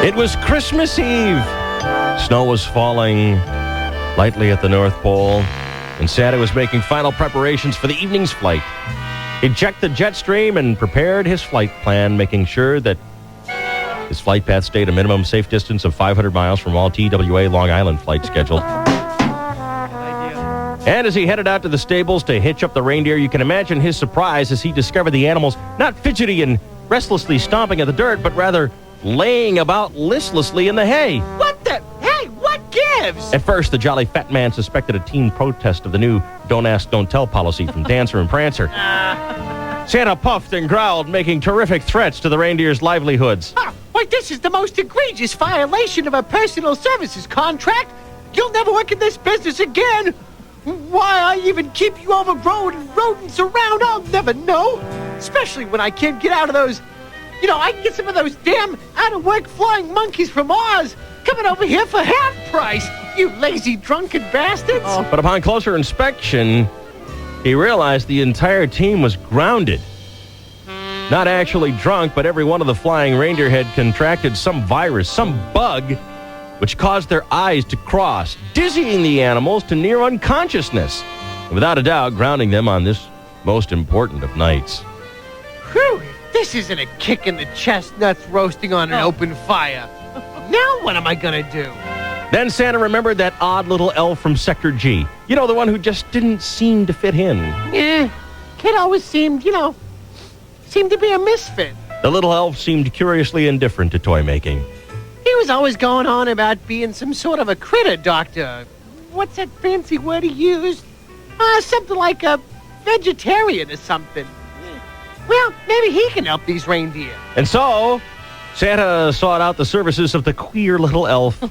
It was Christmas Eve. Snow was falling lightly at the North Pole, and Santa was making final preparations for the evening's flight. He checked the jet stream and prepared his flight plan, making sure that his flight path stayed a minimum safe distance of 500 miles from all TWA Long Island flights scheduled. And as he headed out to the stables to hitch up the reindeer, you can imagine his surprise as he discovered the animals not fidgety and restlessly stomping at the dirt, but rather laying about listlessly in the hay. What the? Hey, what gives? At first, the jolly fat man suspected a team protest of the new don't ask, don't tell policy from Dancer and Prancer. Santa puffed and growled, making terrific threats to the reindeer's livelihoods. Oh, why, this is the most egregious violation of a personal services contract. You'll never work in this business again. Why I even keep you overgrown and rodents around, I'll never know. Especially when I can't get out of those... I can get some of those damn out-of-work flying monkeys from Oz coming over here for half price, you lazy drunken bastards. But upon closer inspection, he realized the entire team was grounded. Not actually drunk, but every one of the flying reindeer had contracted some virus, some bug, which caused their eyes to cross, dizzying the animals to near unconsciousness, and without a doubt grounding them on this most important of nights. Whew, this isn't a kick in the chestnuts roasting on an open fire. Now what am I gonna do? Then Santa remembered that odd little elf from Sector G. The one who just didn't seem to fit in. Kid always seemed to be a misfit. The little elf seemed curiously indifferent to toy making. He was always going on about being some sort of a critter doctor. What's that fancy word he used? Something like a vegetarian or something. Well, maybe he can help these reindeer. And so, Santa sought out the services of the queer little elf,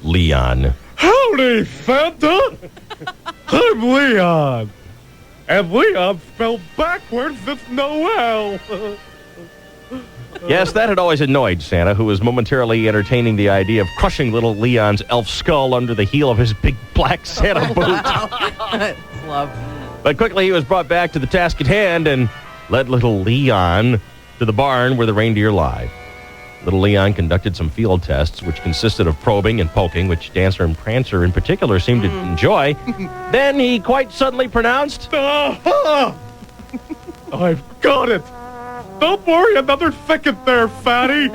Leon. Howdy, Santa! I'm Leon. And Leon spelled backwards is Noel. Yes, that had always annoyed Santa, who was momentarily entertaining the idea of crushing little Leon's elf skull under the heel of his big black Santa boot. That's love. But quickly he was brought back to the task at hand and led little Leon to the barn where the reindeer lie. Little Leon conducted some field tests, which consisted of probing and poking, which Dancer and Prancer in particular seemed to enjoy. Then he quite suddenly pronounced, Aha! I've got it. Don't worry another second there, fatty.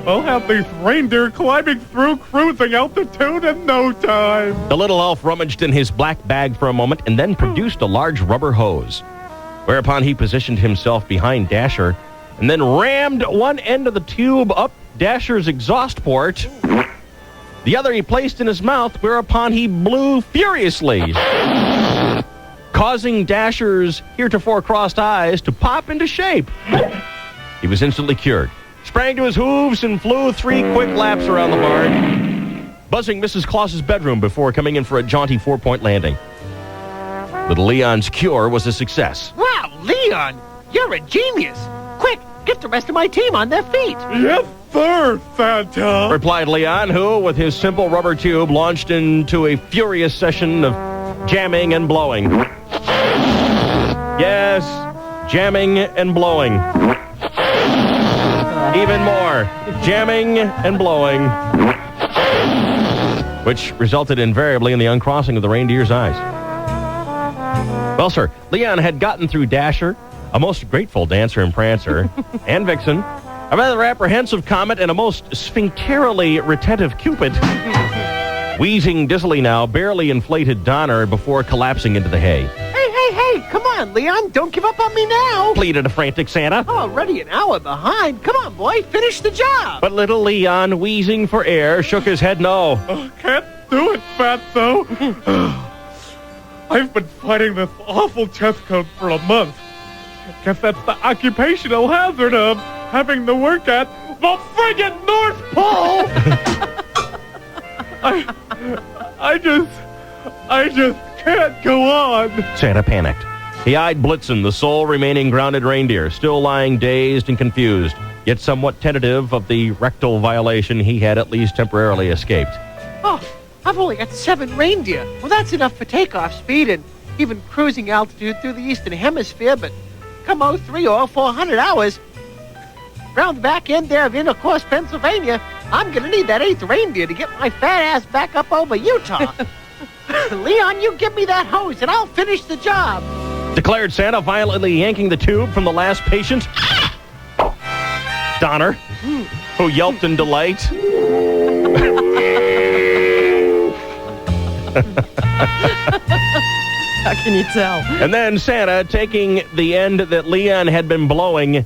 I'll have these reindeer climbing through cruising altitude in no time. The little elf rummaged in his black bag for a moment and then produced a large rubber hose, whereupon he positioned himself behind Dasher and then rammed one end of the tube up Dasher's exhaust port. The other he placed in his mouth, whereupon he blew furiously, causing Dasher's heretofore crossed eyes to pop into shape. He was instantly cured, sprang to his hooves, and flew 3 quick laps around the barn, buzzing Mrs. Claus's bedroom before coming in for a jaunty 4-point landing. Little Leon's cure was a success. Wow, Leon, you're a genius. Quick, get the rest of my team on their feet. Yes, sir, Santa. Replied Leon, who, with his simple rubber tube, launched into a furious session of jamming and blowing. Yes, jamming and blowing. Even more, jamming and blowing, which resulted invariably in the uncrossing of the reindeer's eyes. Well, sir, Leon had gotten through Dasher, a most grateful Dancer and Prancer, and Vixen, a rather apprehensive Comet, and a most sphincterally retentive Cupid. Wheezing dizzily now, barely inflated Donner before collapsing into the hay. Hey, come on, Leon, don't give up on me now. Pleaded a frantic Santa. Already an hour behind. Come on, boy, finish the job. But little Leon, wheezing for air, shook his head no. Can't do it, Fatso. I've been fighting this awful chest cold for a month. Guess that's the occupational hazard of having to work at the friggin' North Pole. I just can't go on. Santa panicked. He eyed Blitzen, the sole remaining grounded reindeer, still lying dazed and confused, yet somewhat tentative of the rectal violation he had at least temporarily escaped. Oh, I've only got 7 reindeer. Well, that's enough for takeoff speed and even cruising altitude through the Eastern Hemisphere, but come 300 or 400 hours, round the back end there of Intercourse, Pennsylvania, I'm gonna need that 8th reindeer to get my fat ass back up over Utah. Leon, you give me that hose and I'll finish the job. Declared Santa, violently yanking the tube from the last patient. Donner, who yelped in delight. How can you tell? And then Santa, taking the end that Leon had been blowing,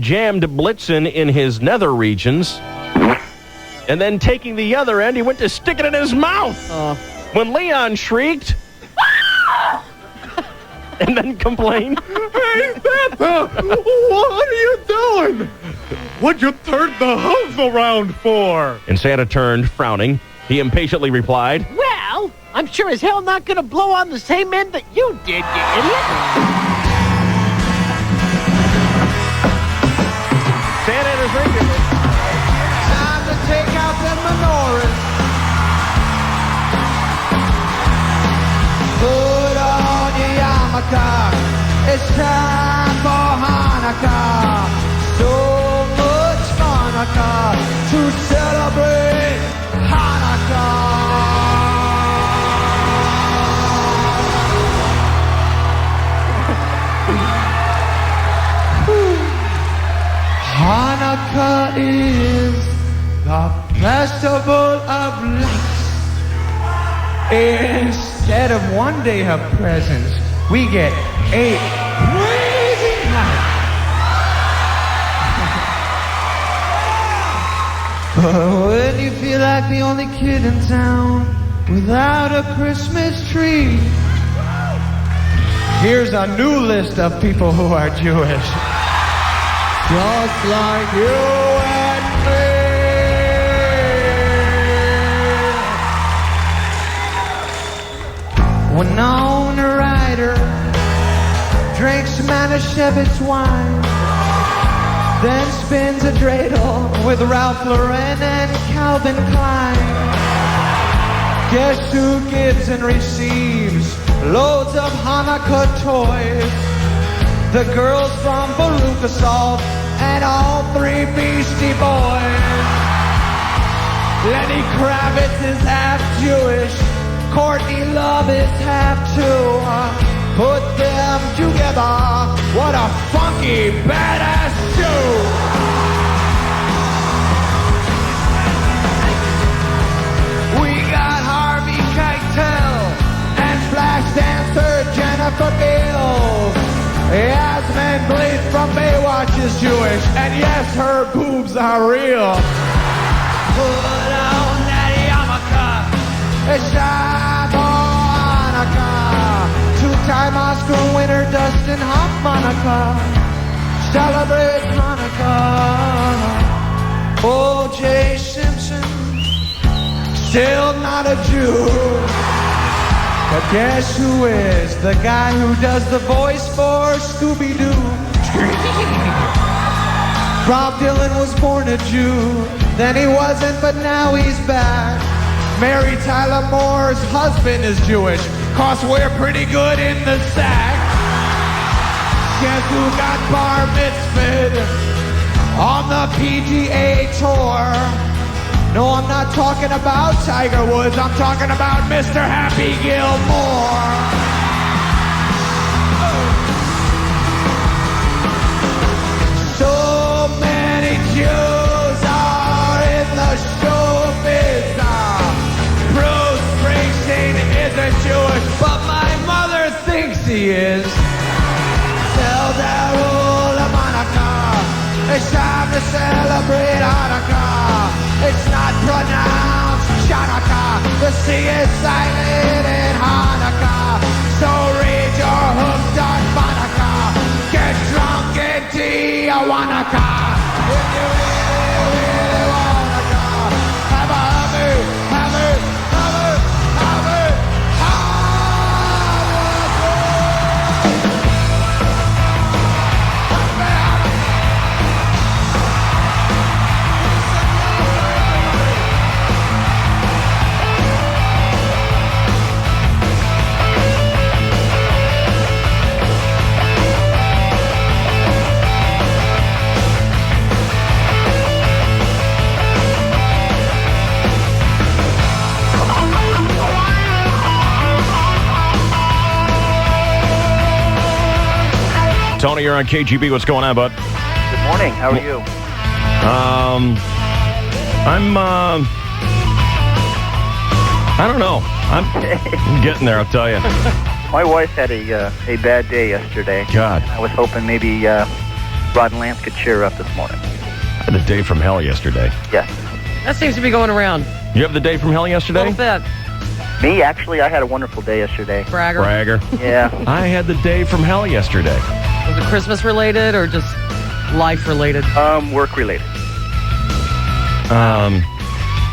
jammed Blitzen in his nether regions. And then taking the other end, he went to stick it in his mouth. When Leon shrieked and then complained, Hey, Santa! What are you doing? What'd you turn the hose around for? and Santa turned, frowning. He impatiently replied, Well, I'm sure as hell not gonna blow on the same end that you did, you idiot. Santa and his reindeer. Time to take out the menorahs. Put on your yarmulke. It's time for Hanukkah. So much Hanukkah to celebrate Hanukkah. Hanukkah is the festival of lights. Instead of one day of presents, we get 8 blazing lights. But when you feel like the only kid in town without a Christmas tree, here's a new list of people who are Jewish. Just like you and me. Winona Ryder drinks Manischewitz wine, then spins a dreidel with Ralph Lauren and Calvin Klein. Guess who gives and receives loads of Hanukkah toys? The girls from Veruca Salt and all 3 Beastie Boys. Lenny Kravitz is half Jewish. Courtney Love is half too. Put them together. What a funky, badass shoe. We got Harvey Keitel and Flash dancer Jennifer Beals. Yasmin Bleeth from Baywatch is Jewish, and yes, her boobs are real. Put on that yarmulke, it's time for Hanukkah. 2-time Oscar winner Dustin Hoffman celebrate Hanukkah. O.J. Simpson, still not a Jew. But guess who is the guy who does the voice for Scooby-Doo? Bob Dylan was born a Jew, then he wasn't, but now he's back. Mary Tyler Moore's husband is Jewish, 'cause we're pretty good in the sack. Guess who got bar mitzvahed on the PGA Tour? No, I'm not talking about Tiger Woods. I'm talking about Mr. Happy Gilmore. So many Jews are in the showbiz. Bruce Springsteen isn't Jewish, but my mother thinks he is. Tell Darul Hanukkah, it's time to celebrate Hanukkah. It's not pronounced Chanukah. The C is silent in Hanukkah. So read your hooked on Hanukkah. Get drunk in Tijuana. If you really, really wanna go, have a Hummer, Hummer, Hummer, Hummer, Tony, you're on KGB. What's going on, bud? Good morning. How are you? I don't know. I'm getting there, I'll tell you. My wife had a bad day yesterday. God. I was hoping maybe Rod and Lance could cheer her up this morning. I had the day from hell yesterday. Yes. That seems to be going around You have the day from hell a yesterday? little bit. Me, actually, I had a wonderful day yesterday. Bragger. Bragger. Yeah. I had the day from hell yesterday. Was it Christmas related or just life related? Work related.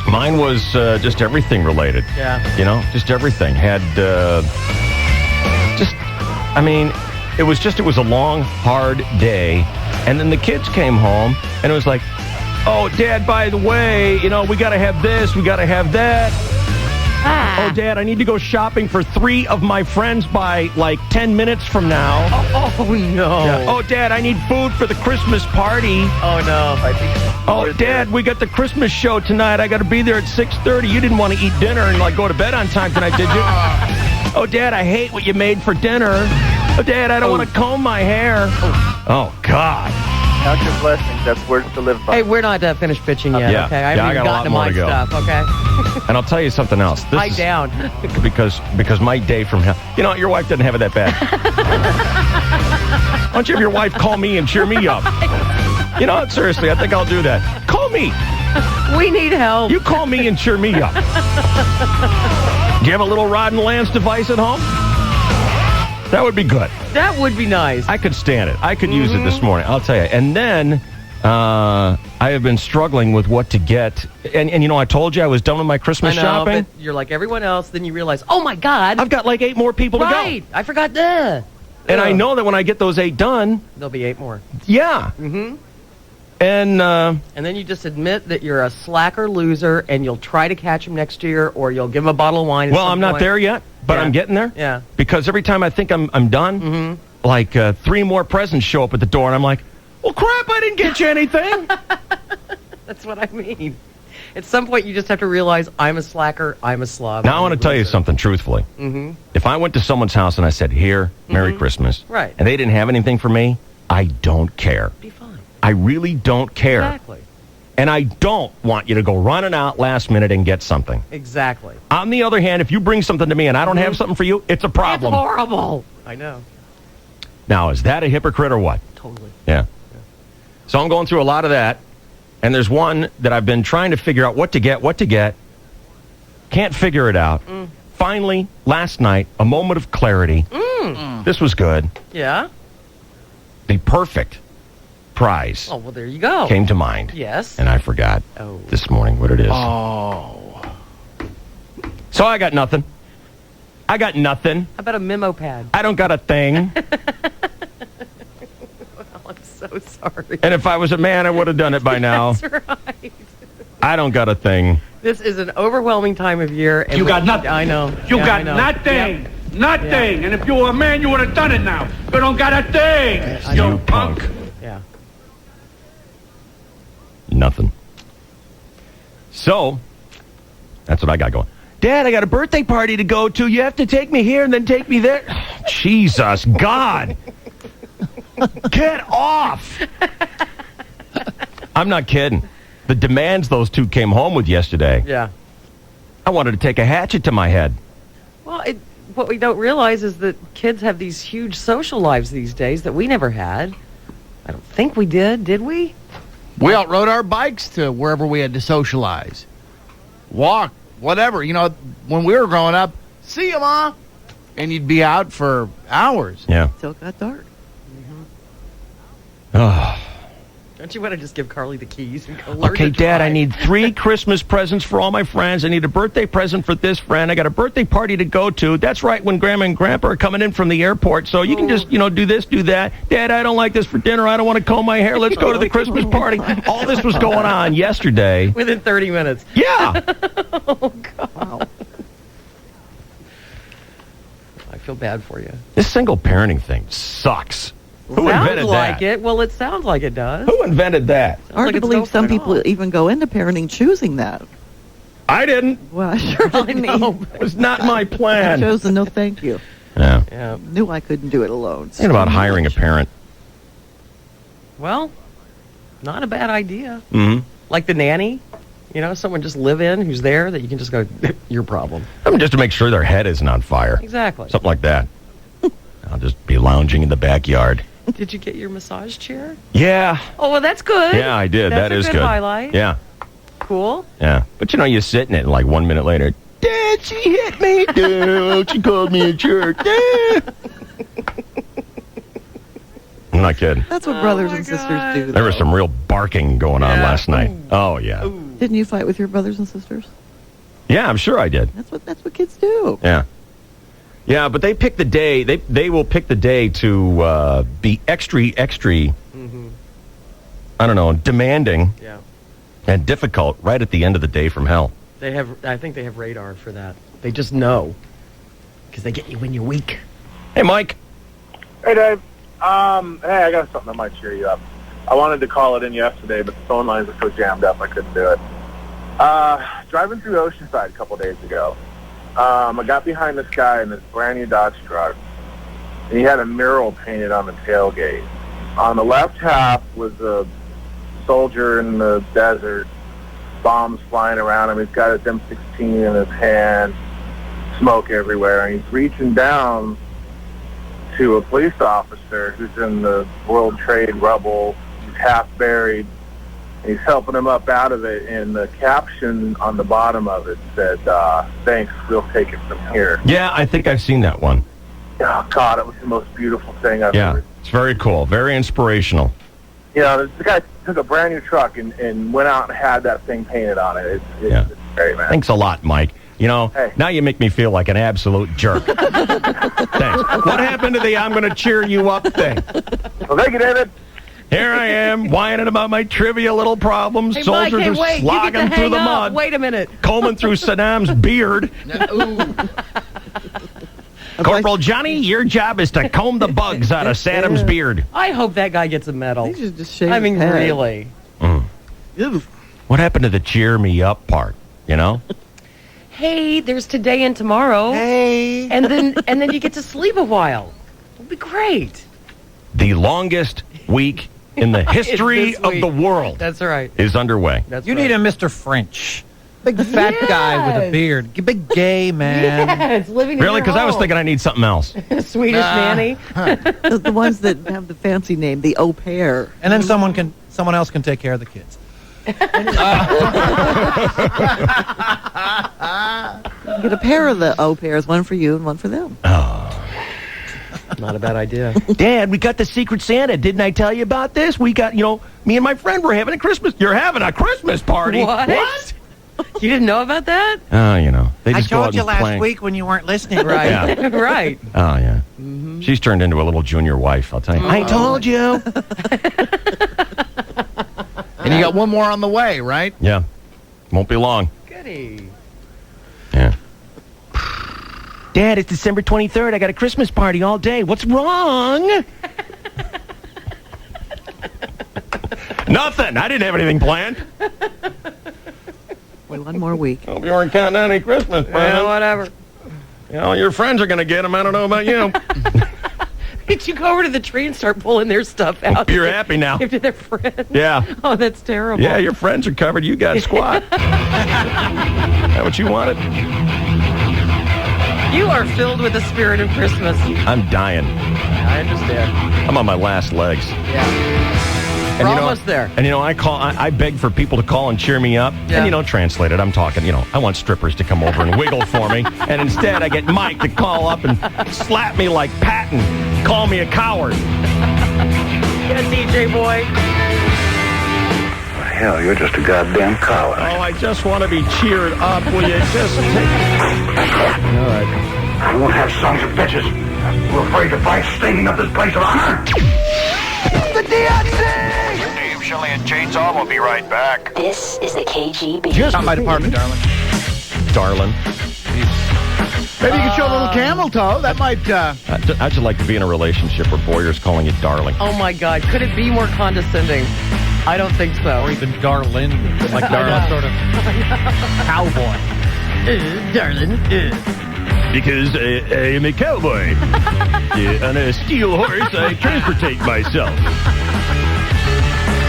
Mine was just everything related. Yeah. You know, just everything. Had, it was a long, hard day. And then the kids came home, and it was like, oh, Dad, by the way, you know, we got to have this, we got to have that. Oh, Dad, I need to go shopping for 3 of my friends by, 10 minutes from now. Oh, no. Yeah. Oh, Dad, I need food for the Christmas party. Oh, no. I think Oh, Dad, we got the Christmas show tonight. I got to be there at 6:30. You didn't want to eat dinner and, go to bed on time tonight, did you? Oh, Dad, I hate what you made for dinner. Oh, Dad, I don't want to comb my hair. Oh, God. count your blessings. That's words to live by. Hey, we're not finished pitching yet, Yeah. okay? I Yeah, haven't I even got a gotten to lot more my to go. stuff, okay? And I'll tell you something else. This Lie is- down. because my day from hell. You know what? Your wife doesn't have it that bad. Why don't you have your wife call me and cheer me up? You know, seriously, I think I'll do that. Call me. We need help. You call me and cheer me up. Do you have a little Rod and Lance device at home? That would be good. That would be nice. I could stand it. I could use it this morning. I'll tell you. And then I have been struggling with what to get. And you know, I told you I was done with my Christmas I know, shopping. but you're like everyone else. Then you realize, oh my God. I've got like 8 more people right. to go. I forgot that. And I know that when I get those 8 done, There'll be 8 more. yeah. Mm-hmm. And And then you just admit that you're a slacker loser and you'll try to catch him next year or you'll give him a bottle of wine. at well, some I'm not point. there yet, but Yeah. I'm getting there. Yeah. Because every time I think I'm done, like 3 more presents show up at the door, and I'm like, well, crap, I didn't get you anything. That's what I mean. At some point, you just have to realize I'm a slacker, I'm a slob. Now I want to tell you something truthfully. Mm-hmm. If I went to someone's house and I said, here, Merry Christmas, Right. and they didn't have anything for me, I don't care. Be fine. I really don't care. Exactly. And I don't want you to go running out last minute and get something. Exactly. On the other hand, if you bring something to me and I don't have something for you, it's a problem. It's horrible. I know. Now, is that a hypocrite or what? Totally. Yeah. So I'm going through a lot of that, and there's one that I've been trying to figure out what to get. Can't figure it out. Finally, last night, a moment of clarity. This was good. Yeah? The perfect prize Oh, well, there you go. came to mind. Yes. And I forgot Oh. this morning what it is. So I got nothing. I got nothing. How about a memo pad? I don't got a thing. Oh, I'm so sorry. And if I was a man, I would have done it by now. That's right. I don't got a thing. This is an overwhelming time of year. And You got nothing. I know. You Yeah, got I know. nothing. Yep. Nothing. And if you were a man, you would have done it now. You don't got a thing. You punk. Yeah. Nothing. So, that's what I got going. Dad, I got a birthday party to go to. You have to take me here and then take me there. Jesus, God. Get off. I'm not kidding. The demands those two came home with yesterday. Yeah. I wanted to take a hatchet to my head. Well, what we don't realize is that kids have these huge social lives these days that we never had. I don't think we did we? We all rode our bikes to wherever we had to socialize. Walk, whatever. You know, when we were growing up, see you, Ma. And you'd be out for hours. Yeah. Till it got dark. Oh. Don't you want to just give Carly the keys and go learn Okay, to Dad, I drive? need 3 Christmas presents for all my friends. I need a birthday present for this friend. I got a birthday party to go to. That's right, when Grandma and Grandpa are coming in from the airport. So you can just, do this, do that. Dad, I don't like this for dinner. I don't want to comb my hair. Let's go to the Christmas party. All this was going on yesterday. Within 30 minutes. Yeah. Oh, God. I feel bad for you. This single parenting thing sucks. Who sounds invented like that? it. Well, it sounds like it does. Who invented that? Hard like to it's believe no some fun at people all. even go into parenting choosing that. I didn't. Well, I sure I didn't. know. It was not my I plan. chose the no thank you. Yeah. Yeah. Knew I couldn't do it alone. Thinking about hiring a parent. Well, not a bad idea. Mm-hmm. Like the nanny, someone just live in who's there that you can just go, your problem. I mean, just to make sure their head isn't on fire. Exactly. Something like that. I'll just be lounging in the backyard. Did you get your massage chair? Yeah. Oh, well, that's good. Yeah, I did. That's That is a good highlight. Yeah. Cool. Yeah. But you sit in it, and like 1 minute later, Dad, she hit me. Dad, she called me a jerk. Dad. I'm not kidding. That's what brothers and sisters do. There was some real barking going on last night. Oh, yeah. Didn't you fight with your brothers and sisters? Yeah, I'm sure I did. That's what kids do. Yeah. Yeah, but they pick the day. They will pick the day to be extra, I don't know, demanding and difficult right at the end of the day from hell. I think they have radar for that. They just know. Because they get you when you're weak. Hey, Mike. Hey, Dave. Hey, I got something that might cheer you up. I wanted to call it in yesterday, but the phone lines were so jammed up I couldn't do it. Driving through Oceanside a couple days ago, I got behind this guy in this brand new Dodge truck, and he had a mural painted on the tailgate. On the left half was a soldier in the desert, bombs flying around him. He's got his M16 in his hand, smoke everywhere, and he's reaching down to a police officer who's in the World Trade rubble. He's half buried. He's helping him up out of it, and the caption on the bottom of it said, "Thanks, we'll take it from here." Yeah, I think I've seen that one. Oh, God, it was the most beautiful thing I've ever seen. It's very cool, very inspirational. The guy took a brand new truck and went out and had that thing painted on it. It's great, man. Thanks a lot, Mike. Now you make me feel like an absolute jerk. Thanks. What happened to the I'm going to cheer you up thing? Well, thank you, David. Here I am, whining about my trivia little problems. Hey, Soldiers Mike, are wait, slogging you get to through the hang up. mud. Wait a minute. Combing through Saddam's beard. Corporal Johnny, your job is to comb the bugs out of Saddam's beard. I hope that guy gets a medal. He should just shave I mean, his head. really. What happened to the cheer me up part, Hey, there's today and tomorrow. Hey. And then you get to sleep a while. It'll be great. The longest week in the history This of week. the world That's right. is underway. That's You right. need a Mr. French. Big fat guy with a beard. Big gay man. Yes, living in Really? your Because I was home. thinking I need something else. Swedish nanny. The ones that have the fancy name, the au pair. And then someone else can take care of the kids. Get a pair of the au pairs, one for you and one for them. Not a bad idea. Dad, we got the Secret Santa. Didn't I tell you about this? We got, me and my friend were having a Christmas. You're having a Christmas party. What? You didn't know about that? Oh, they I just go out told you and last plank. week when you weren't listening. Right. Yeah. Right. Oh, yeah. She's turned into a little junior wife, I'll tell you. I told you. And you got one more on the way, right? Yeah. Won't be long. Goody. Yeah. Dad, it's December 23rd. I got a Christmas party all day. What's wrong? Nothing. I didn't have anything planned. Wait, one more week. Hope you weren't counting any Christmas Yeah, presents. whatever. Your friends are going to get them. I don't know about you. Did you go over to the tree and start pulling their stuff out? You're happy now. Give to their friends? Yeah. Oh, that's terrible. Yeah, your friends are covered. You got squat. That what you wanted? You are filled with the spirit of Christmas. I'm dying. I understand. I'm on my last legs. Yeah. And We're almost there. And I beg for people to call and cheer me up. Yeah. And translate it. I'm talking, I want strippers to come over and wiggle for me. And instead I get Mike to call up and slap me like Patton. Call me a coward. Yeah, DJ boy. Hell, you're just a goddamn coward. Oh, I just want to be cheered up. Will you just take... All right. I won't have sons of bitches. We're afraid to fight standing up this place of honor. The DNC! Dave, Shelley, and Chainsaw will be right back. This is the KGB. Just not my department, darling. Darling. Maybe you could show a little camel toe. That might, I'd just like to be in a relationship where Boyer's calling you darling. Oh, my God. Could it be more condescending? I don't think so. Or even Darlin, like Darlin, sort of cowboy. Darling. Because I am a cowboy. On a steel horse, I transportate myself.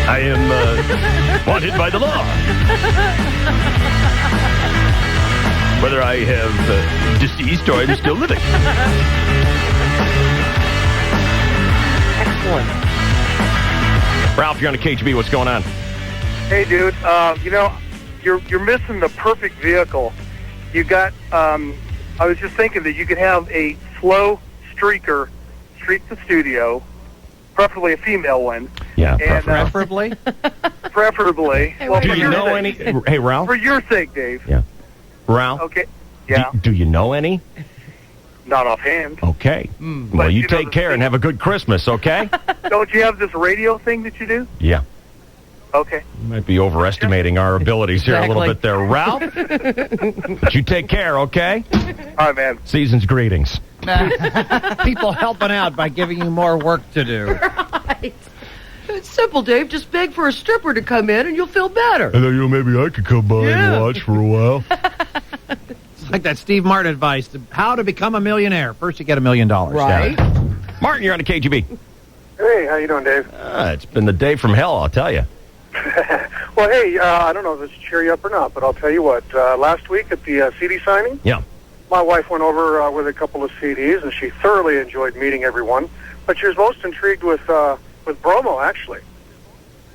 I am wanted by the law. Whether I have deceased or I'm still living. Excellent. Ralph, you're on the KGB. What's going on? Hey, dude. You're missing the perfect vehicle. You got. I was just thinking that you could have a slow streaker streak the studio, preferably a female one. Yeah, and, preferably. Preferably. Well, do you know any? Hey, Ralph. For your sake, Dave. Yeah. Ralph. Okay. Yeah. Do you know any? Not offhand. Okay. Well, you take care and have a good Christmas, okay? Don't you have this radio thing that you do? Yeah. Okay. You might be overestimating our abilities here a little bit there. Ralph, but you take care, okay? All right, man. Season's greetings. People helping out by giving you more work to do. Right. It's simple, Dave. Just beg for a stripper to come in and you'll feel better. I thought, maybe I could come by and watch for a while. It's like that Steve Martin advice, how to become a millionaire. First you get $1 million. Right. Yeah. Martin, you're on the KGB. Hey, how you doing, Dave? It's been the day from hell, I'll tell you. Well, hey, I don't know if this will cheer you up or not, but I'll tell you what. Last week at the CD signing, Yeah. my wife went over with a couple of CDs, and she thoroughly enjoyed meeting everyone. But she was most intrigued with Bromo, actually.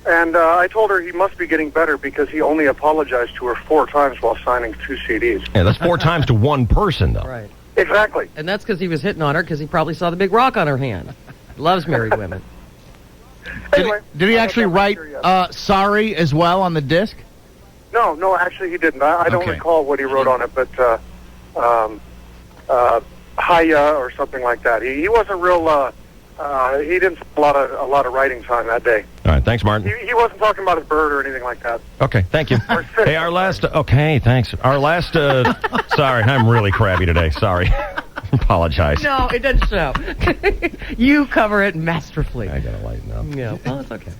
And I told her he must be getting better because he only apologized to her 4 times while signing 2 CDs. Yeah, that's 4 times to one person, though. Right. Exactly. And that's because he was hitting on her because he probably saw the big rock on her hand. Loves married women. Anyway, Did he actually write sorry as well on the disc? No, actually he didn't. I don't Okay. recall what he wrote on it, but Hiya or something like that. He wasn't real. He didn't spend a lot of writing time that day. All right, thanks, Martin. He wasn't talking about his bird or anything like that. Okay, thank you. Hey, our last... Okay, thanks. Our last... sorry, I'm really crabby today. Sorry. Apologize. No, it doesn't show. You cover it masterfully. I gotta lighten up. Yeah, well, it's okay.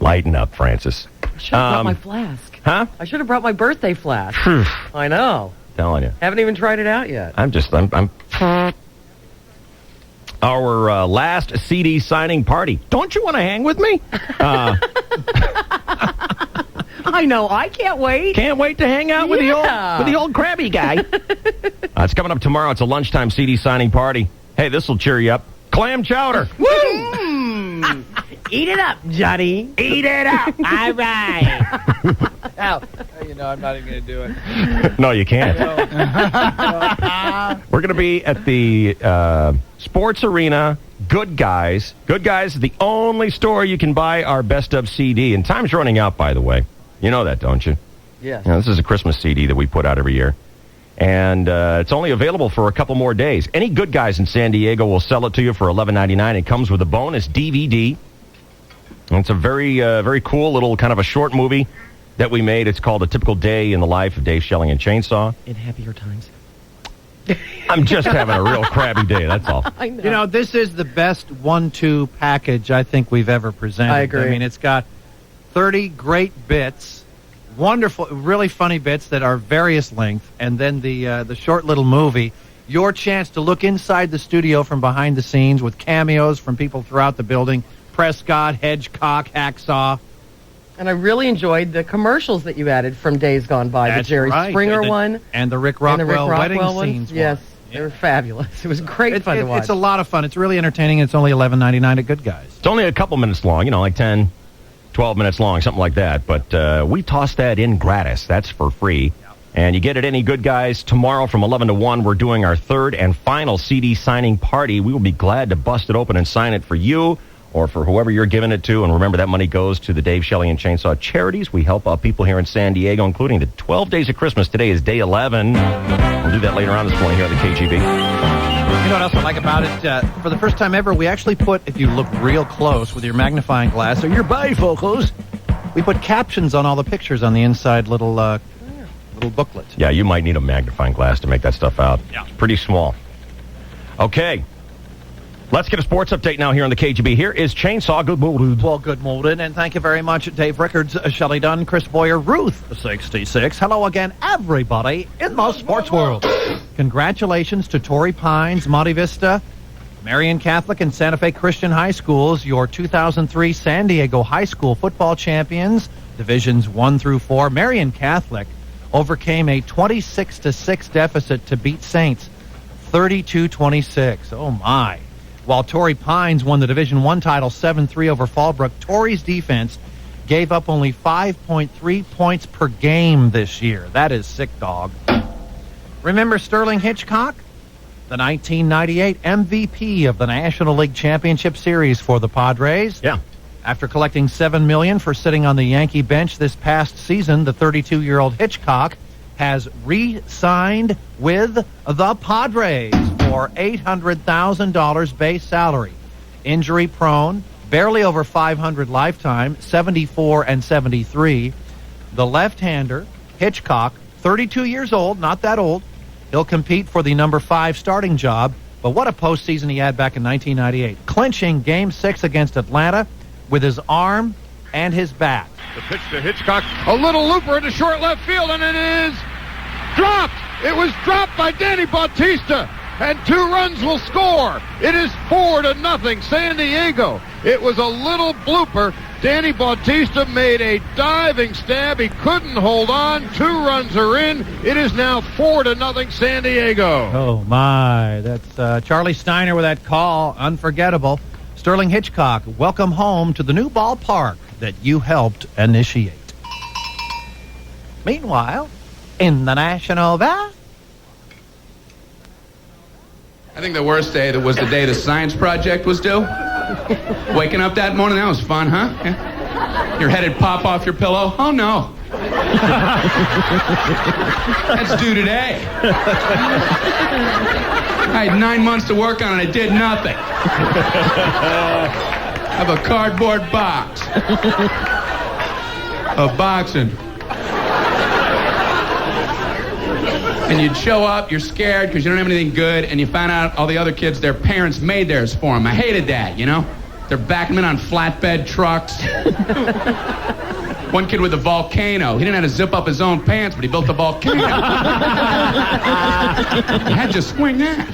Lighten up, Francis. I should have brought my flask. Huh? I should have brought my birthday flask. Phew. I know. Telling you. Haven't even tried it out yet. I'm our last CD signing party. Don't you want to hang with me? I know. I can't wait. Can't wait to hang out with the old crabby guy. It's coming up tomorrow. It's a lunchtime CD signing party. Hey, this will cheer you up. Clam chowder. Woo! Eat it up, Johnny. Eat it up. All right. Now, I'm not even going to do it. No, you can't. We're going to be at the Sports Arena. Good Guys. Good Guys is the only store you can buy our Best Of CD. And time's running out, by the way. You know that, don't you? Yes. This is a Christmas CD that we put out every year. And it's only available for a couple more days. Any Good Guys in San Diego will sell it to you for $11.99. It comes with a bonus DVD. And it's a very, very cool little kind of a short movie that we made. It's called A Typical Day in the Life of Dave Shelley and Chainsaw. In happier times. I'm just having a real crabby day, that's all. I know. This is the best 1-2 package I think we've ever presented. I agree. I mean, it's got 30 great bits, wonderful, really funny bits that are various length, and then the short little movie. Your chance to look inside the studio from behind the scenes with cameos from people throughout the building. Prescott, Hedgecock, Hacksaw. And I really enjoyed the commercials that you added from days gone by. That's the Jerry right. Springer And one. And the Rick Rockwell, wedding ones. scenes. Yes, one. they were fabulous. It was great fun to watch. It's a lot of fun. It's really entertaining. It's only $11.99 at Good Guys. It's only a couple minutes long, like 10, 12 minutes long, something like that. But we toss that in gratis. That's for free. And you get it any Good Guys. Tomorrow from 11 to 1, we're doing our third and final CD signing party. We will be glad to bust it open and sign it for you or for whoever you're giving it to. And remember, that money goes to the Dave Shelley and Chainsaw charities. We help out people here in San Diego, including the 12 Days of Christmas. Today is day 11. We'll do that later on this morning here at the KGB. You know what else I like about it? For the first time ever, we actually put, if you look real close with your magnifying glass or your bifocals, we put captions on all the pictures on the inside little booklet. Yeah, you might need a magnifying glass to make that stuff out. Yeah. It's pretty small. Okay. Let's get a sports update now here on the KGB. Here is Chainsaw. Good morning. Well, good morning, and thank you very much, Dave Rickards, Shelley Dunn, Chris Boyer, Ruth, 66. Hello again, everybody in the sports world. Congratulations to Torrey Pines, Monte Vista, Marian Catholic and Santa Fe Christian High Schools, your 2003 San Diego High School football champions, Divisions 1 through 4. Marian Catholic overcame a 26-6 deficit to beat Saints 32-26. Oh, my. While Torrey Pines won the Division I title 7-3 over Fallbrook, Torrey's defense gave up only 5.3 points per game this year. That is sick, dog. Remember Sterling Hitchcock? The 1998 MVP of the National League Championship Series for the Padres. Yeah. After collecting $7 million for sitting on the Yankee bench this past season, the 32-year-old Hitchcock has re-signed with the Padres for $800,000 base salary. Injury-prone, barely over 500 lifetime, 74 and 73. The left-hander, Hitchcock, 32 years old, not that old. He'll compete for the number 5 starting job, but what a postseason he had back in 1998, clinching Game 6 against Atlanta with his arm and his bat. The pitch to Hitchcock, a little looper into short left field, and it is dropped. It was dropped by Danny Bautista, and 2 runs will score. It is 4-0 San Diego. It was a little blooper. Danny Bautista made a diving stab. He couldn't hold on. 2 runs are in. It is now 4-0 San Diego. Oh, my. That's Charlie Steiner with that call. Unforgettable. Sterling Hitchcock, welcome home to the new ballpark that you helped initiate. Meanwhile, in the National Bar. I think the worst day was the day the science project was due. Waking up that morning, that was fun, huh? Yeah. Your head would pop off your pillow. Oh, no. That's due today. I had 9 months to work on it. I did nothing. I have a cardboard box of boxing. And you'd show up, you're scared because you don't have anything good, and you find out all the other kids, their parents made theirs for them. I hated that, you know? They're backing them in on flatbed trucks. One kid with a volcano. He didn't have to zip up his own pants, but he built a volcano. You had to swing that.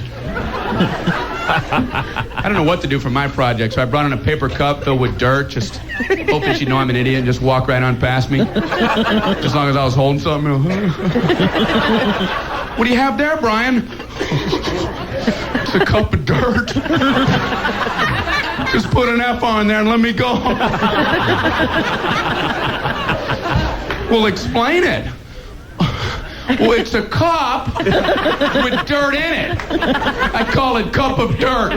I don't know what to do for my project, so I brought in a paper cup filled with dirt, just hoping she'd know I'm an idiot and just walk right on past me. Just as long as I was holding something. What do you have there, Brian? It's a cup of dirt. Just put an F on there and let me go. Well, explain it. Well, it's a cup with dirt in it. I call it cup of dirt.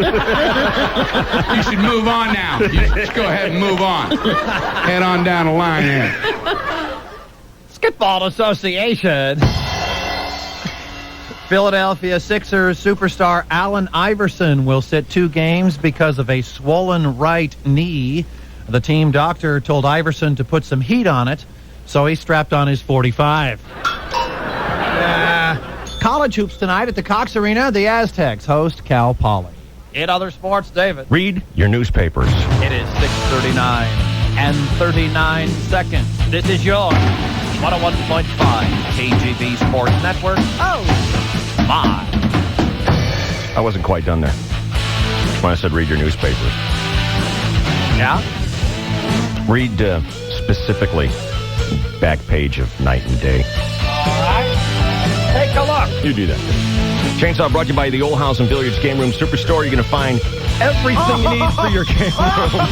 You should move on now. You just go ahead and move on. Head on down the line here. Skitball Association. Philadelphia Sixers superstar Allen Iverson will sit 2 games because of a swollen right knee. The team doctor told Iverson to put some heat on it, so he strapped on his 45. College hoops tonight at the Cox Arena. The Aztecs host Cal Poly. In other sports, David. Read your newspapers. It is 6:39 and 39 seconds. This is your 101.5 KGB Sports Network. Oh, my. I wasn't quite done there when I said read your newspapers. Yeah? Read specifically back page of Night and Day. All right. Take a look. You do that. Chainsaw brought to you by the Old House and Billiards Game Room Superstore. You're going to find everything you need for your game room.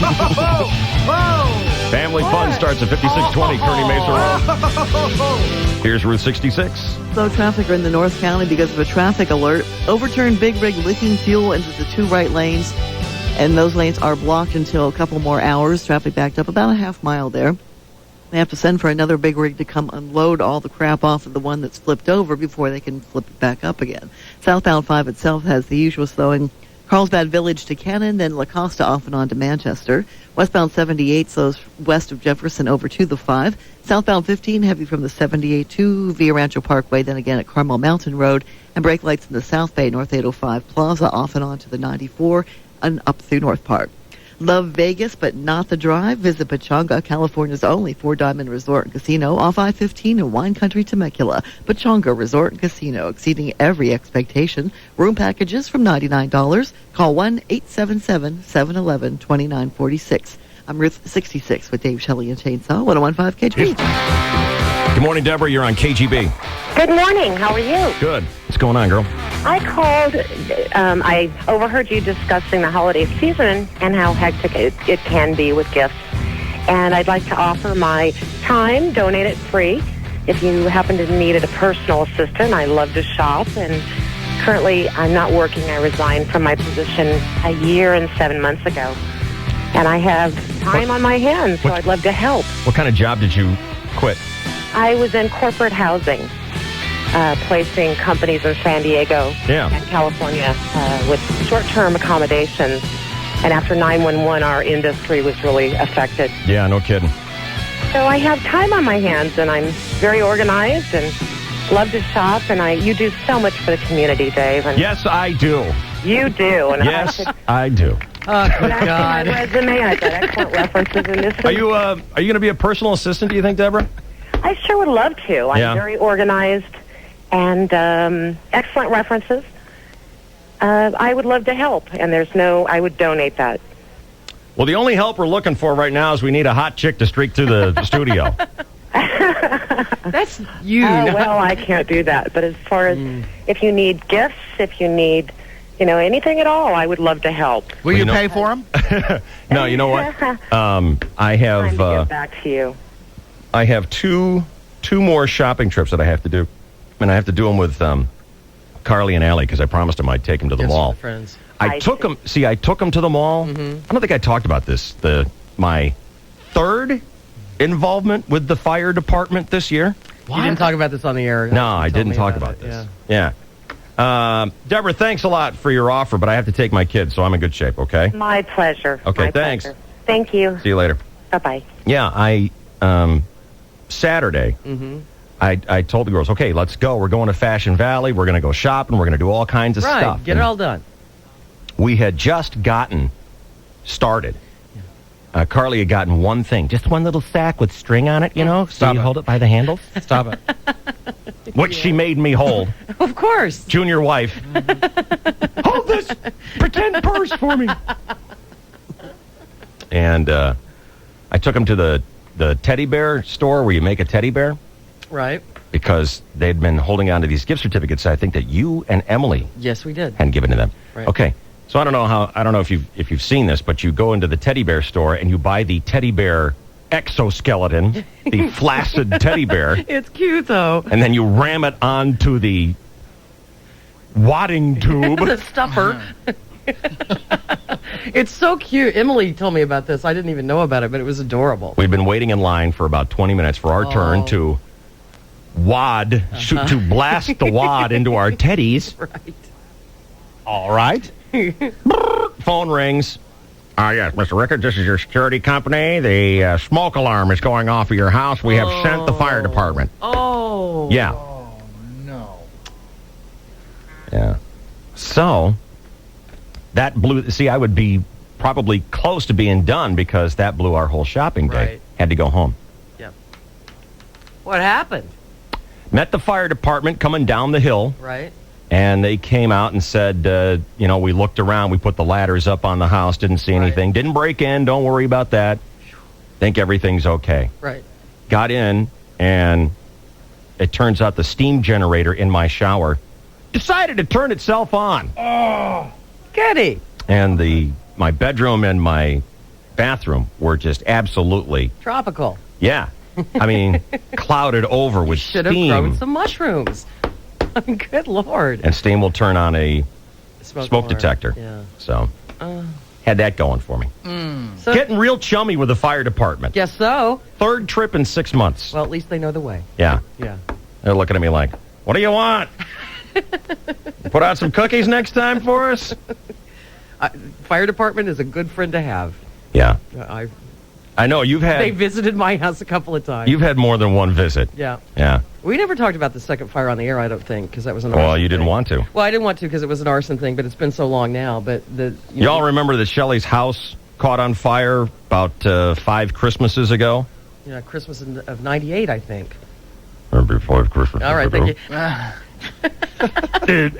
Family fun starts at 5620 Kearney Mesa Road. Here's Route 66. Slow traffic in the North County because of a traffic alert. Overturned big rig leaking fuel into the 2 right lanes, and those lanes are blocked until a couple more hours. Traffic backed up about a half mile there. They have to send for another big rig to come unload all the crap off of the one that's flipped over before they can flip it back up again. Southbound 5 itself has the usual slowing. Carlsbad Village to Cannon, then La Costa off and on to Manchester. Westbound 78 slows west of Jefferson over to the 5. Southbound 15 heavy from the 78 to Via Rancho Parkway, then again at Carmel Mountain Road. And brake lights in the South Bay, North 805 Plaza off and on to the 94 and up through North Park. Love Vegas but not the drive? Visit Pechanga, California's only four-diamond resort and casino off I-15 in Wine Country, Temecula. Pechanga Resort and Casino, exceeding every expectation. Room packages from $99. Call 1-877-711-2946. I'm Ruth 66 with Dave Shelley and Chainsaw, 101.5 KGB. Good morning, Deborah. You're on KGB. Good morning. How are you? Good. What's going on, girl? I called. I overheard you discussing the holiday season and how hectic it can be with gifts. And I'd like to offer my time, donate it free. If you happen to need a personal assistant, I love to shop. And currently, I'm not working. I resigned from my position a year and 7 months ago. And I have time on my hands, so I'd love to help. What kind of job did you quit? I was in corporate housing, placing companies in San Diego and California with short-term accommodations. And after 9/11, our industry was really affected. Yeah, no kidding. So I have time on my hands, and I'm very organized and love to shop. And you do so much for the community, Dave. And yes, I do. You do. And yes, I do. Oh, good God. My resume, I've got excellent references in this. Are you going to be a personal assistant, do you think, Deborah? I sure would love to. I'm very organized and excellent references. I would love to help, and I would donate that. Well, the only help we're looking for right now is we need a hot chick to streak through the studio. That's you. Well, I can't do that. But as far as if you need gifts, if you need, anything at all, I would love to help. Will you pay for them? No, you know what? I have. Time to get back to you. I have two more shopping trips that I have to do, and I have to do them with Carly and Allie because I promised them I'd take them to the mall. Friends. I took them to the mall. Mm-hmm. I don't think I talked about this. My third involvement with the fire department this year. You didn't talk about this on the air. No, I didn't talk about this. Yeah. Deborah, thanks a lot for your offer, but I have to take my kids, so I'm in good shape. Okay. My pleasure. Okay. My Thanks. pleasure. Thank you. See you later. Bye-bye. Yeah, Saturday, I told the girls, okay, let's go. We're going to Fashion Valley. We're going to go shopping. We're going to do all kinds of stuff. Get it all done. We had just gotten started. Carly had gotten one thing, just one little sack with string on it, so you hold it by the handles. Stop it. Which she made me hold. Of course. Junior wife. Hold this pretend purse for me. And I took them to the teddy bear store where you make a teddy bear. Right. Because they'd been holding on to these gift certificates. I think that you and Emily. Yes, we did. Hadn't given to them. Right. Okay. So I don't know if you've seen this, but you go into the teddy bear store and you buy the teddy bear exoskeleton, the flaccid teddy bear. It's cute though. And then you ram it onto the wadding tube. The stuffer. It's so cute. Emily told me about this. I didn't even know about it, but it was adorable. We've been waiting in line for about 20 minutes for our turn to to blast the wad into our teddies. Right. All right. Phone rings. Yes, Mr. Rickard, this is your security company. The smoke alarm is going off of your house. We have sent the fire department. Oh. Yeah. Oh, no. Yeah. So, that blew... See, I would be probably close to being done because that blew our whole shopping day. Right. Had to go home. Yep. What happened? Met the fire department coming down the hill. Right. And they came out and said, we looked around. We put the ladders up on the house. Didn't see anything. Didn't break in. Don't worry about that. Think everything's okay. Right. Got in, and it turns out the steam generator in my shower decided to turn itself on. Oh, goody. And my bedroom and my bathroom were just absolutely... Tropical. Yeah. I mean, clouded over with steam. Should have grown some mushrooms. Good Lord. And steam will turn on a smoke detector. Yeah. So, had that going for me. So, getting real chummy with the fire department. Guess so. Third trip in 6 months. Well, at least they know the way. Yeah. Yeah. They're looking at me like, what do you want? Put out some cookies next time for us? Fire department is a good friend to have. Yeah. I know, They visited my house a couple of times. You've had more than one visit. Yeah. Yeah. We never talked about the second fire on the air, I don't think, because that was an arson Well, you didn't want to. Well, I didn't want to because it was an arson thing, but it's been so long now. But Y'all remember that Shelley's house caught on fire about 5 Christmases ago. Yeah, Christmas of '98, I think. Or before Christmas. All right, thank you.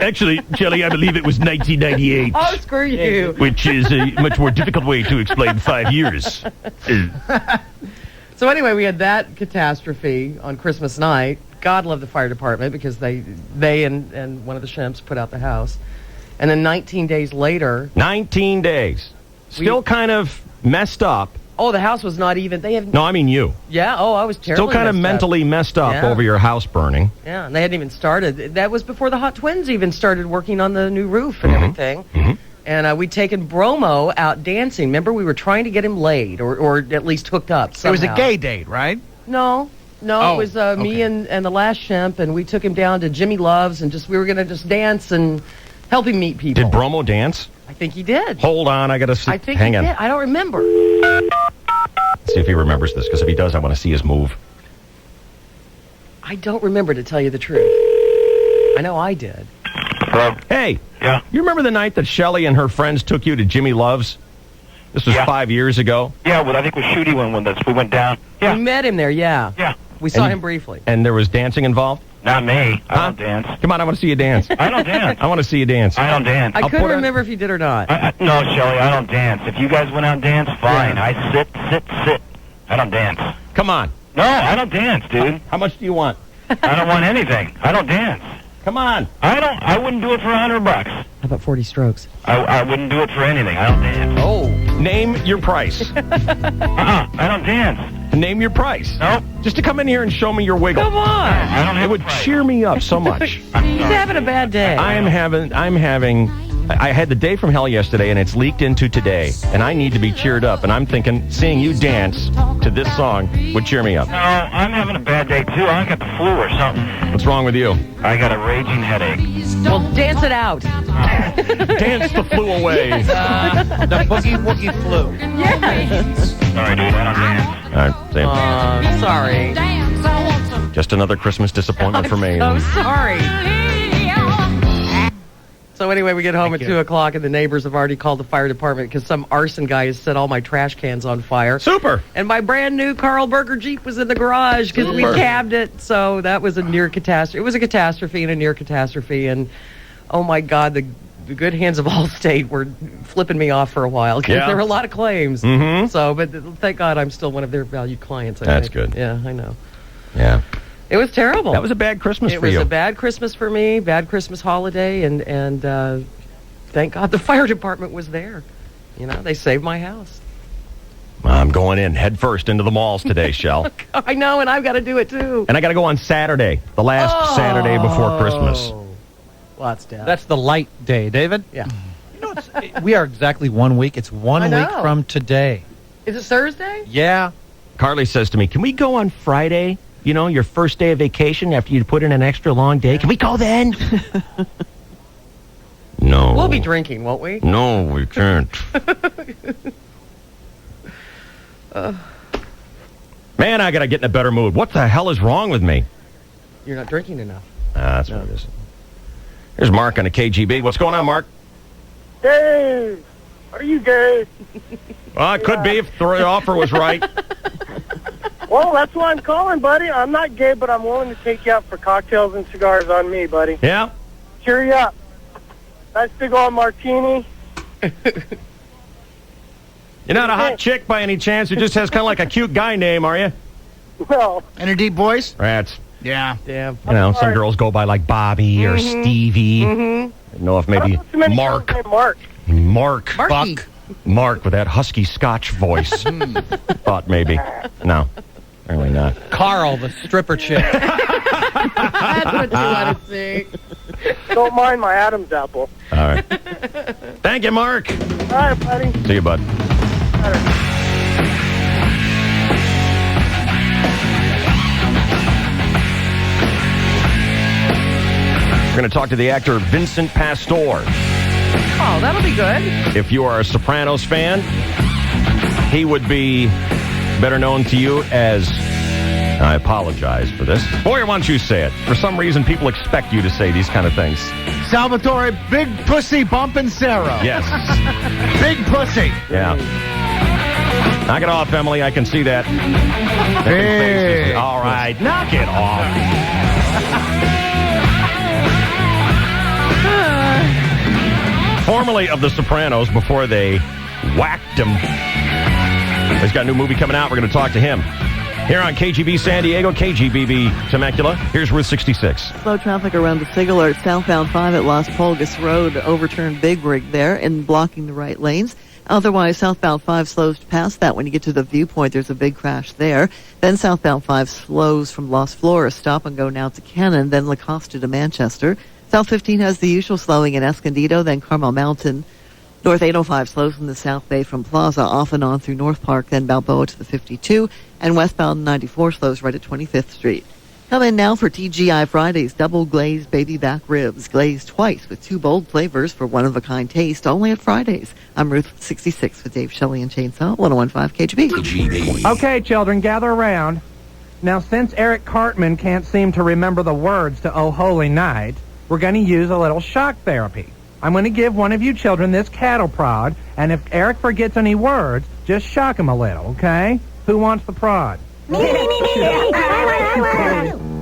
Actually, Shelley, I believe it was 1998. Oh, screw you. Which is a much more difficult way to explain 5 years. So anyway, we had that catastrophe on Christmas night. God love the fire department because they and one of the shimps put out the house. And then 19 days later... 19 days. Still kind of messed up. Oh, the house was not even... They have. No, I mean you. Yeah, I was terribly Still kind of mentally messed up over your house burning. Yeah, and they hadn't even started. That was before the Hot Twins even started working on the new roof and everything. Mm-hmm. And we'd taken Bromo out dancing. Remember, we were trying to get him laid or at least hooked up somehow. It was a gay date, right? No, it was me and the last shimp, and we took him down to Jimmy Love's, and we were going to just dance and help him meet people. Did Bromo dance? I think he did. Hold on, I got to see. I think Hang he on. did. I don't remember. Let's see if he remembers this, because if he does, I want to see his move. I don't remember, to tell you the truth. I know I did. Hello? Hey. Yeah? You remember the night that Shelley and her friends took you to Jimmy Love's? This was 5 years ago. Yeah, well, I think it was Shooty when we went down. Yeah. We met him there, yeah. Yeah. We saw him briefly. And there was dancing involved? Not me. I don't dance. Come on, I want to see you dance. I don't dance. I want to see you dance. I don't dance. I couldn't remember if you did or not. No, Shelley, I don't dance. If you guys went out and danced, fine. I sit. I don't dance. Come on. No, I don't dance, dude. How much do you want? I don't want anything. I don't dance. Come on. I wouldn't do it for $100. How about 40 strokes? I wouldn't do it for anything. I don't dance. Oh. Name your price. I don't dance. Name your price. Nope. Just to come in here and show me your wiggle. Come on. I don't have It would cheer me up so much. He's having a bad day. I had the day from hell yesterday, and it's leaked into today, and I need to be cheered up, and I'm thinking seeing you dance to this song would cheer me up. No, I'm having a bad day, too. I got the flu or something. What's wrong with you? I got a raging headache. Well, dance it out. Dance the flu away. The boogie-woogie flu. Yes. Sorry, dude, I don't dance. All right, same. I'm sorry. Just another Christmas disappointment for me. I'm so sorry. So anyway, we get home at 2 o'clock, and the neighbors have already called the fire department because some arson guy has set all my trash cans on fire. Super. And my brand new Carl Berger Jeep was in the garage because we cabbed it. So that was a near catastrophe. It was a catastrophe and a near catastrophe. And oh my God, the good hands of Allstate were flipping me off for a while because there were a lot of claims. Mm-hmm. So, but thank God I'm still one of their valued clients. That's good. Yeah, I know. Yeah. It was terrible. That was a bad Christmas for you. It was a bad Christmas for me, bad Christmas holiday, and thank God the fire department was there. You know, they saved my house. I'm going in head first into the malls today, Shell. I know, and I've got to do it too. And I got to go on Saturday, the last Saturday before Christmas. Well, that's dead. That's the light day, David. Yeah. You know, we are exactly 1 week. It's 1 week from today. Is it Thursday? Yeah. Carly says to me, can we go on Friday? You know, your first day of vacation after you put in an extra long day. Can we go then? No. We'll be drinking, won't we? No, we can't. Man, I got to get in a better mood. What the hell is wrong with me? You're not drinking enough. That's what it is. Here's Mark on the KGB. What's going on, Mark? Dave, are you gay? Well, it could be if the offer was right. Well, that's why I'm calling, buddy. I'm not gay, but I'm willing to take you out for cocktails and cigars on me, buddy. Yeah? Cheer you up. Nice big old martini. You're not a hot chick by any chance who just has kind of like a cute guy name, are you? No. Any deep boys? Rats. Yeah. Damn. You know, some girls go by like Bobby or Stevie. Mm-hmm. I don't know if maybe Mark. Mark. Marky. Buck. Mark with that husky Scotch voice. Thought maybe. No. Apparently not. Carl, the stripper chick. That's what you want to see. Don't mind my Adam's apple. All right. Thank you, Mark. All right, buddy. See you, bud. We're going to talk to the actor Vincent Pastore. Oh, that'll be good. If you are a Sopranos fan, he would be better known to you as... I apologize for this. Boyer, why don't you say it? For some reason, people expect you to say these kind of things. Salvatore Big Pussy Bumpin' Sarah. Yes. Big Pussy. Yeah. Knock it off, Emily. I can see that. Hey. All right, knock it off. Formerly of The Sopranos before they whacked him. He's got a new movie coming out. We're going to talk to him. Here on KGB San Diego, KGBB Temecula. Here's Route 66. Slow traffic around the Sig Alert, southbound 5 at Las Pulgas Road, overturned Big Rig there and blocking the right lanes. Otherwise, southbound 5 slows past that. When you get to the viewpoint, there's a big crash there. Then southbound 5 slows from Las Flores, stop and go now to Cannon, then La Costa to Manchester. South 15 has the usual slowing in Escondido, then Carmel Mountain. North 805 slows from the South Bay from Plaza off and on through North Park, then Balboa to the 52, and westbound 94 slows right at 25th Street. Come in now for TGI Fridays, double glazed baby back ribs, glazed twice with 2 bold flavors for one-of-a-kind taste, only at Fridays. I'm Ruth 66 with Dave Shelley and Chainsaw, 101.5 KGB. Okay, children, gather around. Now, since Eric Cartman can't seem to remember the words to Oh Holy Night, we're going to use a little shock therapy. I'm going to give one of you children this cattle prod, and if Eric forgets any words, just shock him a little, okay? Who wants the prod? Me.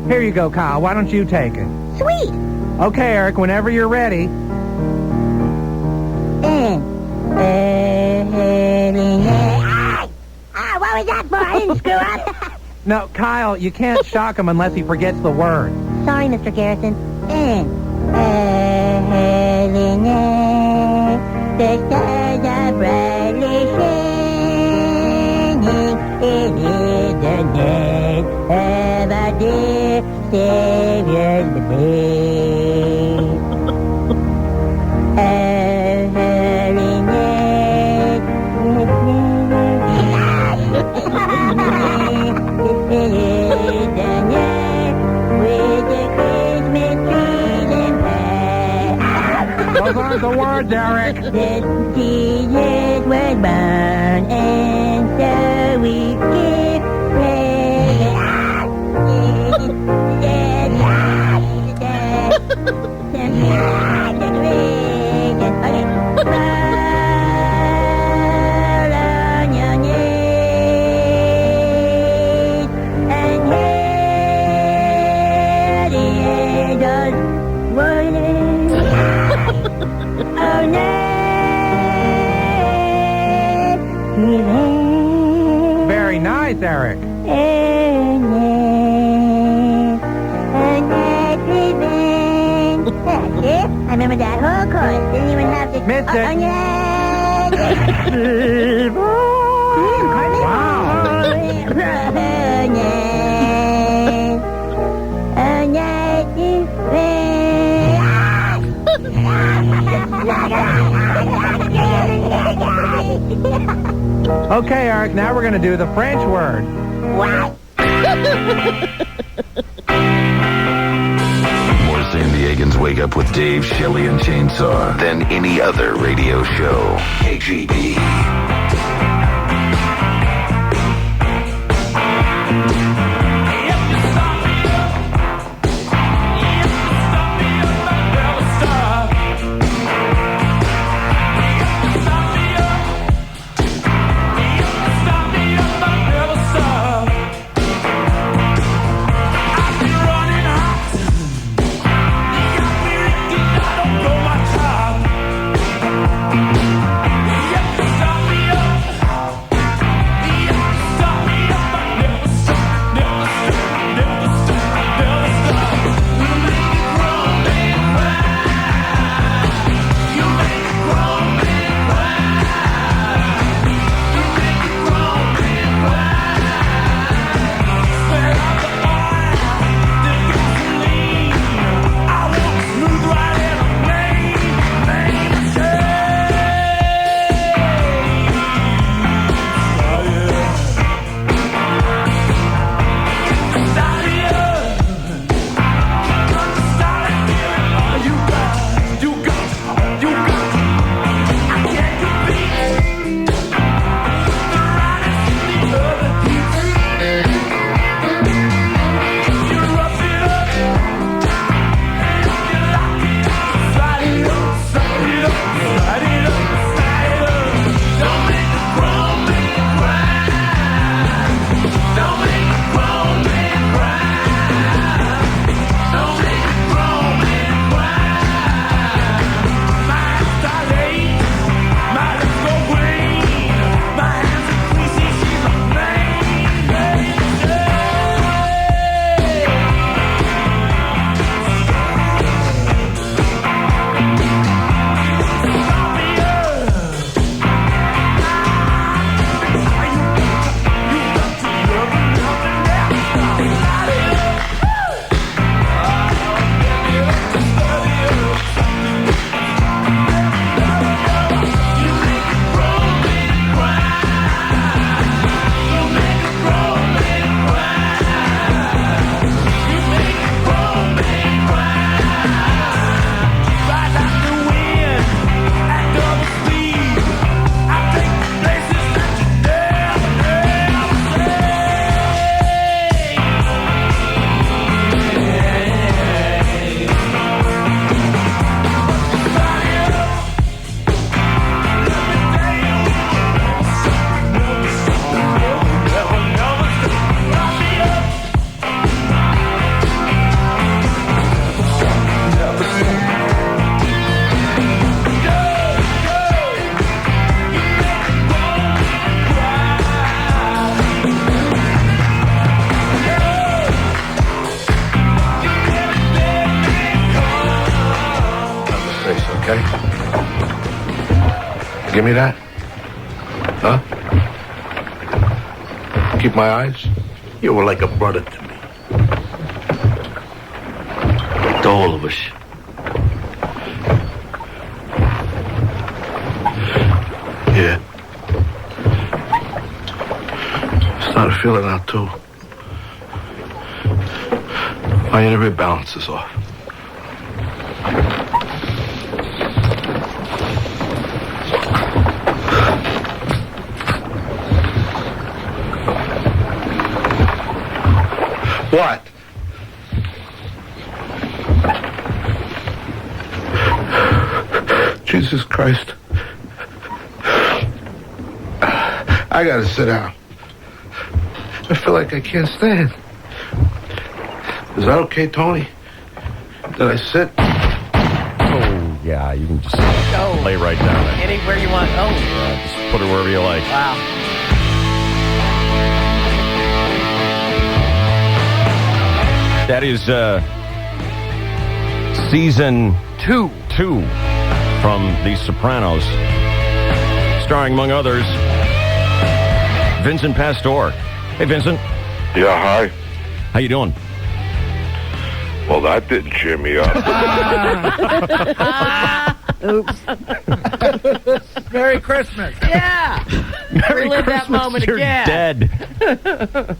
Here you go, Kyle. Why don't you take it? Sweet. Okay, Eric, whenever you're ready. What was that for? I didn't screw up. No, Kyle, you can't shock him unless he forgets the word. Sorry, Mr. Garrison. The stars are brightly shining. It is the day of our dear Savior's day. Those aren't the words, Eric. Jesus was born, and so we give Very nice, Eric. I remember that whole chorus. Didn't even have to... Missed it. Okay, Eric, now we're going to do the French word. What? More San Diegans wake up with Dave, Shelley, and Chainsaw than any other radio show. KGB. Give me that. Huh? Keep my eyes. You were like a brother to me. To all of us. Yeah. Started feeling out too. My inner balance is off. What? Jesus Christ. I gotta sit down. I feel like I can't stand. Is that okay, Tony? Did I sit? Oh, yeah, you can just lay right down there. Anywhere you want. Oh. Just put it wherever you like. Wow. That is season 2 from The Sopranos, starring, among others, Vincent Pastore. Hey, Vincent. Yeah, hi. How you doing? Well, that didn't cheer me up. Oops. Merry Christmas. Yeah. Relive that moment You're again. dead.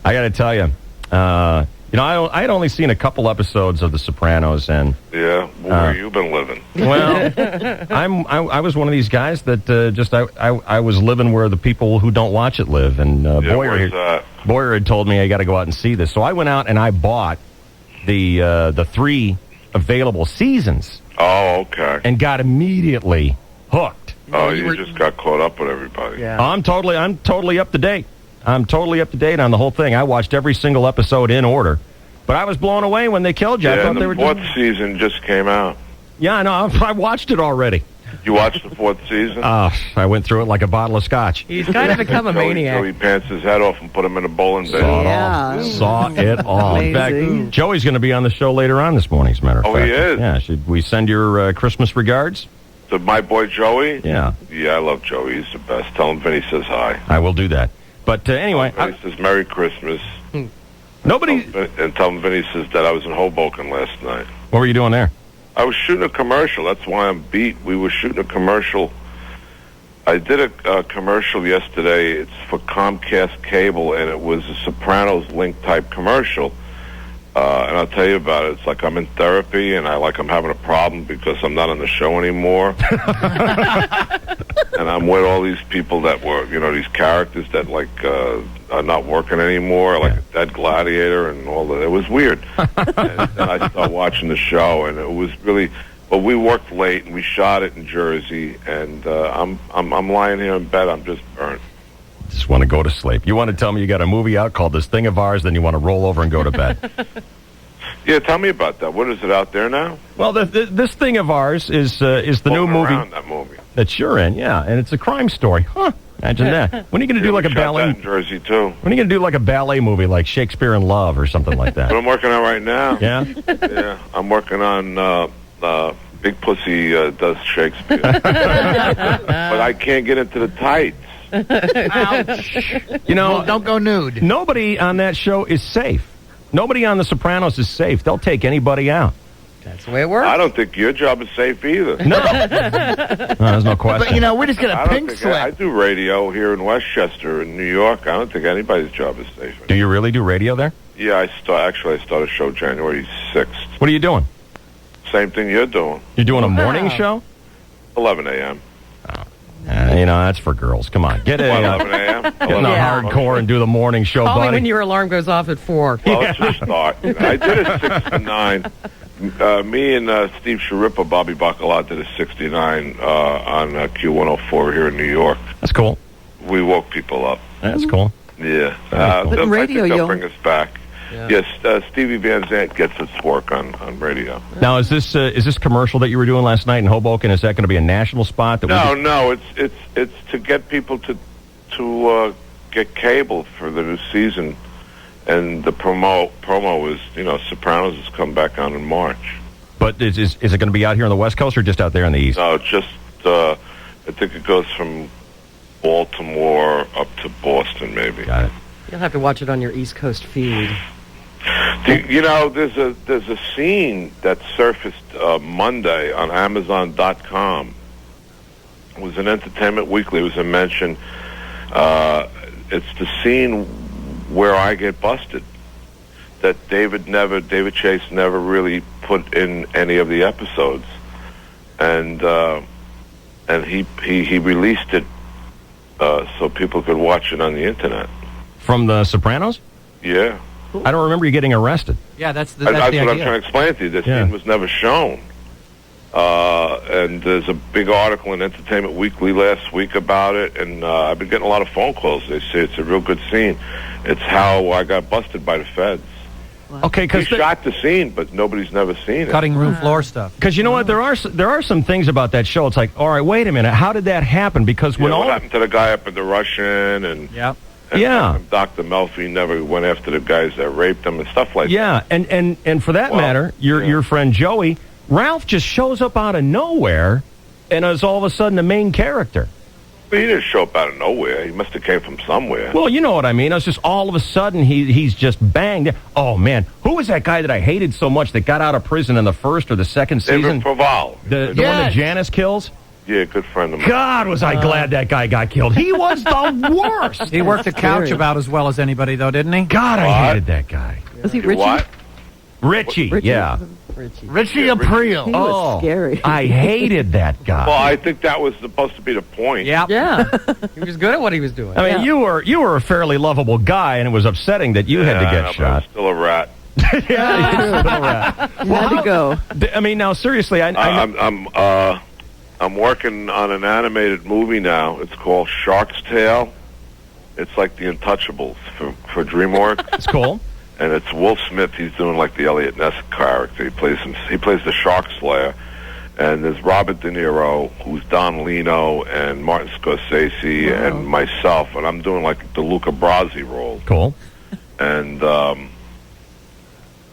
I got to tell you, I had only seen a couple episodes of The Sopranos, and Yeah, where you been living? well, I was one of these guys that I was living where the people who don't watch it live, and where's that? Boyer had told me I got to go out and see this, so I went out and I bought the 3 available seasons. Oh, okay. And got immediately hooked. Oh, you just got caught up with everybody. Yeah. I'm totally up to date. I'm totally up to date on the whole thing. I watched every single episode in order. But I was blown away when they killed you. I Yeah, thought and they the were fourth season just came out. Yeah, I know. I watched it already. You watched the fourth season? I went through it like a bottle of scotch. He's kind of become a maniac. Joey pants his head off and put him in a bowling bin. Saw it all. In fact, Joey's going to be on the show later on this morning, as a matter of Oh, fact. he is? Yeah, should we send your Christmas regards? To my boy Joey? Yeah. Yeah, I love Joey. He's the best. Tell him Vinny says hi. I will do that. But anyway. Vinny says Merry Christmas. Nobody... And tell him Vinny says that I was in Hoboken last night. What were you doing there? I was shooting a commercial. That's why I'm beat. We were shooting a commercial. I did a commercial yesterday. It's for Comcast Cable, and it was a Sopranos link type commercial. And I'll tell you about it. It's like I'm in therapy, and I'm having a problem because I'm not on the show anymore. And I'm with all these people that were, these characters that are not working anymore, like a dead gladiator and all that. It was weird. And then I started watching the show, and it was really. But we worked late, and we shot it in Jersey, and I'm lying here in bed. I'm just burnt. Just want to go to sleep. You want to tell me you got a movie out called This Thing of Ours, then you want to roll over and go to bed. Yeah, tell me about that. What is it out there now? Well, This Thing of Ours is the new movie That movie that you're in, yeah, and it's a crime story. Huh? Imagine that. When are you going to do like a ballet? That in Jersey too. When are you going to do like a ballet movie, like Shakespeare in Love or something like that? What I'm working on right now. Yeah. Yeah, I'm working on Big Pussy does Shakespeare, but I can't get into the tights. Ouch. Don't go nude. Nobody on that show is safe. Nobody on The Sopranos is safe. They'll take anybody out. That's the way it works. I don't think your job is safe either. No. There's no question. But, we're just going to pink slip. I do radio here in Westchester, in New York. I don't think anybody's job is safe. Do you really do radio there? Yeah, I start a show January 6th. What are you doing? Same thing you're doing. You're doing a morning show? 11 a.m. That's for girls. Come on. Get 11 a.m.? Get in the hardcore and do the morning show, Only buddy. when your alarm goes off at 4. Well, let's just start. I did a 6 to 9. Me and Steve Sharippa, Bobby Bacala did a 69 on Q104 here in New York. That's cool. We woke people up. That's cool. Yeah. But radio, I think they'll you'll... bring us back. Yeah. Yes, Stevie Van Zandt gets its work on radio. Now, is this commercial that you were doing last night in Hoboken? Is that going to be a national spot? No. It's to get people to get cable for the new season, and the promo is Sopranos has come back on in March. But is it going to be out here on the West Coast or just out there on the East? No, just I think it goes from Baltimore up to Boston, maybe. Got it. You'll have to watch it on your East Coast feed. You know, there's a scene that surfaced Monday on Amazon.com. It was an Entertainment Weekly. It was a mention. It's the scene where I get busted. That David Chase never really put in any of the episodes, and he released it so people could watch it on the internet. From The Sopranos? Yeah. I don't remember you getting arrested. Yeah, that's what idea. I'm trying to explain to you. This scene was never shown. And there's a big article in Entertainment Weekly last week about it, and I've been getting a lot of phone calls. They say it's a real good scene. It's how I got busted by the feds. Okay, because he shot the scene, but nobody's never seen it. Cutting room floor stuff. Because you know what, there are some things about that show. It's like, all right, wait a minute, how did that happen? Because when what happened to the guy up at the Russian and Dr. Melfi never went after the guys that raped him and stuff like that. and for that matter, your friend Joey, Ralph just shows up out of nowhere and is all of a sudden the main character. But he didn't show up out of nowhere. He must have came from somewhere. Well, you know what I mean. It's just all of a sudden he's just banged. Oh, man. Who was that guy that I hated so much that got out of prison in the first or the second season? David Proval. The one that Janice kills? Yeah, good friend of mine. God, was I glad that guy got killed. He was the worst. He worked the couch about as well as anybody, though, didn't he? God, I hated that guy. Was he Richie? What? Richie, yeah. Richie Aprile. He was scary. I hated that guy. Well, I think that was supposed to be the point. Yep. Yeah. He was good at what he was doing. I mean, you were a fairly lovable guy, and it was upsetting that you had to get but shot. I'm still a rat. Yeah, you're still a rat. You had to go. I mean, now seriously, I'm working on an animated movie now. It's called Shark's Tale. It's like The Untouchables for DreamWorks. It's cool. And it's Will Smith. He's doing like the Elliot Ness character. He plays the Shark Slayer. And there's Robert De Niro, who's Don Lino, and Martin Scorsese, and myself. And I'm doing like the Luca Brasi role. Cool. And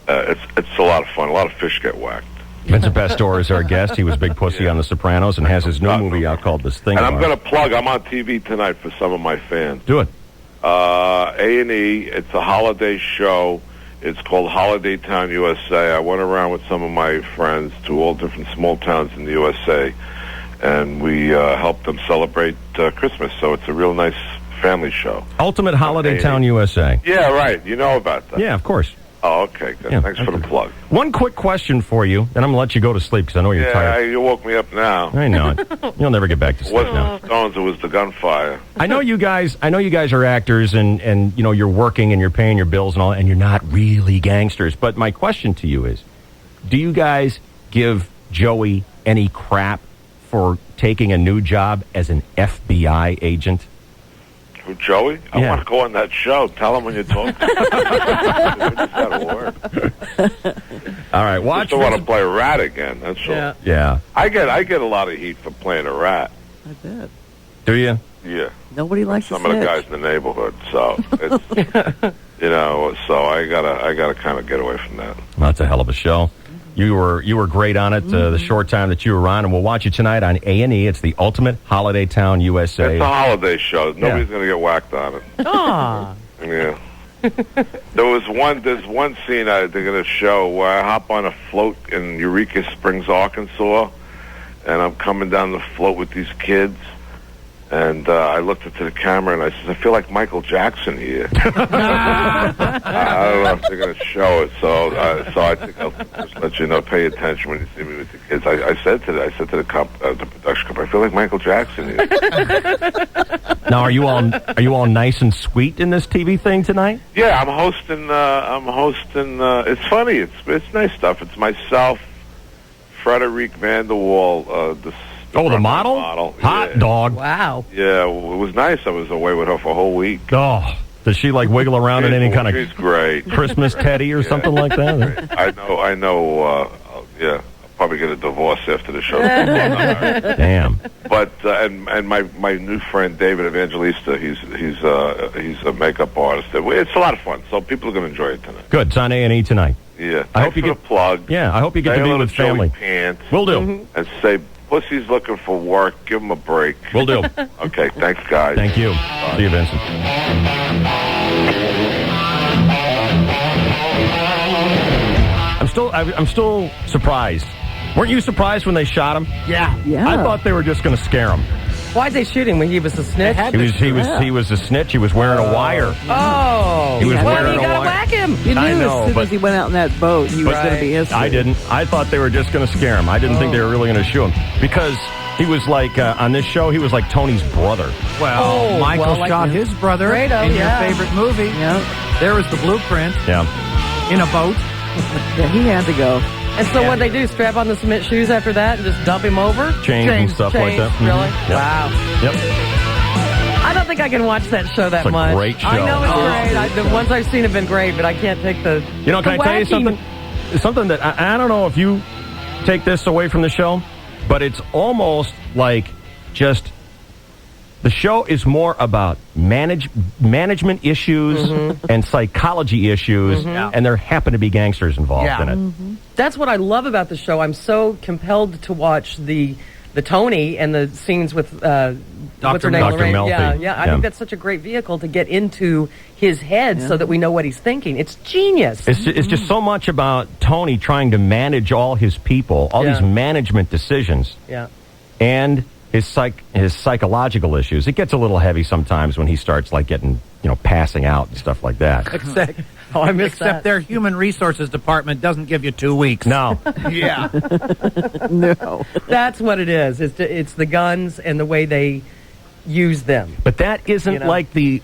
it's a lot of fun. A lot of fish get whacked. Vincent Pastore is our guest. He was Big Pussy on The Sopranos and has his new movie out called This Thing. And I'm going to plug. I'm on TV tonight for some of my fans. Do it. A&E, it's a holiday show. It's called Holiday Town USA. I went around with some of my friends to all different small towns in the USA, and we helped them celebrate Christmas. So it's a real nice family show. Ultimate Holiday A&E. Town USA. Yeah, right. You know about that. Yeah, of course. Oh, okay. Good. Yeah, Thanks for the plug. One quick question for you, and I'm going to let you go to sleep because I know you're tired. You woke me up now. I know it. You'll never get back to It sleep wasn't now. the Stones, it was the gunfire. I know you guys are actors and you know you're working and you're paying your bills and all, and you're not really gangsters. But my question to you is, do you guys give Joey any crap for taking a new job as an FBI agent? Who, Joey? I Yeah. want to go on that show. Tell him when you talk. That'll work. All right, watch. I just want to play a rat again. That's all. Yeah. I get a lot of heat for playing a rat. I bet. Do you? Yeah. Nobody likes Some of the guys in the neighborhood. So it's so I gotta kind of get away from that. Well, that's a hell of a show. You were great on it the short time that you were on, and we'll watch you tonight on A&E. It's the Ultimate Holiday Town USA. It's a holiday show. Nobody's gonna get whacked on it. Aw. Yeah. There's one scene they're gonna show where I hop on a float in Eureka Springs, Arkansas, and I'm coming down the float with these kids. And I looked into the camera and I said, I feel like Michael Jackson here. I don't know if they're going to show it, so I think I'll just let you know. Pay attention when you see me with the kids. I said to the production company, I feel like Michael Jackson here. Now, are you all nice and sweet in this TV thing tonight? Yeah, I'm hosting. It's funny. It's nice stuff. It's myself, Frederic Vanderwall, the model? Hot dog. Wow. Yeah, it was nice. I was away with her for a whole week. Oh, does she like wiggle around in any kind of She's great. Christmas teddy or something like that? I know. Yeah, I'll probably get a divorce after the show. Damn. But and my new friend David Evangelista, he's a makeup artist. It's a lot of fun. So people are going to enjoy it tonight. Good. It's on A&E tonight. Yeah. I hope you get get plug. Yeah, I hope you get Say to be hello with Joey family. Pants. Will do. And say Pussy's looking for work. Give him a break. Will do. Okay, thanks, guys. Thank you. Bye. See you, Vincent. I'm still surprised. Weren't you surprised when they shot him? Yeah. I thought they were just going to scare him. Why'd they shoot him when he was a snitch? He was a snitch. He was wearing a wire. Oh. He was Well, wearing you a gotta wire. whack him. You knew I know, as soon but- as he went out in that boat, he was going to be history. I didn't. I thought they were just going to scare him. I didn't think they were really going to shoot him because he was like on this show. He was like Tony's brother. Well, Michael shot his brother Fredo, in yeah. your favorite movie. Yeah. There was the blueprint Yeah. in a boat. Yeah, he had to go. And so what they do, strap on the cement shoes after that and just dump him over? Chains and stuff like that. Really? Mhm. Yep. Wow. Yep. I don't think I can watch that show that It's a much. great show. I know it's great. The ones I've seen have been great, but I can't take the. You know, can I the tell you whacking. something? Something that I don't know if you take this away from the show, but it's almost like just the show is more about management issues and psychology issues, and there happen to be gangsters involved in it. That's what I love about the show. I'm so compelled to watch the Tony and the scenes with what's her name, Dr. Lorraine. Melfi. Yeah. I think that's such a great vehicle to get into his head so that we know what he's thinking. It's genius. It's just so much about Tony trying to manage all his people, all these management decisions, Yeah. and his psychological issues. It gets a little heavy sometimes when he starts like getting, passing out and stuff like that. Except, I missed that. their human resources department doesn't give you 2 weeks. No. Yeah. No. That's what it is. It's the guns and the way they use them. But that isn't like it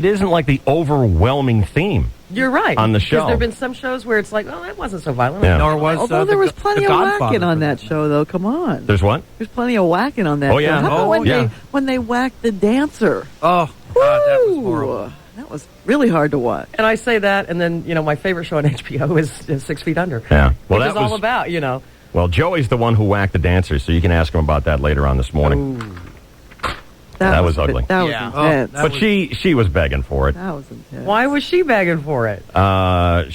isn't like the overwhelming theme. You're right. On the Because show. there have been some shows where it's like, oh, that wasn't so violent. Yeah. Nor was Although there was plenty the of Godfather whacking on for that show, though. Come on. There's what? There's plenty of whacking on that Oh, show. yeah. How about Oh, when they whacked the dancer? Oh, God, that was Ooh, horrible. that was really hard to watch. And I say that, and then, my favorite show on HBO is 6 Feet Under. Yeah. Well, Which that is all was about, Well, Joey's the one who whacked the dancers, so you can ask him about that later on this morning. That was ugly. That was intense. But she was begging for it. That was intense. Why was she begging for it? Everyone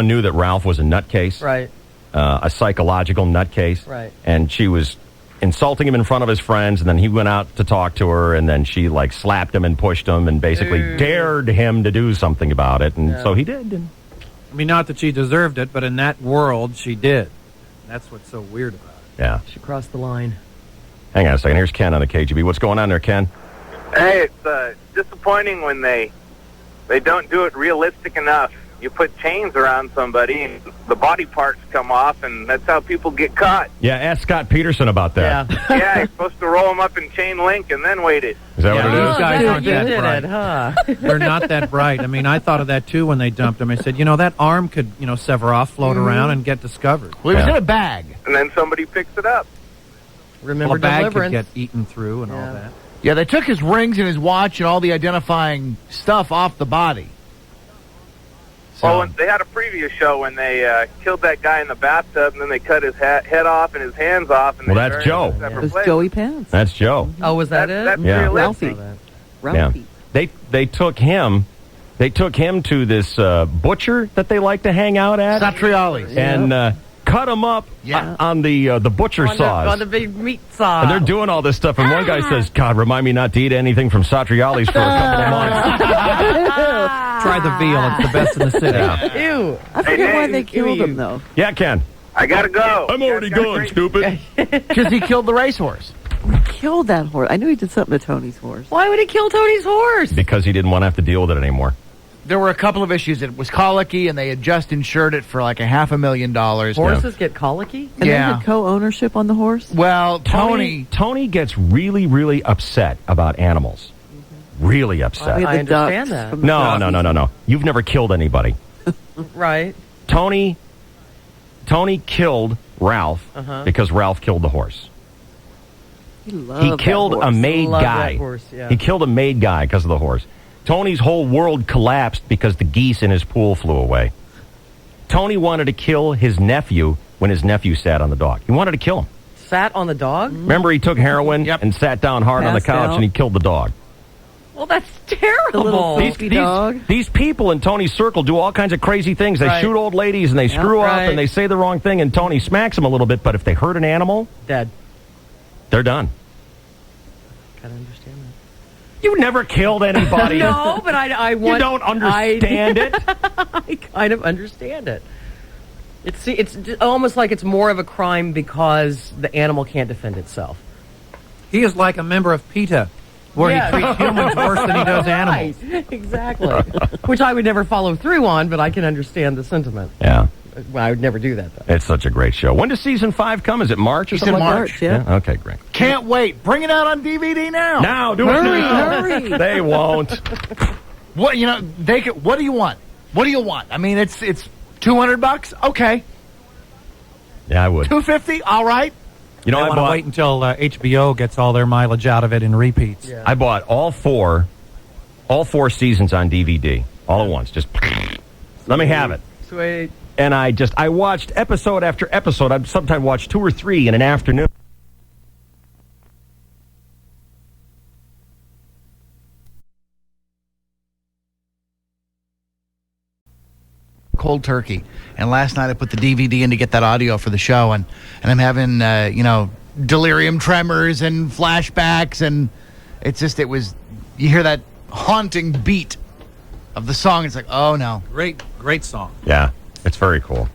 knew that Ralph was a nutcase. Right. A psychological nutcase. Right. And she was insulting him in front of his friends, and then he went out to talk to her, and then she, slapped him and pushed him and basically dared him to do something about it, and so he did. And I mean, not that she deserved it, but in that world, she did. That's what's so weird about it. yeah. She crossed the line. Hang on a second. Here's Ken on the KGB. What's going on there, Ken? Hey, it's disappointing when they don't do it realistic enough. You put chains around somebody, and the body parts come off, and that's how people get caught. Yeah, ask Scott Peterson about that. Yeah, you're supposed to roll them up in chain link and then wait it. Is that what it is? These guys aren't that did bright. it, huh? They're not that bright. I mean, I thought of that, too, when they dumped him. I said, that arm could, sever off, float around, and get discovered. Well, he was in a bag. And then somebody picks it up. Remember Well, a bag could Deliverance. get eaten through and all that. Yeah, they took his rings and his watch and all the identifying stuff off the body. Well, they had a previous show when they killed that guy in the bathtub, and then they cut his head off and his hands off. And Well, they that's buried him Joe. in a It separate was place. Joey Pants. That's Joe. Oh, was that it? That's Yeah. realistic. Ralphie. Yeah. They took him to this butcher that they like to hang out at. Satriali's. And cut him up on the butcher saws. On the big meat saw. And they're doing all this stuff, and one guy says, God, remind me not to eat anything from Satriali's for a couple of months. Try the veal. It's the best in the city. Ew. I forget why they killed him, though. Yeah, Ken. I gotta go. I'm already gone, stupid. Because he killed the racehorse. He killed that horse. I knew he did something to Tony's horse. Why would he kill Tony's horse? Because he didn't want to have to deal with it anymore. There were a couple of issues. It was colicky, and they had just insured it for like $500,000. Horses get colicky? And they Yeah. had co-ownership on the horse? Well, Tony gets really, really upset about animals. Really upset. We had I the understand ducks that. from the No. ducks. You've never killed anybody. Right. Tony killed Ralph because Ralph killed the horse. He loved He that killed horse. a maid Love guy. that horse, yeah. He killed a maid guy because of the horse. Tony's whole world collapsed because the geese in his pool flew away. Tony wanted to kill his nephew when his nephew sat on the dog. He wanted to kill him. Sat on the dog? Remember, he took heroin and sat down hard on the Passed couch out. and he killed the dog. Well, that's terrible. little filthy dog. These people in Tony's circle do all kinds of crazy things. They Right. shoot old ladies and they screw up right. and they say the wrong thing, and Tony smacks them a little bit. But if they hurt an animal, Dead. they're done. Gotta understand that. You never killed anybody. No, but I want. You don't understand it. I kind of understand it. It's almost like it's more of a crime because the animal can't defend itself. He is like a member of PETA, where he treats humans worse than he does animals. Right. Exactly. Which I would never follow through on, but I can understand the sentiment. Yeah. Well, I would never do that, though. It's such a great show. When does season 5 come? Is it March or It's something in like March, that? yeah. Okay, great. Can't wait. Bring it out on DVD now. Now, do it now. Hurry. They won't. What they could, what do you want? What do you want? I mean, it's $200. Okay. Yeah, I would. $250. All right. You know, I I want to bought. wait until HBO gets all their mileage out of it in repeats. Yeah. I bought all four seasons on DVD all at once. Just let me have it. Sweet. And I watched episode after episode. I'd sometimes watch 2 or 3 in an afternoon. Cold turkey. And last night I put the DVD in to get that audio for the show, and I'm having delirium tremors and flashbacks, and it was you hear that haunting beat of the song. It's like, oh no. Great song. Yeah, it's very cool,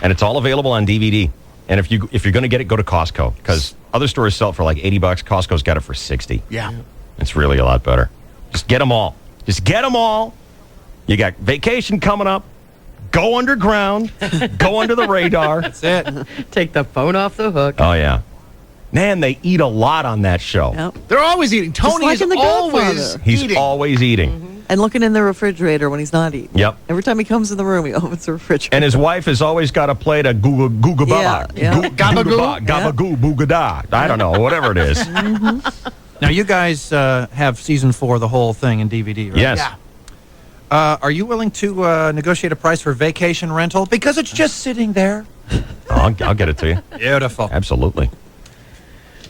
and it's all available on DVD. And if you're going to get it, go to Costco, because other stores sell it for like $80. Costco's got it for $60. Yeah. It's really a lot better. Just get them all. Just get them all. You got vacation coming up. Go underground. Go under the radar. That's it. Take the phone off the hook. Oh, yeah. Man, they eat a lot on that show. Yep. They're always eating. Just Tony like is in The always Godfather. He's eating. always eating. And looking in the refrigerator when he's not eating. Yep. Every time he comes in the room, he opens the refrigerator. And his wife has always got a plate of googa Yeah, baba. yeah. Gabagoo? Gabagoo, boogada. I don't know, whatever it is. Now, you guys have season 4, the whole thing in DVD, right? Yes. Yeah. Are you willing to negotiate a price for vacation rental? Because it's just sitting there. I'll get it to you. Beautiful. Absolutely.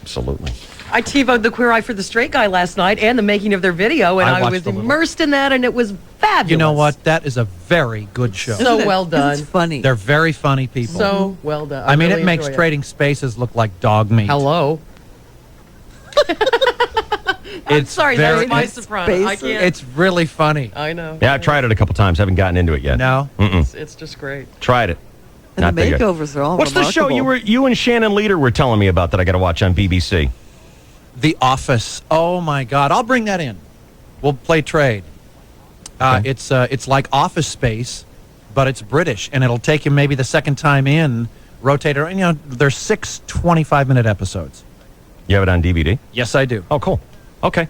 Absolutely. I TiVo'd The Queer Eye for the Straight Guy last night and the making of their video, and I I watched was a little. immersed in that, and it was fabulous. You know what? That is a very good show. So Isn't it? well done. It's funny. They're very funny people. So well done. I mean, really it makes enjoyed Trading Spaces look like dog meat. Hello. I'm It's sorry, very- that's my it's soprano. I can't. It's really funny. I know. Yeah, I tried it a couple times. Haven't gotten into it yet. No? Mm-mm. It's just great. Tried it. And Not the that good. makeovers are all What's the show remarkable. you and Shannon Leader were telling me about that I got to watch on BBC? The Office. Oh my God! I'll bring that in. We'll play trade. Okay. It's like Office Space, but it's British, and it'll take you maybe the second time in. Rotate it. You know, there's 6 25-minute episodes. You have it on DVD? Yes, I do. Oh, cool. Okay.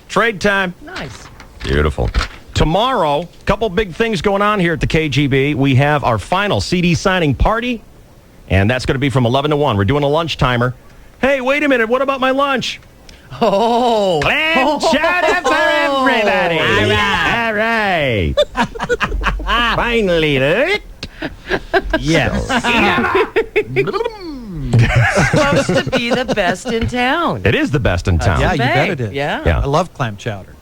Trade time. Nice. Beautiful. Tomorrow, a couple big things going on here at the KGB. We have our final CD signing party, and that's going to be from 11 to 1. We're doing a lunch timer. Hey, wait a minute. What about my lunch? Oh. Clam chowder for everybody. All right. Finally. Yes. Supposed to be the best in town. It is the best in town. Yeah, you bet it is. Yeah. I love clam chowder.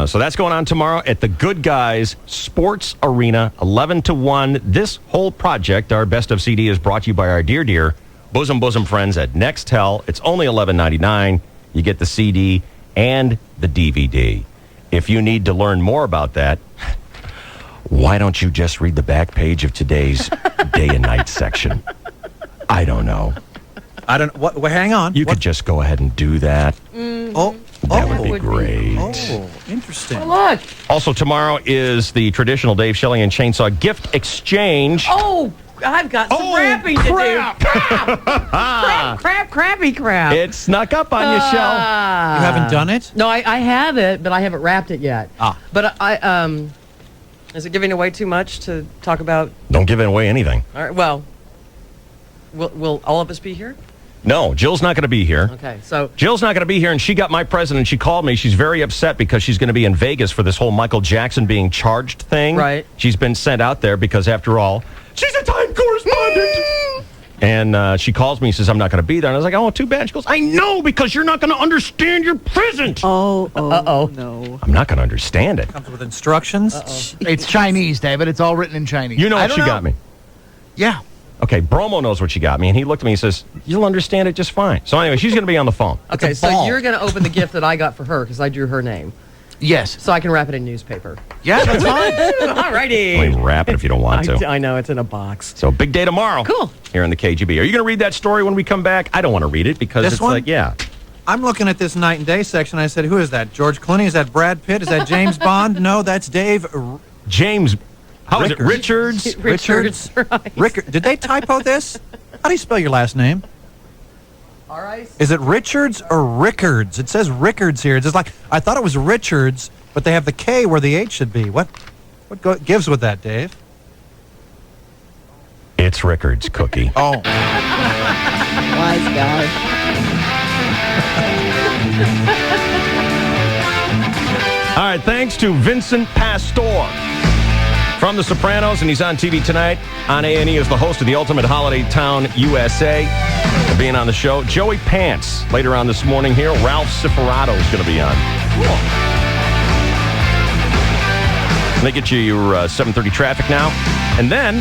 So that's going on tomorrow at the Good Guys Sports Arena, 11 to 1. This whole project, our Best of CD, is brought to you by our dear bosom friends at Nextel. It's only $11.99. You get the CD and the DVD. If you need to learn more about that, why don't you just read the back page of today's Day and Night section? I don't know. I don't. What? Well, hang on. You could just go ahead and do that. Oh, That would be great. Oh, interesting. Look. Also, tomorrow is the traditional Dave Shelley and Chainsaw gift exchange. Oh, I've got some wrapping to do. Crappy crap. It snuck up on your shelf. You haven't done it? No, I have it, but I haven't wrapped it yet. But is it giving away too much to talk about? Don't give away anything. All right, well, will all of us be here? No, Jill's not going to be here. Okay, so Jill's not going to be here, and she got my present, and she called me. She's very upset because she's going to be in Vegas for this whole Michael Jackson being charged thing. Right. She's been sent out there because, after all, she's a Time correspondent. And she calls me and says, I'm not going to be there. And I was like, oh, too bad. She goes, I know, because you're not going to understand your present. Oh, no. I'm not going to understand it. Comes with instructions. It's Chinese, David. It's all written in Chinese. You know what she got me? Yeah. Okay, Bromo knows what she got me, and he looked at me and says, you'll understand it just fine. So anyway, she's going to be on the phone. Okay, so you're going to open the gift that I got for her because I drew her name. Yes. So I can wrap it in newspaper. Yeah, that's fine. All righty. Well, you can wrap it if you don't want to. I know, it's in a box. So big day tomorrow. Cool. Here in the KGB. Are you going to read that story when we come back? I don't want to read it because This it's one? like, yeah. I'm looking at this night and day section. I said, who is that? George Clooney? Is that Brad Pitt? Is that James Bond? No, that's Dave. James. How is it? Richards? Richards. Rickard. Did they typo this? How do you spell your last name? Is it Richards or Rickards? It says Rickards here. It's just like, I thought it was Richards, but they have the K where the H should be. What gives with that, Dave? It's Rickards, Cookie. Oh. Wise guy. All right, thanks to Vincent Pastore from The Sopranos, and he's on TV tonight on A&E as the host of the Ultimate Holiday Town USA. Being on the show, Joey Pants later on this morning here. Ralph Ciferato is going to be on. Cool. They get you your 7:30 traffic now, and then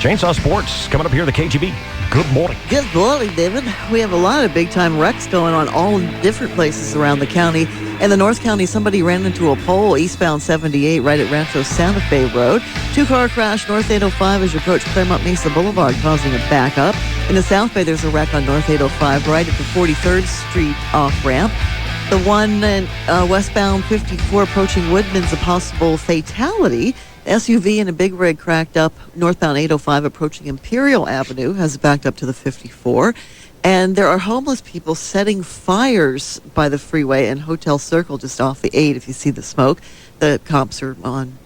Chainsaw Sports coming up here at the KGB. Good morning. Good morning, David. We have a lot of big-time wrecks going on all in different places around the county. In the North County, somebody ran into a pole eastbound 78 right at Rancho Santa Fe Road. Two-car crash north 805 as you approach Claremont Mesa Boulevard, causing a backup. In the South Bay, there's a wreck on north 805 right at the 43rd Street off-ramp. The one in westbound 54 approaching Woodman's a possible fatality. SUV and a big rig cracked up northbound 805 approaching Imperial Avenue, has backed up to the 54. And there are homeless people setting fires by the freeway and Hotel Circle just off the 8 if you see the smoke. The cops are on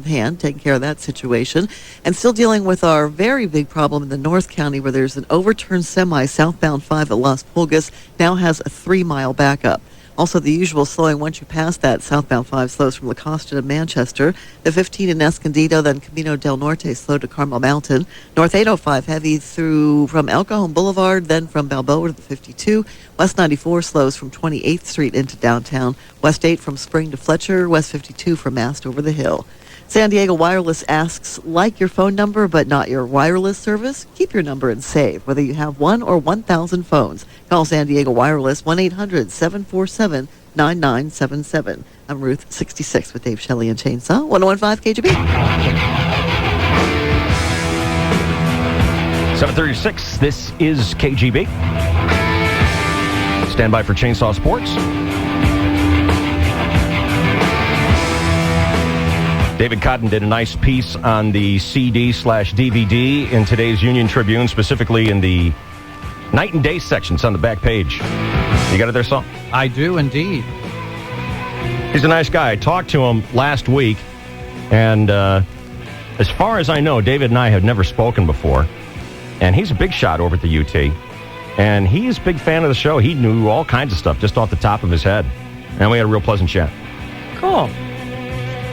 hand taking care of that situation. And still dealing with our very big problem in the North County where there's an overturned semi southbound 5 at Las Pulgas, now has a 3-mile backup. Also, the usual slowing once you pass that southbound 5 slows from La Costa to Manchester. The 15 in Escondido, then Camino del Norte slow to Carmel Mountain. North 805 heavy through from El Cajon Boulevard, then from Balboa to the 52. West 94 slows from 28th Street into downtown. West 8 from Spring to Fletcher. West 52 from Mast over the hill. San Diego Wireless asks, like your phone number but not your wireless service? Keep your number and save, whether you have 1 or 1,000 phones. Call San Diego Wireless 1-800-747-9977. I'm Ruth 66 with Dave Shelley and Chainsaw, 101.5 KGB. 7:36, this is KGB. Stand by for Chainsaw Sports. David Cotton did a nice piece on the CD/DVD in today's Union Tribune, specifically in the night and day section. It's on the back page. You got it there, Saul? I do indeed. He's a nice guy. I talked to him last week, and as far as I know, David and I had never spoken before. And he's a big shot over at the UT. And he is a big fan of the show. He knew all kinds of stuff just off the top of his head. And we had a real pleasant chat. Cool.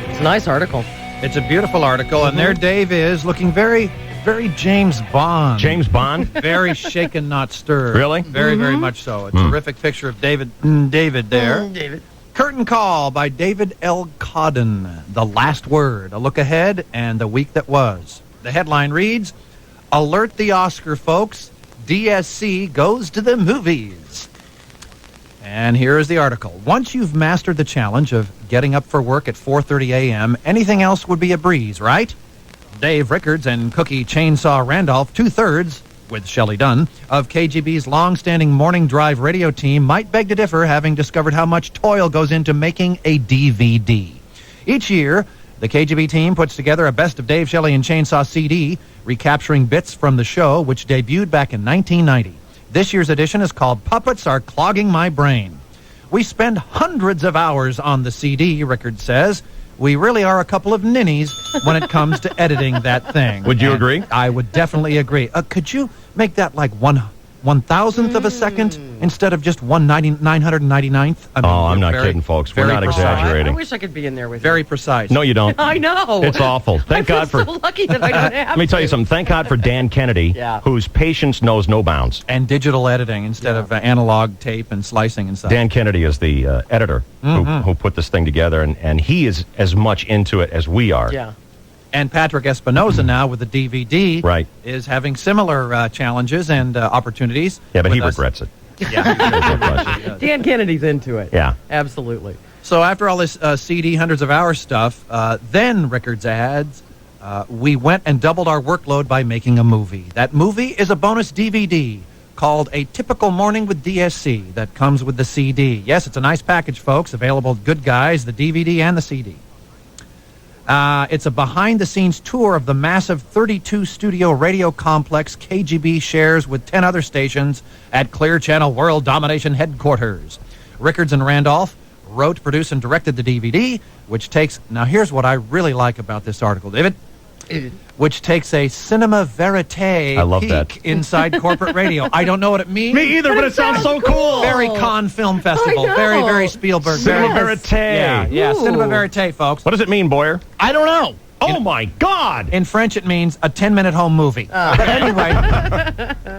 It's a nice article. It's a beautiful article, and there Dave is looking very, very James Bond. James Bond? Very shaken, not stirred. Really? Very, very much so. A terrific picture of David there. David. Curtain Call by David L. Codden. The Last Word, a look ahead and the week that was. The headline reads, Alert the Oscar folks, DSC goes to the movies. And here is the article. Once you've mastered the challenge of getting up for work at 4:30 a.m., anything else would be a breeze, right? Dave Rickards and Cookie Chainsaw Randolph, 2/3, with Shelley Dunn, of KGB's long-standing morning drive radio team might beg to differ, having discovered how much toil goes into making a DVD. Each year, the KGB team puts together a Best of Dave, Shelley, and Chainsaw CD, recapturing bits from the show, which debuted back in 1990. This year's edition is called Puppets Are Clogging My Brain. We spend hundreds of hours on the CD, Rickard says. We really are a couple of ninnies when it comes to editing that thing. Would you agree? I would definitely agree. Could you make that like 1 1,000th of a second instead of just 999th. I mean, I'm not kidding, folks. We're not exaggerating. I wish I could be in there with you. Very precise. No, you don't. I know. It's awful. Thank God for. so lucky that I don't have Let me tell you something. Thank God for Dan Kennedy, whose patience knows no bounds. And digital editing instead of analog tape and slicing and stuff. Dan Kennedy is the editor who put this thing together, and he is as much into it as we are. Yeah. And Patrick Espinoza now with the DVD is having similar challenges and opportunities. Yeah, but he with us. regrets it. Yeah. Dan Kennedy's into it. Yeah. Absolutely. So after all this CD, hundreds of hours stuff, then Rickards adds, we went and doubled our workload by making a movie. That movie is a bonus DVD called A Typical Morning with DSC that comes with the CD. Yes, it's a nice package, folks. Available at Good Guys, the DVD and the CD. It's a behind-the-scenes tour of the massive 32-studio radio complex KGB shares with 10 other stations at Clear Channel World Domination Headquarters. Rickards and Randolph wrote, produced, and directed the DVD, which takes... Now, here's what I really like about this article, David. Which takes a cinema verite peek inside corporate radio. I don't know what it means. Me either, but it sounds so cool. Very Cannes Film Festival. Very, very Spielberg. Cinema verite. Yeah, cinema verite, folks. What does it mean, Boyer? I don't know. Oh, my God. In French, it means a 10-minute home movie. But anyway...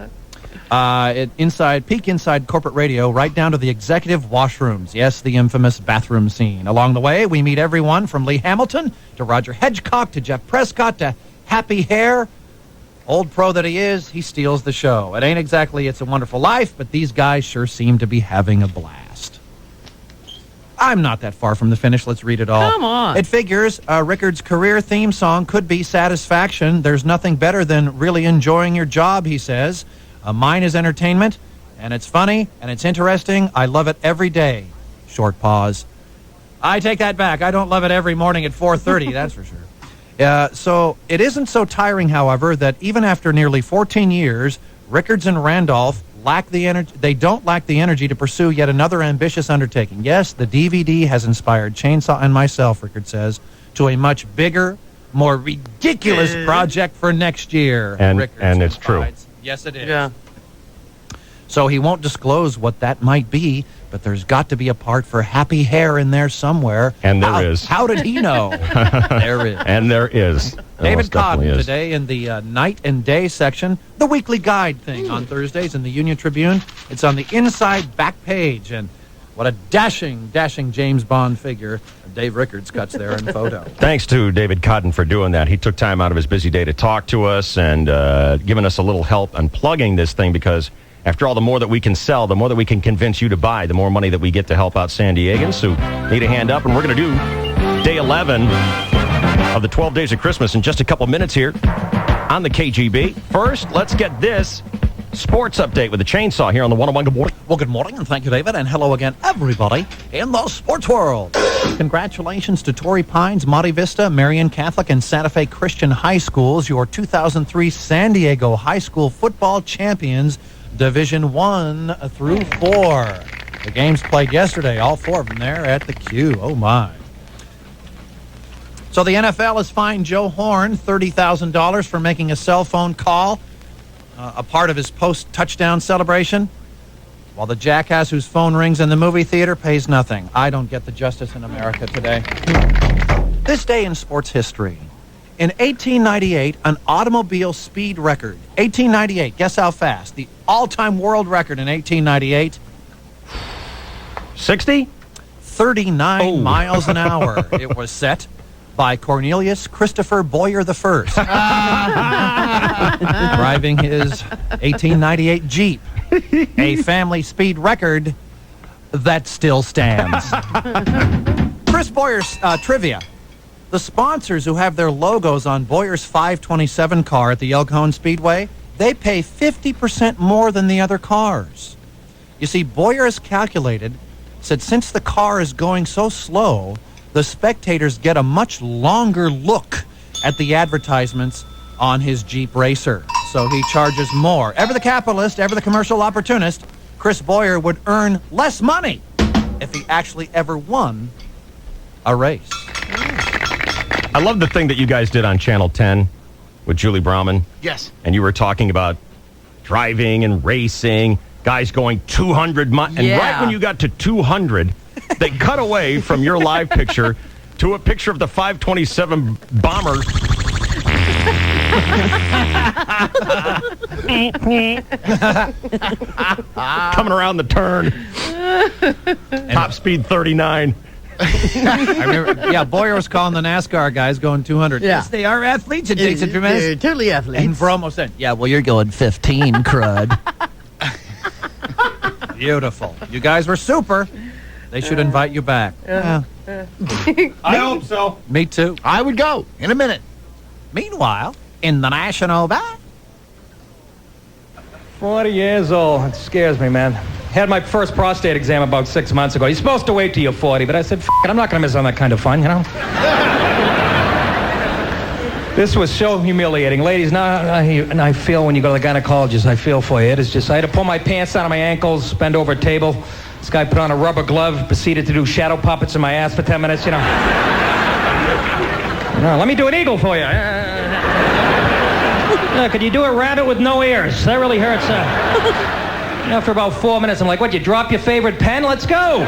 peek inside corporate radio, right down to the executive washrooms. Yes, the infamous bathroom scene. Along the way, we meet everyone from Lee Hamilton to Roger Hedgecock to Jeff Prescott to Happy Hair. Old pro that he is, he steals the show. It ain't exactly It's a Wonderful Life, but these guys sure seem to be having a blast. I'm not that far from the finish. Let's read it all. Come on. It figures Rickards' career theme song could be Satisfaction. There's nothing better than really enjoying your job, he says. Mine is entertainment, and it's funny, and it's interesting. I love it every day. Short pause. I take that back. I don't love it every morning at 4:30, that's for sure. So it isn't so tiring, however, that even after nearly 14 years, Rickards and Randolph lack the energy. They don't lack the energy to pursue yet another ambitious undertaking. Yes, the DVD has inspired Chainsaw and myself, Rickards says, to a much bigger, more ridiculous project for next year. And Rickards it's true. Yes, it is. Yeah. So he won't disclose what that might be, but there's got to be a part for Happy Hair in there somewhere. And there is. How did he know? There is. And there is. David Cotton today in the Night and Day section, the weekly guide thing on Thursdays in the Union Tribune. It's on the inside back page, and what a dashing, dashing James Bond figure Dave Rickards cuts there in photo. Thanks to David Cotton for doing that. He took time out of his busy day to talk to us and giving us a little help unplugging this thing, because after all, the more that we can sell, the more that we can convince you to buy, the more money that we get to help out San Diegans who need a hand up. And we're going to do day 11 of the 12 Days of Christmas in just a couple minutes here on the KGB. First, let's get this sports update with the Chainsaw here on the 101. Good morning. Well, good morning, and thank you, David, and hello again, everybody in the sports world. Congratulations to Torrey Pines, Monte Vista, Marion Catholic, and Santa Fe Christian High Schools, your 2003 San Diego High School football champions, Division 1 through 4. The games played yesterday, all four of them there at the Q. Oh, my. So the NFL has fined Joe Horn $30,000 for making a cell phone call, a part of his post-touchdown celebration, while the jackass whose phone rings in the movie theater pays nothing. I don't get the justice in America today. This day in sports history. In 1898, an automobile speed record. 1898, guess how fast? The all-time world record in 1898. 60? 39 miles an hour. It was set by Cornelius Christopher Boyer I, driving his 1898 Jeep, a family speed record that still stands. Chris Boyer's trivia. The sponsors who have their logos on Boyer's 527 car at the El Cajon Speedway, they pay 50% more than the other cars. You see, Boyer has calculated, said since the car is going so slow, the spectators get a much longer look at the advertisements on his Jeep Racer. So he charges more. Ever the capitalist, ever the commercial opportunist, Chris Boyer would earn less money if he actually ever won a race. I love the thing that you guys did on Channel 10 with Julie Brauman. Yes. And you were talking about driving and racing, guys going 200 miles. And right when you got to 200, they cut away from your live picture to a picture of the 527 bomber. Coming around the turn. Top speed 39. I remember, Boyer was calling the NASCAR guys going 200. Yeah. Yes, they are athletes. It takes a tremendous. They're totally athletes. And Bromo said, yeah, well, you're going 15, crud. Beautiful. You guys were super. They should invite you back. I hope so. Me too. I would go in a minute. Meanwhile, in the National Bank. 40 years old. It scares me, man. Had my first prostate exam about 6 months ago. You're supposed to wait till you're 40, but I said, F it, I'm not going to miss on that kind of fun, you know? This was so humiliating. Ladies, now I feel when you go to the gynecologist, I feel for you. It is just, I had to pull my pants down on my ankles, bend over a table. This guy put on a rubber glove, proceeded to do shadow puppets in my ass for 10 minutes, you know. No, let me do an eagle for you. Could you do a rabbit with no ears? That really hurts. After about 4 minutes, I'm like, what, you drop your favorite pen? Let's go.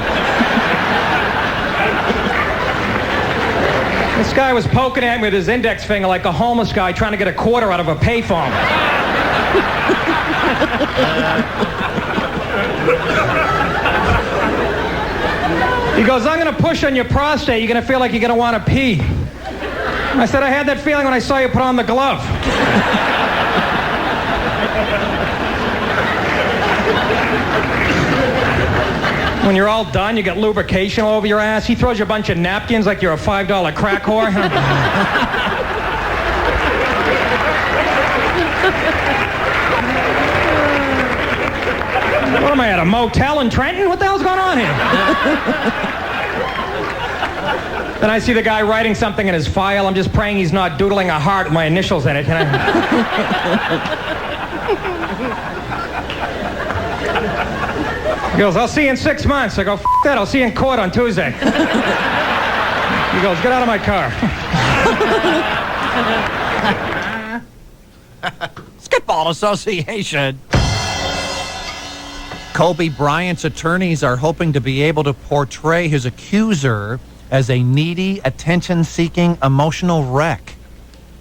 This guy was poking at me with his index finger like a homeless guy trying to get a quarter out of a payphone. He goes, I'm going to push on your prostate. You're going to feel like you're going to want to pee. I said, I had that feeling when I saw you put on the glove. When you're all done, you get lubrication all over your ass. He throws you a bunch of napkins like you're a $5 crack whore. What am I at, a motel in Trenton? What the hell's going on here? Then I see the guy writing something in his file. I'm just praying he's not doodling a heart with my initials in it. You know? He goes, I'll see you in 6 months. I go, F that, I'll see you in court on Tuesday. He goes, get out of my car. Skitball Association. Kobe Bryant's attorneys are hoping to be able to portray his accuser as a needy, attention-seeking, emotional wreck.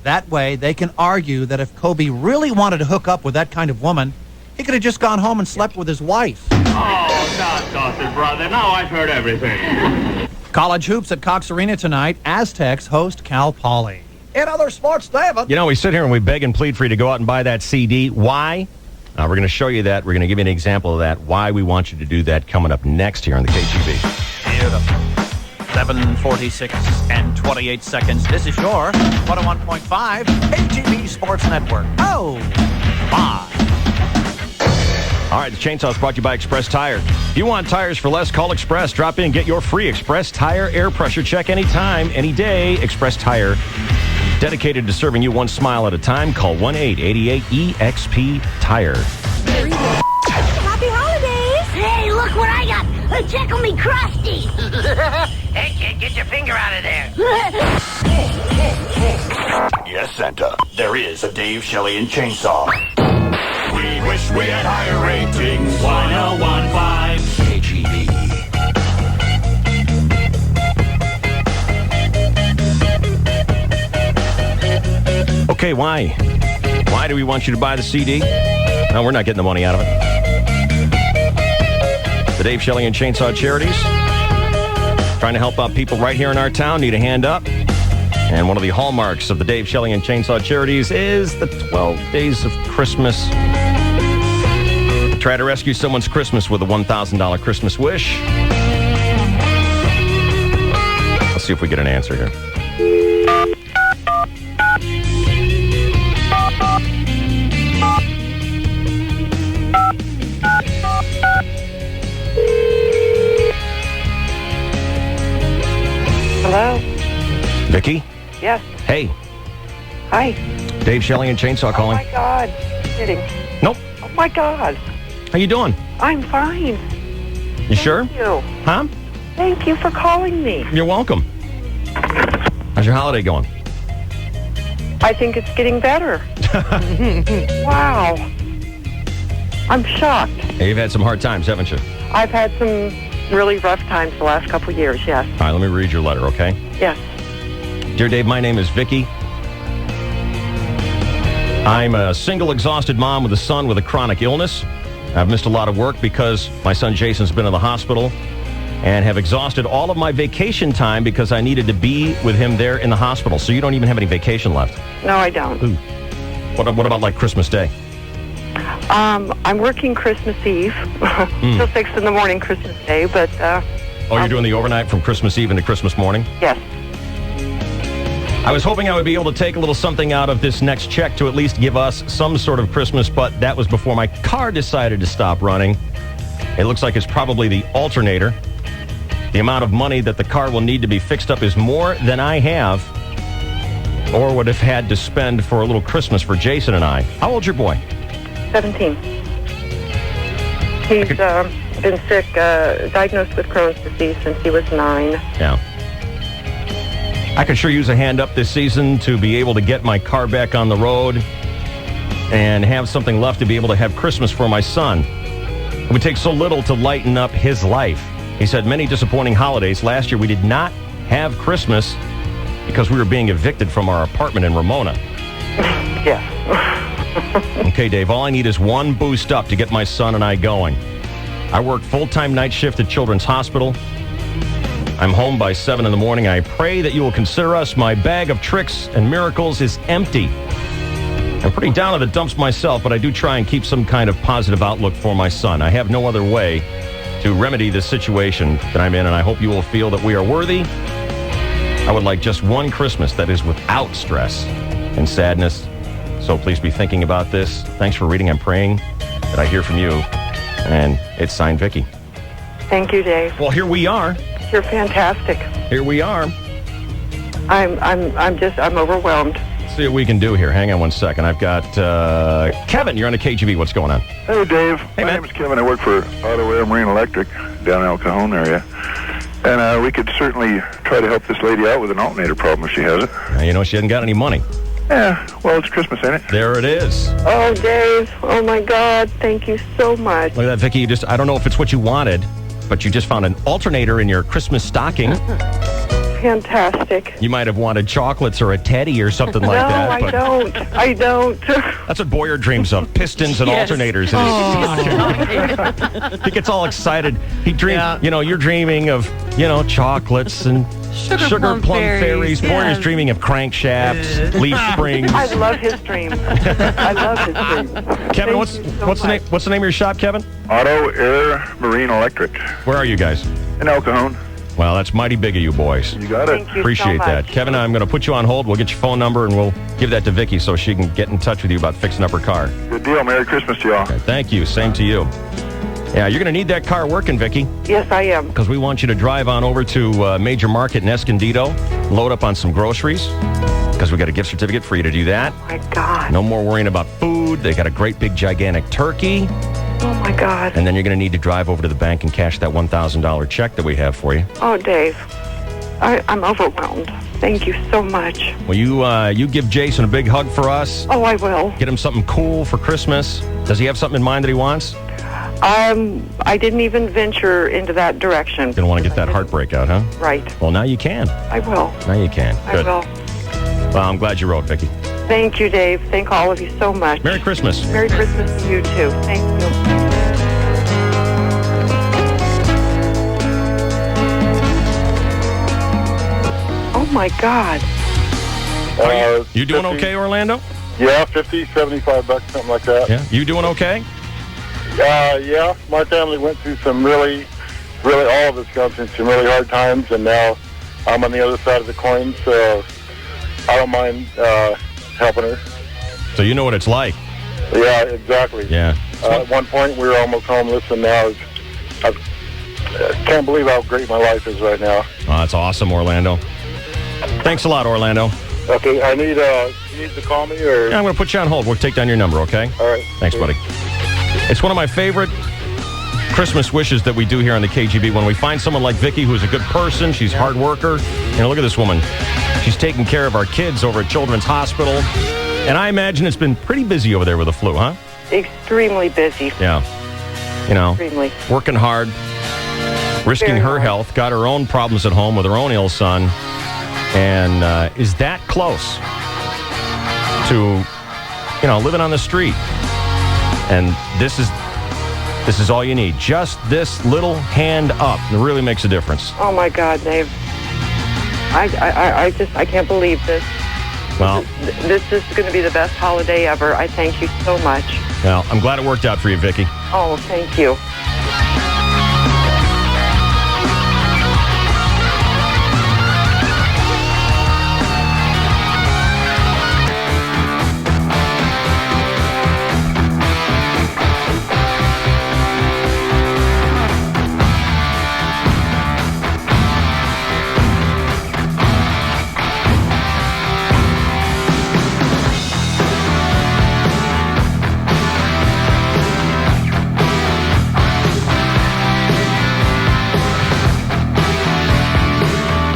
That way, they can argue that if Kobe really wanted to hook up with that kind of woman, he could have just gone home and slept with his wife. Oh, stop it, brother. Now I've heard everything. College hoops at Cox Arena tonight. Aztecs host Cal Poly. In other sports, David. You know, we sit here and we beg and plead for you to go out and buy that CD. Why? We're going to show you that. We're going to give you an example of that, why we want you to do that coming up next here on the KGB. Beautiful. 7:46 and 28 seconds. This is your 101.5 KGB Sports Network. Oh, my. All right, the Chainsaw is brought to you by Express Tire. If you want tires for less, call Express. Drop in and get your free Express Tire air pressure check anytime, any day. Express Tire, dedicated to serving you one smile at a time. Call 1-888-EXP-TIRE. Happy holidays! Hey, look what I got! Tickle me crusty! Hey, kid, get your finger out of there. Yes, Santa. There is a Dave, Shelley, and Chainsaw. We wish we had higher ratings. 1015 KGB. Okay, why? Why do we want you to buy the CD? No, we're not getting the money out of it. The Dave, Shelley, and Chainsaw Charities, trying to help out people right here in our town, need a hand up. And one of the hallmarks of the Dave, Shelley, and Chainsaw Charities is the 12 Days of Christmas. Try to rescue someone's Christmas with a $1,000 Christmas wish. Let's see if we get an answer here. Hello? Vicky? Yes. Hey. Hi. Dave, Shelley, and Chainsaw calling. Oh, my God. Kidding. Nope. Oh, my God. How you doing? I'm fine. You sure? Thank you. Huh? Thank you for calling me. You're welcome. How's your holiday going? I think it's getting better. Wow. I'm shocked. Hey, you've had some hard times, haven't you? I've had some really rough times the last couple of years, yes. All right, let me read your letter, okay? Yes. Dear Dave, my name is Vicky. I'm a single, exhausted mom with a son with a chronic illness. I've missed a lot of work because my son Jason's been in the hospital and have exhausted all of my vacation time because I needed to be with him there in the hospital. So you don't even have any vacation left? No, I don't. Ooh. What about like Christmas Day? I'm working Christmas Eve till 6 in the morning Christmas Day, but... you're doing the overnight from Christmas Eve into Christmas morning? Yes. I was hoping I would be able to take a little something out of this next check to at least give us some sort of Christmas, but that was before my car decided to stop running. It looks like it's probably the alternator. The amount of money that the car will need to be fixed up is more than I have or would have had to spend for a little Christmas for Jason and I. How old's your boy? 17. He's been sick, diagnosed with Crohn's disease since he was 9. Yeah. I could sure use a hand up this season to be able to get my car back on the road and have something left to be able to have Christmas for my son. It would take so little to lighten up his life. He said many disappointing holidays. Last year we did not have Christmas because we were being evicted from our apartment in Ramona. Yeah. Okay, Dave, all I need is one boost up to get my son and I going. I work full-time night shift at Children's Hospital. I'm home by 7 in the morning. I pray that you will consider us. My bag of tricks and miracles is empty. I'm pretty down in the dumps myself, but I do try and keep some kind of positive outlook for my son. I have no other way to remedy this situation that I'm in, and I hope you will feel that we are worthy. I would like just one Christmas that is without stress and sadness. So please be thinking about this. Thanks for reading. I'm praying that I hear from you. And it's signed Vicky. Thank you, Dave. Well, here we are. You're fantastic. Here we are. I'm overwhelmed. Let's see what we can do here. Hang on one second. I've got Kevin. You're on the KGB. What's going on? Hey, Dave. My name is Kevin. I work for Auto Air Marine Electric down in El Cajon area. And we could certainly try to help this lady out with an alternator problem if she has it. You know, she hasn't got any money. Yeah, well, it's Christmas, ain't it? There it is. Oh, Dave. Oh, my God. Thank you so much. Look at that, Vicky. I don't know if it's what you wanted, but you just found an alternator in your Christmas stocking. Fantastic. You might have wanted chocolates or a teddy or something like that. No, I don't. That's what Boyer dreams of, pistons and alternators. He gets all excited. He dreams, you're dreaming of, chocolates and sugar plum fairies. Yes. Boyer's dreaming of crankshafts, leaf springs. I love his dream. I love his dream. Kevin, what's the name of your shop, Kevin? Auto Air Marine Electric. Where are you guys? In El Cajon. Well, that's mighty big of you boys. You got it. Thank you Appreciate so that. much. Kevin, I'm going to put you on hold. We'll get your phone number, and we'll give that to Vicky so she can get in touch with you about fixing up her car. Good deal. Merry Christmas to y'all. Okay, thank you. Same to you. Yeah, you're going to need that car working, Vicky. Yes, I am. Because we want you to drive on over to Major Market in Escondido, load up on some groceries, because we got a gift certificate for you to do that. Oh, my God. No more worrying about food. They got a great big gigantic turkey. Oh, my God. And then you're going to need to drive over to the bank and cash that $1,000 check that we have for you. Oh, Dave. I'm overwhelmed. Thank you so much. Will you give Jason a big hug for us? Oh, I will. Get him something cool for Christmas. Does he have something in mind that he wants? I didn't even venture into that direction. Didn't want to get that heartbreak out, huh? Right. Well, now you can. I will. Now you can. Good. I will. Well, I'm glad you wrote, Vicky. Thank you, Dave. Thank all of you so much. Merry Christmas. Merry Christmas to you, too. Thank you. Oh, my God. You doing okay, Orlando? Yeah, 50, 75 bucks, something like that. Yeah. You doing okay? Yeah, my family went through some really, all of us gone through some really hard times, and now I'm on the other side of the coin, so I don't mind helping her. So you know what it's like. Yeah, exactly. Yeah. At one point, we were almost homeless, and now I can't believe how great my life is right now. Oh, that's awesome, Orlando. Thanks a lot, Orlando. Okay, I need, you need to call me, or? Yeah, I'm going to put you on hold. We'll take down your number, okay? All right. Thanks, buddy. It's one of my favorite Christmas wishes that we do here on the KGB. When we find someone like Vicky, who's a good person, she's a hard worker. Look at this woman. She's taking care of our kids over at Children's Hospital. And I imagine it's been pretty busy over there with the flu, huh? extremely busy. Yeah. You know, Extremely. working hard, risking Very her hard. health, got her own problems at home with her own ill son, and is that close to, living on the street. And this is all you need. Just this little hand up. It really makes a difference. Oh my God, Dave. I can't believe this. Well, This is going to be the best holiday ever. I thank you so much. well, I'm glad it worked out for you, Vicki. Oh, thank you.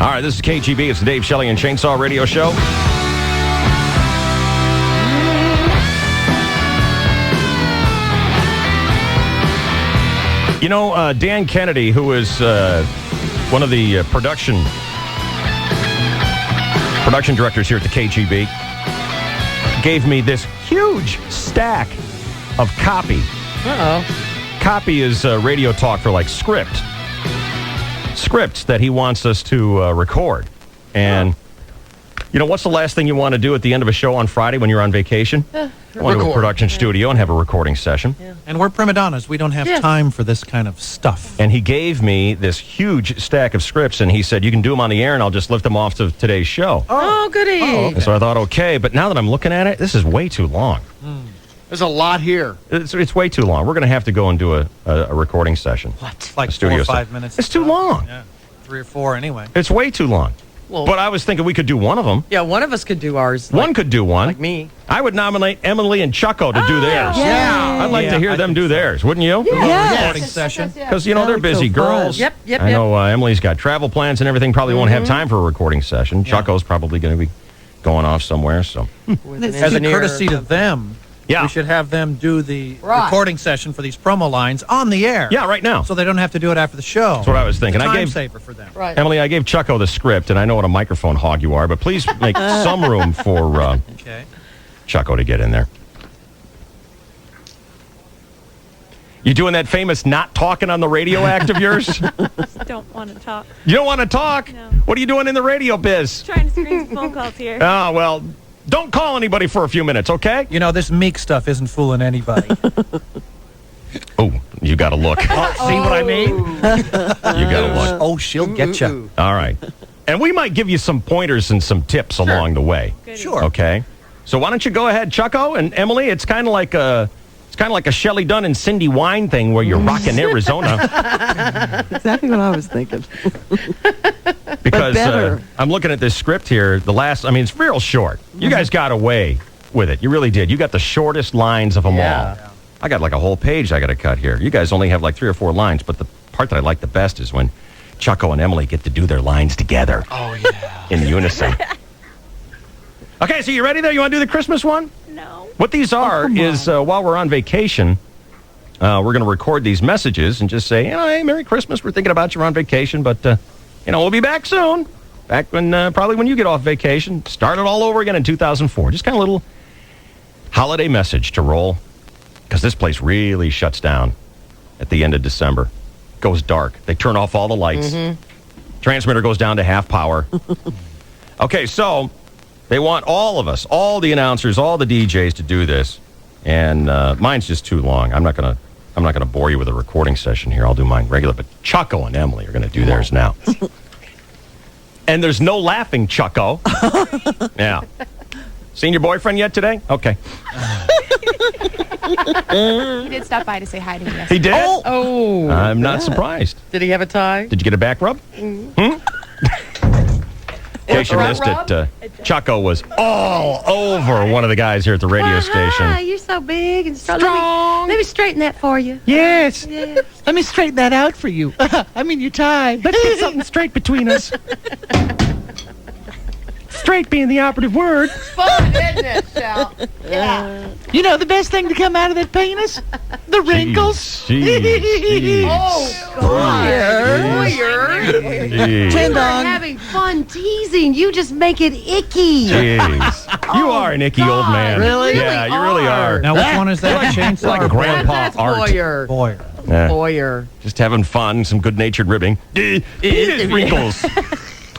All right, this is KGB. It's the Dave Shelley and Chainsaw Radio Show. Dan Kennedy, who is one of the production directors here at the KGB, gave me this huge stack of copy. Uh-oh. Copy is radio talk for like scripts that he wants us to record. And, what's the last thing you want to do at the end of a show on Friday when you're on vacation? Go into a production studio and have a recording session. Yeah. And we're prima donnas. We don't have time for this kind of stuff. And he gave me this huge stack of scripts, and he said, you can do them on the air, and I'll just lift them off to today's show. Oh, goody. Oh, okay. And so I thought, okay, but now that I'm looking at it, this is way too long. There's a lot here. It's way too long. We're going to have to go and do a recording session. What? Like A studio 4 or 5 set. minutes? It's too long. Yeah. 3 or 4 anyway. It's way too long. Well, but I was thinking we could do one of them. Yeah, one of us could do ours. One could do one. Like me. I would nominate Emily and Chucko to do theirs. Yeah. I'd like to hear them do theirs, wouldn't you? Recording session. Because, they're busy girls. Yep. I know Emily's got travel plans and everything, probably won't have time for a recording session. Chucko's probably going to be going off somewhere, so. As a courtesy to them, Yeah. we should have them do the Right. recording session for these promo lines on the air. Yeah, right now. So they don't have to do it after the show. That's what I was thinking. It's a I time gave saver for them. Right. Emily, I gave Chucko the script, and I know what a microphone hog you are, but please make some room for Okay. Chucko to get in there. You doing that famous not talking on the radio act of yours? Don't want to talk. You don't want to talk? No. What are you doing in the radio biz? Trying to screen some phone calls here. Oh, well, don't call anybody for a few minutes, okay? This meek stuff isn't fooling anybody. Oh, you got to look. You See what I mean? got to look. Oh, she'll get you. All right. And we might give you some pointers and some tips along the way. Sure. Okay. So why don't you go ahead, Chucko and Emily? It's kind of like a Shelley Dunn and Cindy Wine thing where you're rocking Arizona. Exactly what I was thinking. Because better. I'm looking at this script here. It's real short. You guys got away with it. You really did. You got the shortest lines of them all. I got like a whole page I got to cut here. You guys only have like 3 or 4 lines, but the part that I like the best is when Chucko and Emily get to do their lines together. Oh, yeah. In unison. Okay, so you ready there? You want to do the Christmas one? No. What these are is while we're on vacation, we're going to record these messages and just say, hey, Merry Christmas. We're thinking about you on vacation, but, we'll be back soon. Back when, probably when you get off vacation. Start it all over again in 2004. Just kind of a little holiday message to roll. Because this place really shuts down at the end of December. It goes dark. They turn off all the lights. Transmitter goes down to half power. Okay, so they want all of us, all the announcers, all the DJs to do this. And mine's just too long. I'm not gonna bore you with a recording session here. I'll do mine regular. But Chucko and Emily are going to do theirs now. And there's no laughing, Chucko. Yeah. Seen your boyfriend yet today? Okay. He did stop by to say hi to me yesterday. He did? Oh. I'm not surprised. Did he have a tie? Did you get a back rub? In case you missed it, Chucko was all over one of the guys here at the radio station. Hi, you're so big and strong. Let me straighten that for you. Yes. Yeah. Let me straighten that out for you. Your tie. Let's get something straight between us. Great being the operative word. Fun, isn't it, Sal? Yeah. You know the best thing to come out of that penis? The wrinkles. Jeez. Oh, God. Jeez. We're having fun teasing. You just make it icky. Jeez. You are an icky old man. Really? Yeah, you really are. Now, which one is that? Chainsaw like or Grandpa That's Art. Boyer. Boyer? Yeah. Boyer. Just having fun, some good-natured ribbing. Penis wrinkles.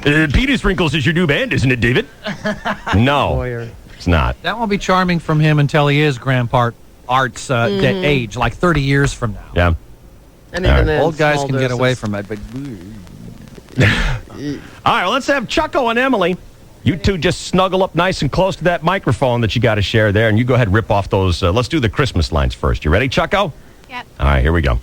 Penis wrinkles is your new band, isn't it, David? No, Boyer. it's not. That won't be charming from him until he is Grandpa Art's age, like 30 years from now. Yeah. And even then, Old guys small can get away doses. from it, but All right, let's have Chucko and Emily. You two just snuggle up nice and close to that microphone that you got to share there, and you go ahead and rip off those. Let's do the Christmas lines first. You ready, Chucko? Yep. All right, here we go.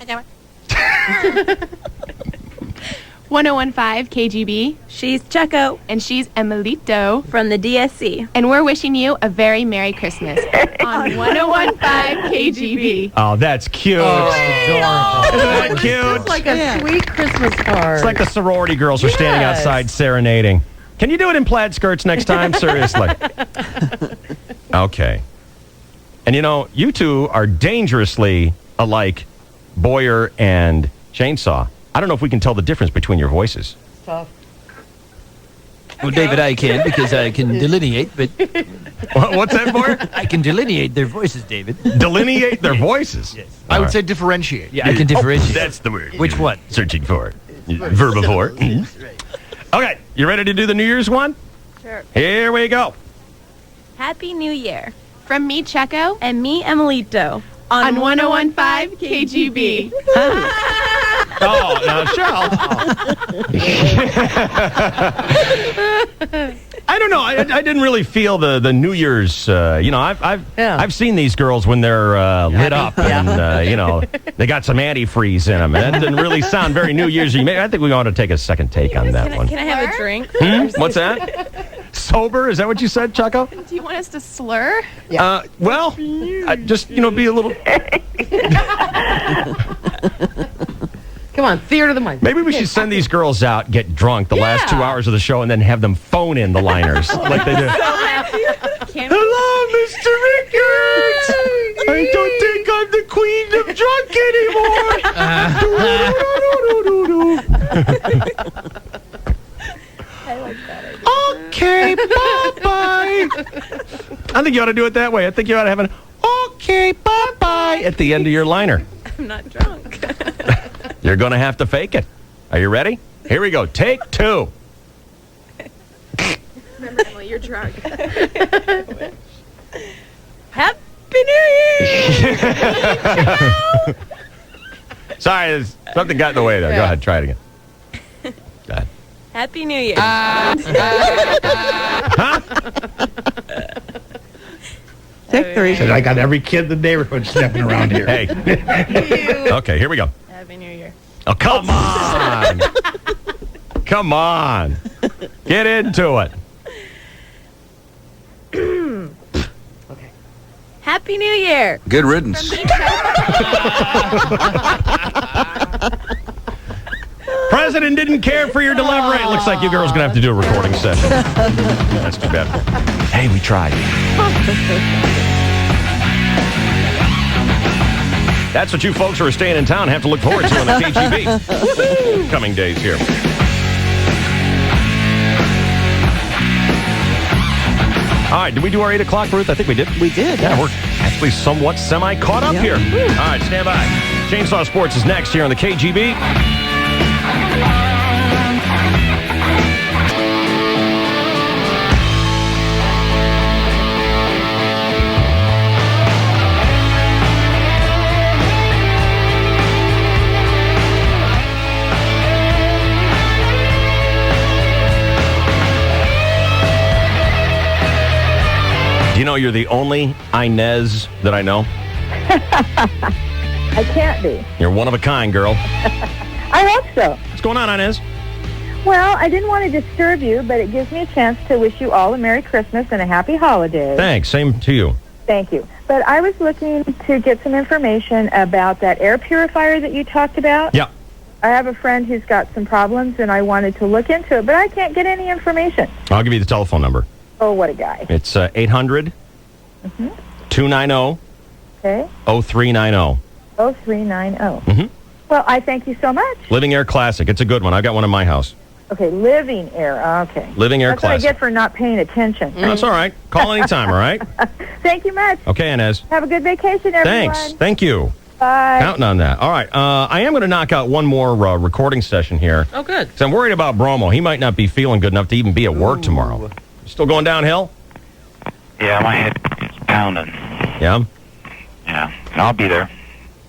1015 KGB. She's Chucko. And she's Emilito. From the DSC. And we're wishing you a very Merry Christmas on 1015 KGB. Oh, that's cute. Isn't that cute? It's like a sweet Christmas card. It's like the sorority girls are standing Yes. outside serenading. Can you do it in plaid skirts next time? Seriously. Okay. And you know, you two are dangerously alike, Boyer and Chainsaw. I don't know if we can tell the difference between your voices. Tough. Well, David, I can because I can delineate, but What's that, Boyer? I can delineate their voices, David. Delineate their voices? Yes. I would say differentiate. Yeah, I can differentiate. That's the word. Which one? Searching for. Verbivore. Okay, you ready to do the New Year's one? Sure. Here we go. Happy New Year. From me, Checo. And me, Emilito. On 1015 KGB. Oh, now, Shell. I don't know. I didn't really feel the New Year's. I've seen these girls when they're lit up, and they got some antifreeze in them. And that didn't really sound very New Year's. I think we ought to take a second take on that one. Can I have a drink? What's that? Sober? Is that what you said, Chucko? Do you want us to slur? Well, just be a little. Come on, theater the mic. Maybe we should send these girls out, get drunk the last 2 hours of the show, and then have them phone in the liners like they do. Hello, Mr. Ricketts. I don't think I'm the queen of drunk anymore. I like that idea. Okay, bye-bye. I think you ought to do it that way. I think you ought to have an okay, bye-bye at the end of your liner. I'm not drunk. You're going to have to fake it. Are you ready? Here we go. Take two. Remember, Emily, you're drunk. Happy New Year! Sorry, something got in the way there. Go ahead. Try it again. Go ahead. Happy New Year. Take three. Said I got every kid in the neighborhood stepping around here. Hey. Okay, here we go. Happy New Year. Oh, come on. Come on. Get into it. Happy New Year. Good riddance. President didn't care for your delivery. It looks like you girls going to have to do a recording session. That's too bad. Hey, we tried. That's what you folks who are staying in town have to look forward to on the KGB. Coming days here. All right, did we do our 8 o'clock, Ruth? I think we did. We did. Yeah, we're actually somewhat semi-caught up here. All right, stand by. Chainsaw Sports is next here on the KGB. Do you know you're the only Inez that I know? I can't be. You're one of a kind, girl. I hope so. What's going on, Inez? Well, I didn't want to disturb you, but it gives me a chance to wish you all a Merry Christmas and a Happy Holiday. Thanks. Same to you. Thank you. But I was looking to get some information about that air purifier that you talked about. Yeah. I have a friend who's got some problems, and I wanted to look into it, but I can't get any information. I'll give you the telephone number. Oh, what a guy. It's 800 290 Okay. 0390. 0390. Mhm. Well, I thank you so much. Living Air Classic. It's a good one. I got one in my house. Okay, Living Air. Okay. Living Air That's what I Classic. get for not paying attention. That's all right. Call anytime, all right? Thank you much. Okay, Inez. Have a good vacation, everyone. Thanks. Thank you. Bye. Counting on that. All right. I am going to knock out one more recording session here. Oh, good. Because I'm worried about Bromo. He might not be feeling good enough to even be at work tomorrow. Still going downhill? Yeah, my head is pounding. Yeah? Yeah, I'll be there.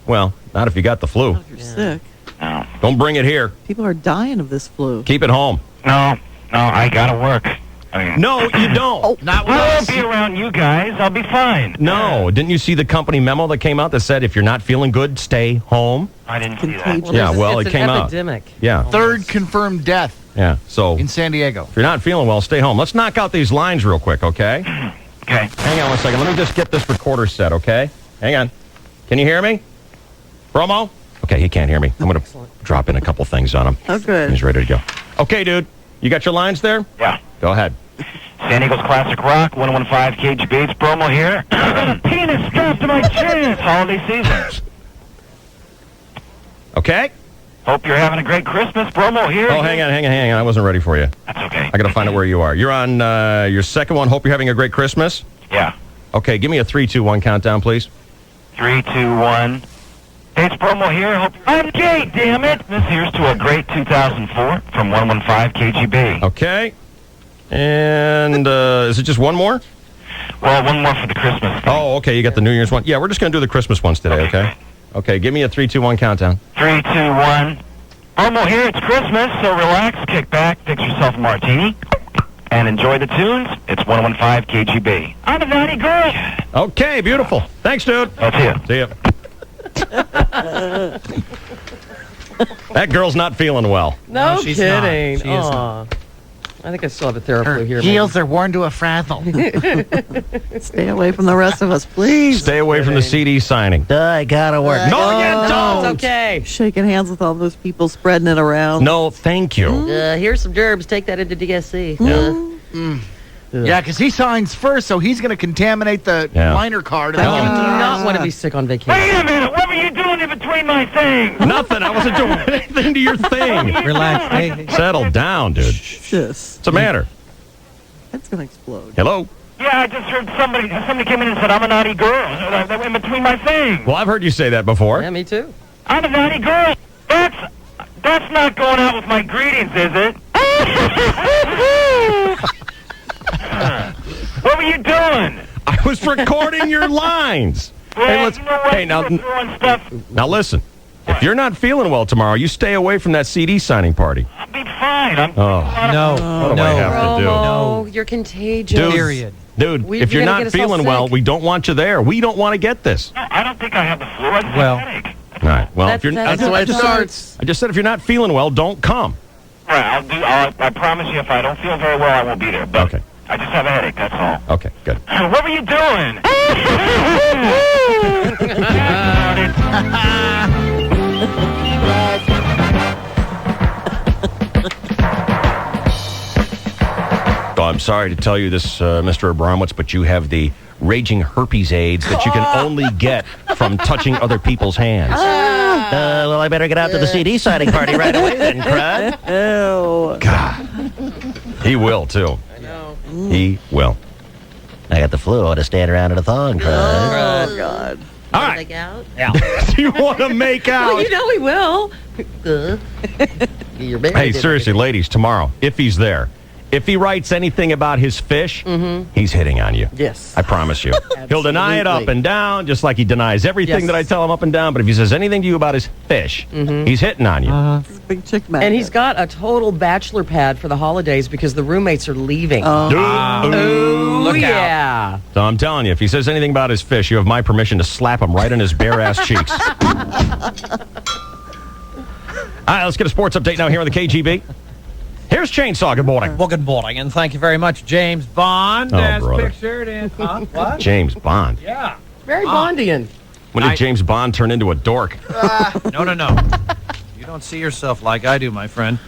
Well, not if you got the flu. You're sick. No. Don't bring it here. People are dying of this flu. Keep it home. No, I gotta work. I mean, No, you don't. not with I'll be around you guys. I'll be fine. No. Didn't you see the company memo that came out that said if you're not feeling good, stay home? I didn't see that. Yeah, well, it's it came an out. epidemic. Yeah. Third confirmed death Yeah. So in San Diego. if you're not feeling well, stay home. Let's knock out these lines real quick, okay? Okay. Hang on one second. Let me just get this recorder set, okay? Hang on. Can you hear me? Promo? Okay, he can't hear me. I'm going to drop in a couple things on him. Oh, good. He's ready to go. Okay, dude. You got your lines there? Yeah. Go ahead. San Diego's Classic Rock, 115 KGB. It's Bromo here. I got a penis strapped to my chin. It's holiday season. Okay? Hope you're having a great Christmas. Bromo here. Oh, hang on. I wasn't ready for you. That's okay. I got to find out where you are. You're on your second one. Hope you're having a great Christmas. Yeah. Okay, give me a 3, 2, 1 countdown, please. 3, 2, 1. Hey, it's Bromo here. Hope I'm gay, damn it. This here's to a great 2004 from 115 KGB. Okay. And is it just one more? Well, one more for the Christmas. Oh, okay. You got the New Year's one. Yeah, we're just going to do the Christmas ones today, okay? Okay, give me a 3, 2, 1 countdown. 3, 2, 1. Bromo here. It's Christmas, so relax, kick back, fix yourself a martini, and enjoy the tunes. It's 115 KGB. I'm a naughty girl. Okay, beautiful. Thanks, dude. I'll see you. See ya. That girl's not feeling well. No she's not. kidding. She isn't. Aw. I think I still have a therapy Her here. heels are worn to a frazzle. Stay away from the rest of us, please. Stay away from the CD signing. I gotta work. No, you No, don't. it's okay. Shaking hands with all those people spreading it around. No, thank you. Here's some gerbs. Take that into DSC. Yeah, because he signs first, so he's going to contaminate the Yeah. minor card. I do not want to be sick on vacation. Wait a minute. What were you doing in between my things? Nothing. I wasn't doing anything to your thing. Relax. Hey, Settle down, dude. Just, What's the matter? it's going to explode. Hello? Yeah, I just heard somebody came in and said I'm a naughty girl. They were in between my things. Well, I've heard you say that before. Yeah, me too. I'm a naughty girl. That's not going out with my greetings, is it? What were you doing? I was recording your lines. Hey, let's. Hey, now listen. If you're not feeling well tomorrow, you stay away from that CD signing party. I'll be fine. Oh, no. what do I have to do? Romo, you're contagious. Dude, Period. Dude, if you're gonna not get us all feeling well, sick. we don't want you there. We don't want to get this. No, I don't think I have the flu. I just Well. have a headache. All right. Well, if you're That's I the way it just starts. I just said if you're not feeling well, don't come. Right, I promise you, if I don't feel very well, I won't be there. But Okay. I just have a headache. That's all. Okay, good. What were you doing? So I'm sorry to tell you this, Mr. Abramowitz, but you have the raging herpes AIDS that you can only get from touching other people's hands. Well, I better get out to the CD signing party right away then, crud. Ew. God. He will, too. I know. He will. I got the flu. I want to stand around in a thong, crud. Oh, God. All right. Make out? Yeah. Do you want to make out? Well, you know he will. Your baby Hey, did seriously, ladies, tomorrow, if he's there, if he writes anything about his fish, he's hitting on you. Yes. I promise you. He'll deny it up Absolutely. and down, just like he denies everything Yes. that I tell him up and down. But if he says anything to you about his fish, he's hitting on you. This is a big chick magnet. And he's got a total bachelor pad for the holidays because the roommates are leaving. Ooh. Oh, yeah. So I'm telling you, if he says anything about his fish, you have my permission to slap him right in his bare-ass cheeks. All right, let's get a sports update now here on the KGB. Here's Chainsaw. Good morning. Well, good morning, and thank you very much, James Bond, Oh, as brother. pictured in... what? James Bond. Yeah. Very Bondian. When did James Bond turn into a dork? No. You don't see yourself like I do, my friend.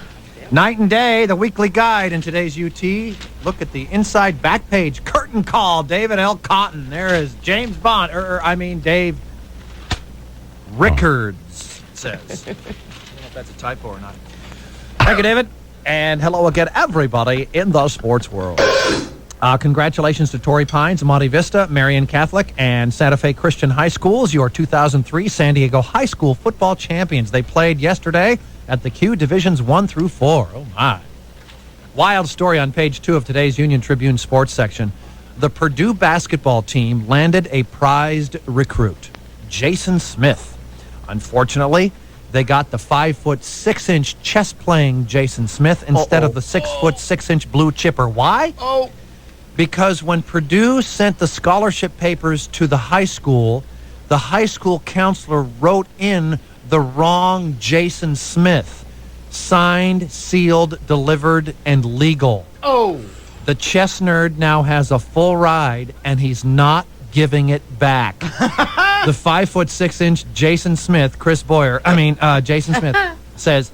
Night and Day, the weekly guide in today's UT. look at the inside back page. Curtain call, David L. Cotton. There is James Bond. Dave Rickards says. I don't know if that's a typo or not. Thank you, David. And hello again, everybody in the sports world. Congratulations to Torrey Pines, Monte Vista, Marian Catholic, and Santa Fe Christian High Schools, your 2003 San Diego High School football champions. They played yesterday at the Q Divisions 1 through 4. Oh, my. Wild story on page 2 of today's Union Tribune sports section. The Purdue basketball team landed a prized recruit, Jason Smith. Unfortunately, they got the 5'6" chess-playing Jason Smith instead of the 6'6" blue chipper. Why? Because when Purdue sent the scholarship papers to the high school counselor wrote in the wrong Jason Smith. Signed, sealed, delivered, and legal. The chess nerd now has a full ride, and he's not giving it back. The 5'6" Jason Smith, Jason Smith, says,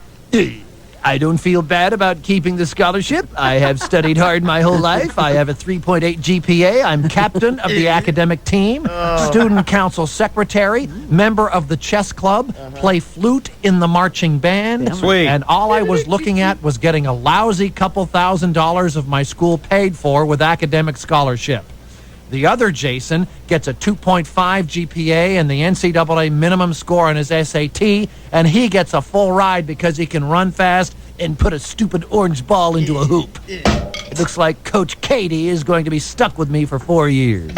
I don't feel bad about keeping the scholarship. I have studied hard my whole life. I have a 3.8 GPA. I'm captain of the academic team, student council secretary, member of the chess club, play flute in the marching band. Sweet. And all I was looking at was getting a lousy couple $1,000s of my school paid for with academic scholarship. The other Jason gets a 2.5 GPA and the NCAA minimum score on his SAT, and he gets a full ride because he can run fast and put a stupid orange ball into a hoop. It looks like Coach Katie is going to be stuck with me for 4 years.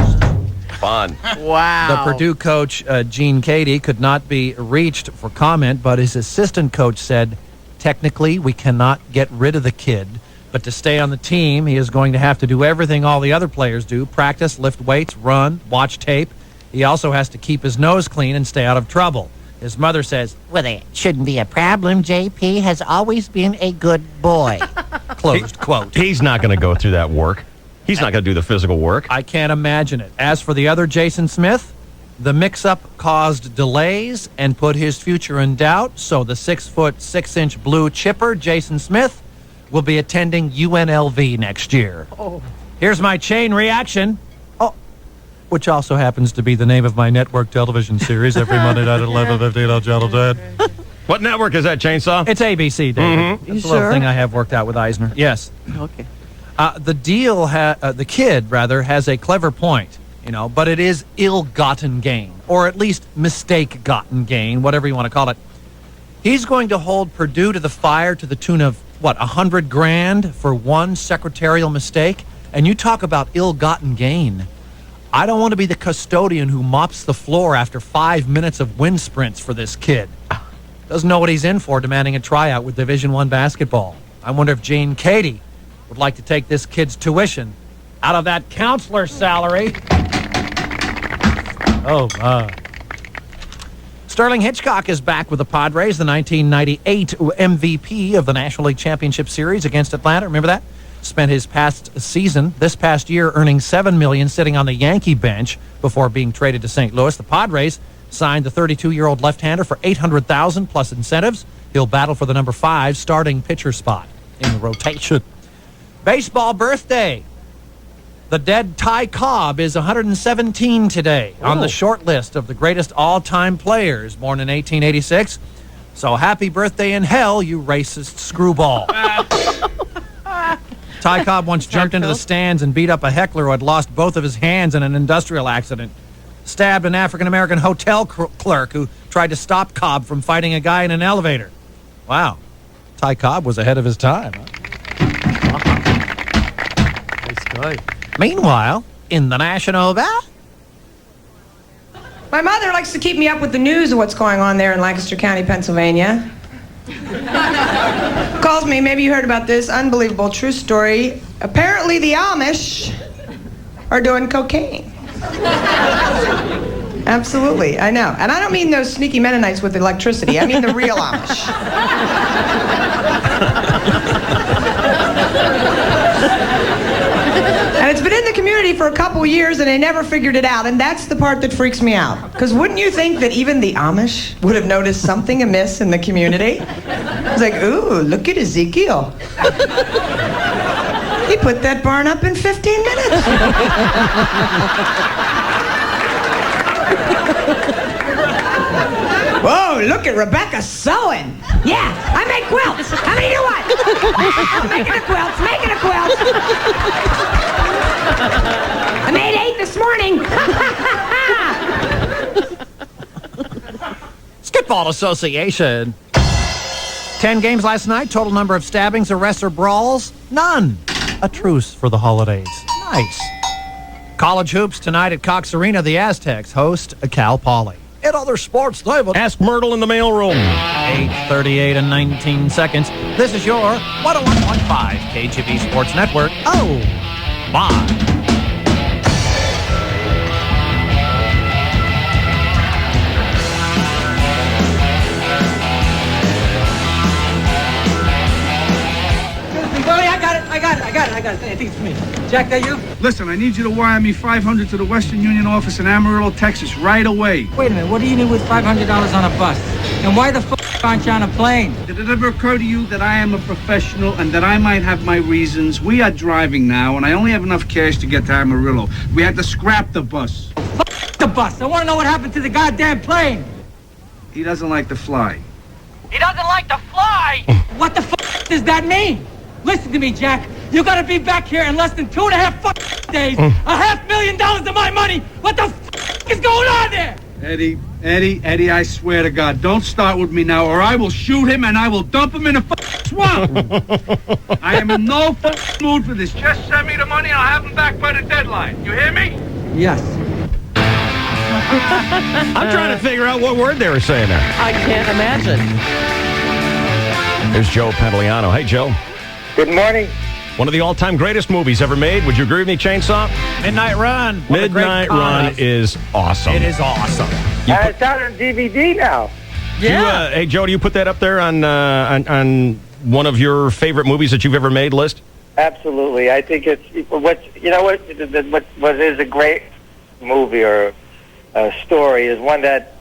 Fun. Wow. The Purdue coach, Gene Katie, could not be reached for comment, but his assistant coach said, technically, we cannot get rid of the kid. But to stay on the team, he is going to have to do everything all the other players do. Practice, lift weights, run, watch tape. He also has to keep his nose clean and stay out of trouble. His mother says, well, it shouldn't be a problem. JP has always been a good boy. Closed quote. He's not going to go through that work. He's not going to do the physical work. I can't imagine it. As for the other Jason Smith, the mix-up caused delays and put his future in doubt. So the 6'6" blue chipper, Jason Smith, will be attending UNLV next year. Here's my chain reaction. Which also happens to be the name of my network television series every Monday night at 11:15 on Channel 10. What network is that, Chainsaw? It's ABC, David. Mm-hmm. That's a little thing I have worked out with Eisner. Yes. Okay. The kid has a clever point, but it is ill-gotten gain, or at least mistake-gotten gain, whatever you want to call it. He's going to hold Purdue to the fire to the tune of, $100,000 for one secretarial mistake? And you talk about ill-gotten gain. I don't want to be the custodian who mops the floor after 5 minutes of wind sprints for this kid. Doesn't know what he's in for, demanding a tryout with Division I basketball. I wonder if Gene Katie would like to take this kid's tuition out of that counselor's salary. Sterling Hitchcock is back with the Padres, the 1998 MVP of the National League Championship Series against Atlanta. Remember that? Spent his this past year, earning $7 million sitting on the Yankee bench before being traded to St. Louis. The Padres signed the 32-year-old left-hander for $800,000 plus incentives. He'll battle for the number 5 starting pitcher spot in the rotation. Baseball birthday. The dead Ty Cobb is 117 today on the short list of the greatest all-time players born in 1886. So happy birthday in hell, you racist screwball. Ty Cobb once jumped into the stands and beat up a heckler who had lost both of his hands in an industrial accident. Stabbed an African-American hotel clerk who tried to stop Cobb from fighting a guy in an elevator. Wow. Ty Cobb was ahead of his time. Nice guy. Meanwhile, in the National Bell. My mother likes to keep me up with the news of what's going on there in Lancaster County, Pennsylvania. Calls me, maybe you heard about this unbelievable true story. Apparently the Amish are doing cocaine. Absolutely, I know. And I don't mean those sneaky Mennonites with electricity. I mean the real Amish. And it's been in the community for a couple years and they never figured it out, and that's the part that freaks me out. Because wouldn't you think that even the Amish would have noticed something amiss in the community? It's like, ooh, look at Ezekiel. He put that barn up in 15 minutes. Whoa, look at Rebecca sewing. Yeah, I make quilts. How many do what? Making a quilt, making a quilt. I made 8 this morning. Spitball Association. 10 games last night. Total number of stabbings, arrests, or brawls? None. A truce for the holidays. Nice. College hoops tonight at Cox Arena. The Aztecs host Cal Poly. In other sports, David. Ask Myrtle in the mailroom. 8:38 and 19 seconds. This is your 101.5 KGB Sports Network. Oh, my. Willie, I got it. I think it's me. Jack, that you? Listen, I need you to wire me $500 to the Western Union office in Amarillo, Texas, right away. Wait a minute, what do you need with $500 on a bus? And why the f*** aren't you on a plane? Did it ever occur to you that I am a professional and that I might have my reasons? We are driving now, and I only have enough cash to get to Amarillo. We had to scrap the bus. F*** the bus. I want to know what happened to the goddamn plane. He doesn't like to fly. He doesn't like to fly? What the f*** does that mean? Listen to me, Jack. You gotta be back here in less than 2.5 days. $500,000 of my money. What the f*** is going on there? Eddie, I swear to God, don't start with me now, or I will shoot him and I will dump him in a swamp. I am in no mood for this. Just send me the money and I'll have him back by the deadline. You hear me? Yes. I'm trying to figure out what word they were saying there. I can't imagine. There's Joe Pantoliano. Hey, Joe. Good morning. One of the all-time greatest movies ever made. Would you agree with me, Chainsaw? Midnight Run. Midnight Run is awesome. It is awesome. It's out on DVD now. Hey, Joe, do you put that up there on one of your favorite movies that you've ever made list? Absolutely. I think it's what is a great movie or a story is one that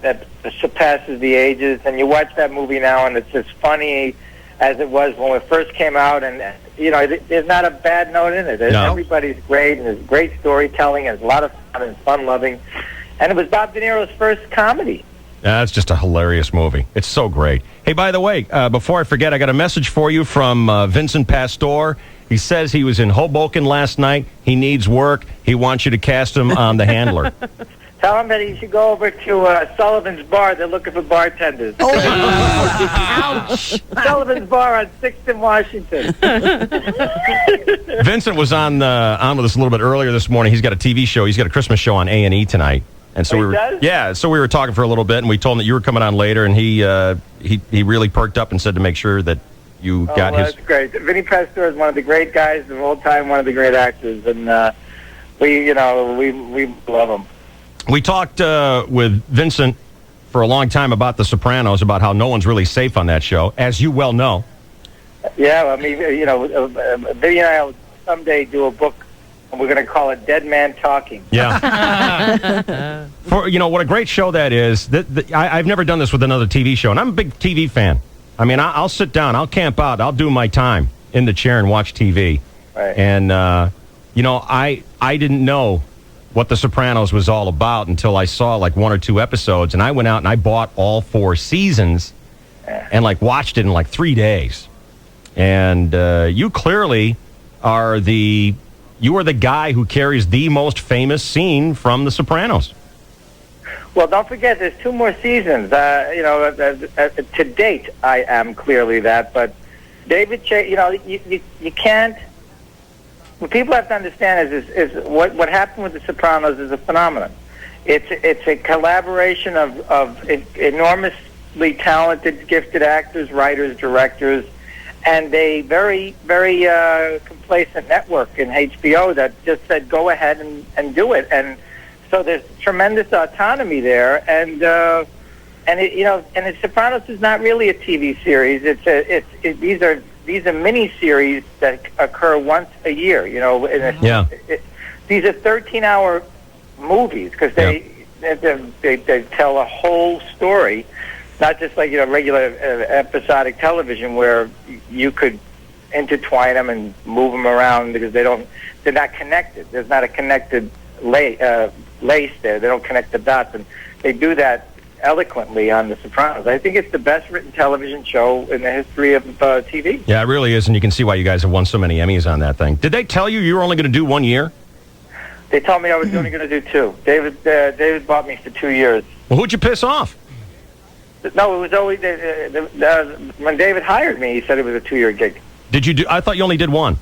surpasses the ages. And you watch that movie now, and it's as funny as it was when it first came out, and there's not a bad note in it. No. Everybody's great, and there's great storytelling, and there's a lot of fun and fun-loving. And it was Bob De Niro's first comedy. That's just a hilarious movie. It's so great. Hey, by the way, before I forget, I got a message for you from Vincent Pastore. He says he was in Hoboken last night. He needs work. He wants you to cast him on The Handler. Tell him that he should go over to Sullivan's Bar. They're looking for bartenders. Ouch. Sullivan's Bar on 6th and Washington. Vincent was on with us a little bit earlier this morning. He's got a TV show. He's got a Christmas show on A&E tonight. And so so we were talking for a little bit, and we told him that you were coming on later, and he really perked up and said to make sure that you got his. That's great. Vinny Pastore is one of the great guys of all time, one of the great actors, and we love him. We talked with Vincent for a long time about The Sopranos, about how no one's really safe on that show, as you well know. Yeah, I mean, Vinny and I will someday do a book, and we're going to call it Dead Man Talking. Yeah. What a great show that is. I've never done this with another TV show, and I'm a big TV fan. I mean, I'll sit down, I'll camp out, I'll do my time in the chair and watch TV. Right. And, I didn't know what The Sopranos was all about until I saw like 1 or 2 episodes, and I went out and I bought all 4 seasons and watched it in 3 days. And you clearly are the guy who carries the most famous scene from The Sopranos. Well, don't forget, there's 2 more seasons. To date, I am clearly that. But David, you can't. What people have to understand is what happened with The Sopranos is a phenomenon. It's a collaboration of enormously talented, gifted actors, writers, directors, and a very, very complacent network in HBO that just said, go ahead and do it. And so there's tremendous autonomy there. And The Sopranos is not really a TV series. These are mini-series that occur once a year, these are 13-hour movies because they tell a whole story, not just like regular episodic television where you could intertwine them and move them around because they're not connected. There's not a connected lace there. They don't connect the dots, and they do that eloquently on The Sopranos. I think it's the best written television show in the history of TV. Yeah, it really is, and you can see why you guys have won so many Emmys on that thing. Did they tell you were only going to do 1 year? They told me I was only going to do 2. David bought me for 2 years. Well, who'd you piss off? No, it was always when David hired me. He said it was a 2-year gig. Did you do? I thought you only did 1.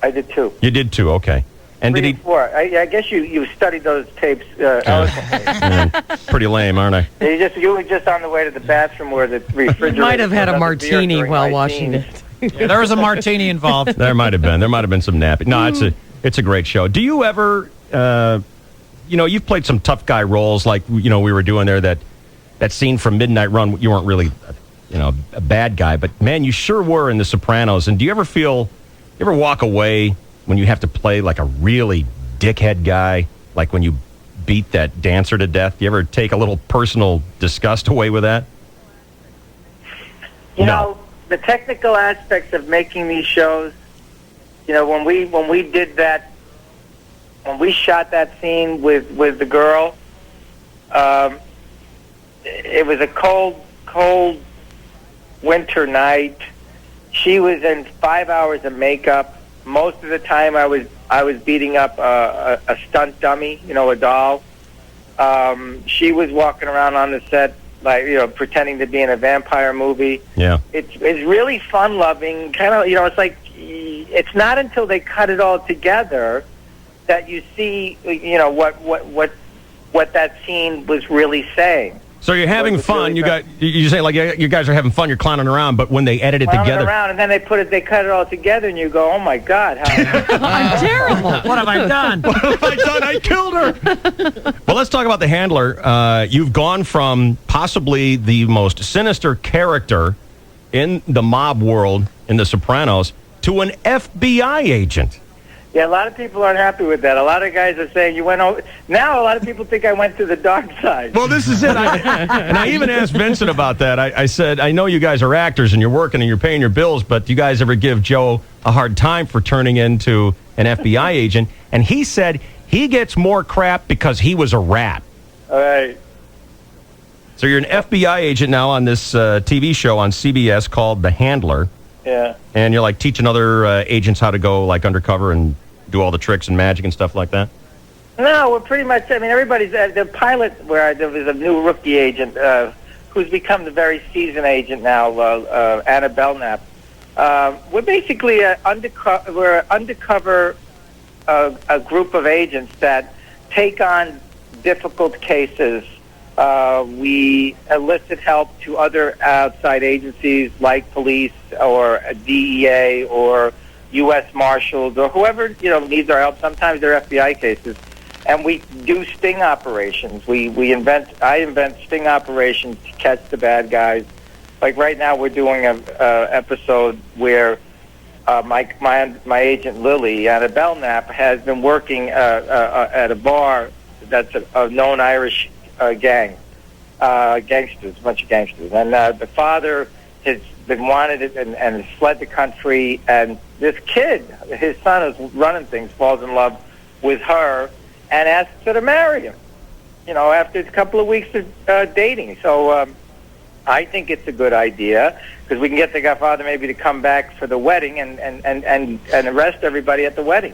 I did 2. You did 2, okay. And 3 did he? and 4. I guess you studied those tapes eloquently. Pretty lame, aren't I? You were just on the way to the bathroom where the refrigerator. You might have had a martini while watching it. Yeah, there was a martini involved. There might have been. There might have been some napping. No, it's a great show. Do you ever, you've played some tough guy roles like, we were doing there, that scene from Midnight Run, you weren't really, a bad guy, but man, you sure were in The Sopranos. And do you ever walk away when you have to play like a really dickhead guy, like when you beat that dancer to death? Do you ever take a little personal disgust away with that? You know, the technical aspects of making these shows, when we did that, when we shot that scene with the girl, it was a cold winter night. She was in 5 hours of makeup. Most of the time I was beating up a stunt dummy, a doll. She was walking around on the set like, pretending to be in a vampire movie. Yeah. It's really fun-loving, kind of, it's like, it's not until they cut it all together that you see, what that scene was really saying. So you're having fun. Really you say like you guys are having fun. You're clowning around, but when they edit it together, and then they cut it all together, and you go, "Oh my God, I'm terrible! What have I done? What have I done? I killed her." Well, let's talk about The Handler. You've gone from possibly the most sinister character in the mob world in The Sopranos to an FBI agent. Yeah, a lot of people aren't happy with that. A lot of guys are saying you went over. Now a lot of people think I went to the dark side. Well, this is it. And I even asked Vincent about that. I said, I know you guys are actors and you're working and you're paying your bills, but do you guys ever give Joe a hard time for turning into an FBI agent? And he said he gets more crap because he was a rat. All right. So you're an FBI agent now on this TV show on CBS called The Handler. Yeah. And you're like teaching other agents how to go like undercover and do all the tricks and magic and stuff like that? No, we're pretty much, everybody's, the pilot where there was a new rookie agent who's become the very seasoned agent now, Anna Belknap. We're basically undercover a group of agents that take on difficult cases. We elicit help to other outside agencies like police or DEA or U.S. Marshals or whoever needs our help. Sometimes they're FBI cases, and we do sting operations. I invent sting operations to catch the bad guys. Like right now, we're doing a episode where my agent Lily Anna Belknap has been working at a bar that's a known Irish gang, gangsters, a bunch of gangsters, and the father has been wanted and has fled the country, and this kid, his son, is running things, falls in love with her, and asks her to marry him. After a couple of weeks of dating. So I think it's a good idea because we can get the godfather maybe to come back for the wedding and arrest everybody at the wedding.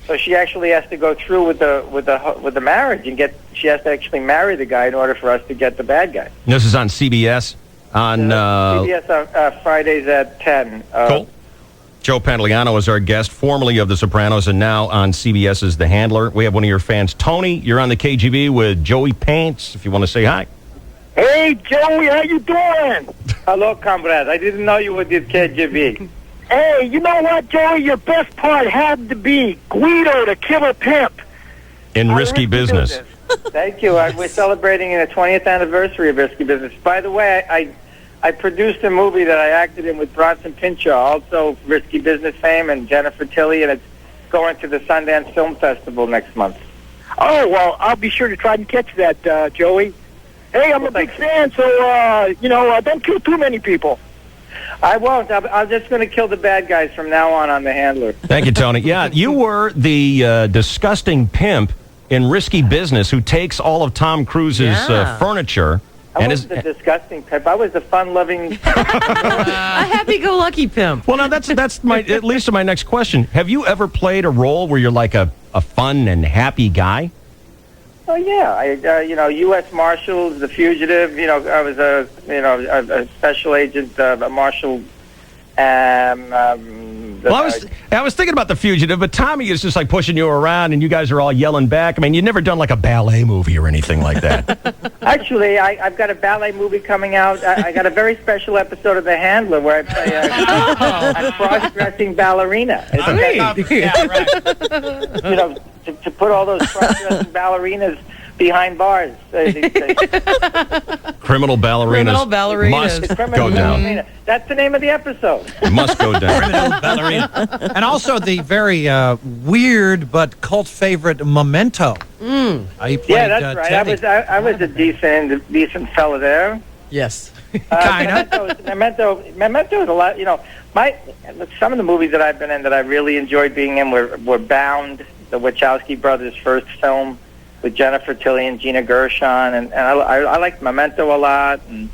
So she actually has to go through with the marriage and she has to actually marry the guy in order for us to get the bad guy. This is on CBS on CBS Fridays at 10. Cool. Joe Pantoliano is our guest, formerly of The Sopranos and now on CBS's The Handler. We have one of your fans, Tony. You're on the KGB with Joey Pants, if you want to say hi. Hey, Joey, how you doing? Hello, comrade. I didn't know you were the KGB. Hey, you know what, Joey? Your best part had to be Guido, the killer pimp. In Risky Business. Thank you. We're celebrating the 20th anniversary of Risky Business. By the way, I produced a movie that I acted in with Bronson Pinchot, also Risky Business fame, and Jennifer Tilly, and it's going to the Sundance Film Festival next month. Oh, well, I'll be sure to try and catch that, Joey. Hey, I'm a big fan, so, don't kill too many people. I won't. I'm just going to kill the bad guys from now on The Handler. Thank you, Tony. Yeah, you were the disgusting pimp in Risky Business who takes all of Tom Cruise's furniture. I wasn't the disgusting pimp. I was the fun-loving... A happy-go-lucky pimp. Well, now that's my at least to my next question. Have you ever played a role where you're like a fun and happy guy? Oh yeah, U.S. Marshals, The Fugitive. I was a special agent, a marshal. Well, I was thinking about The Fugitive, but Tommy is just like pushing you around, and you guys are all yelling back. I mean, you've never done like a ballet movie or anything like that. Actually, I've got a ballet movie coming out. I got a very special episode of The Handler where I play a cross-dressing ballerina. To put all those cross-dressing ballerinas behind bars. Criminal ballerinas must go down. That's the name of the episode. Must go down. Criminal ballerina. And also the very weird but cult favorite Memento. Yeah, that's right. Teddy. I was a decent fella there. Yes. Memento is a lot. Some of the movies that I've been in that I really enjoyed being in were Bound, the Wachowski brothers' first film with Jennifer Tilly and Gina Gershon, and I liked Memento a lot, and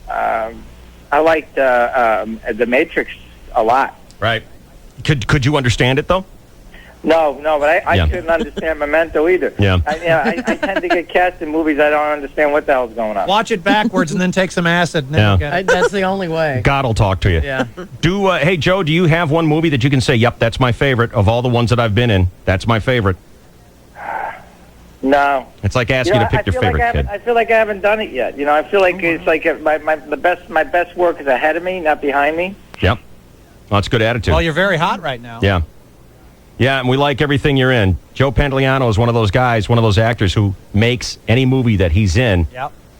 I liked The Matrix a lot. Right. Could you understand it though? No, but I couldn't understand Memento either. Yeah. I tend to get cast in movies I don't understand what the hell's going on. Watch it backwards and then take some acid. And then you'll get it. That's the only way. God will talk to you. Yeah. Hey, Joe, do you have one movie that you can say, yep, that's my favorite of all the ones that I've been in? That's my favorite. No. It's like asking you to pick your favorite kid. I feel like I haven't done it yet. I feel like it's like my best work is ahead of me, not behind me. Yep. Well, that's good attitude. Well, you're very hot right now. Yeah. Yeah, and we like everything you're in. Joe Pantoliano is one of those guys, one of those actors who makes any movie that he's in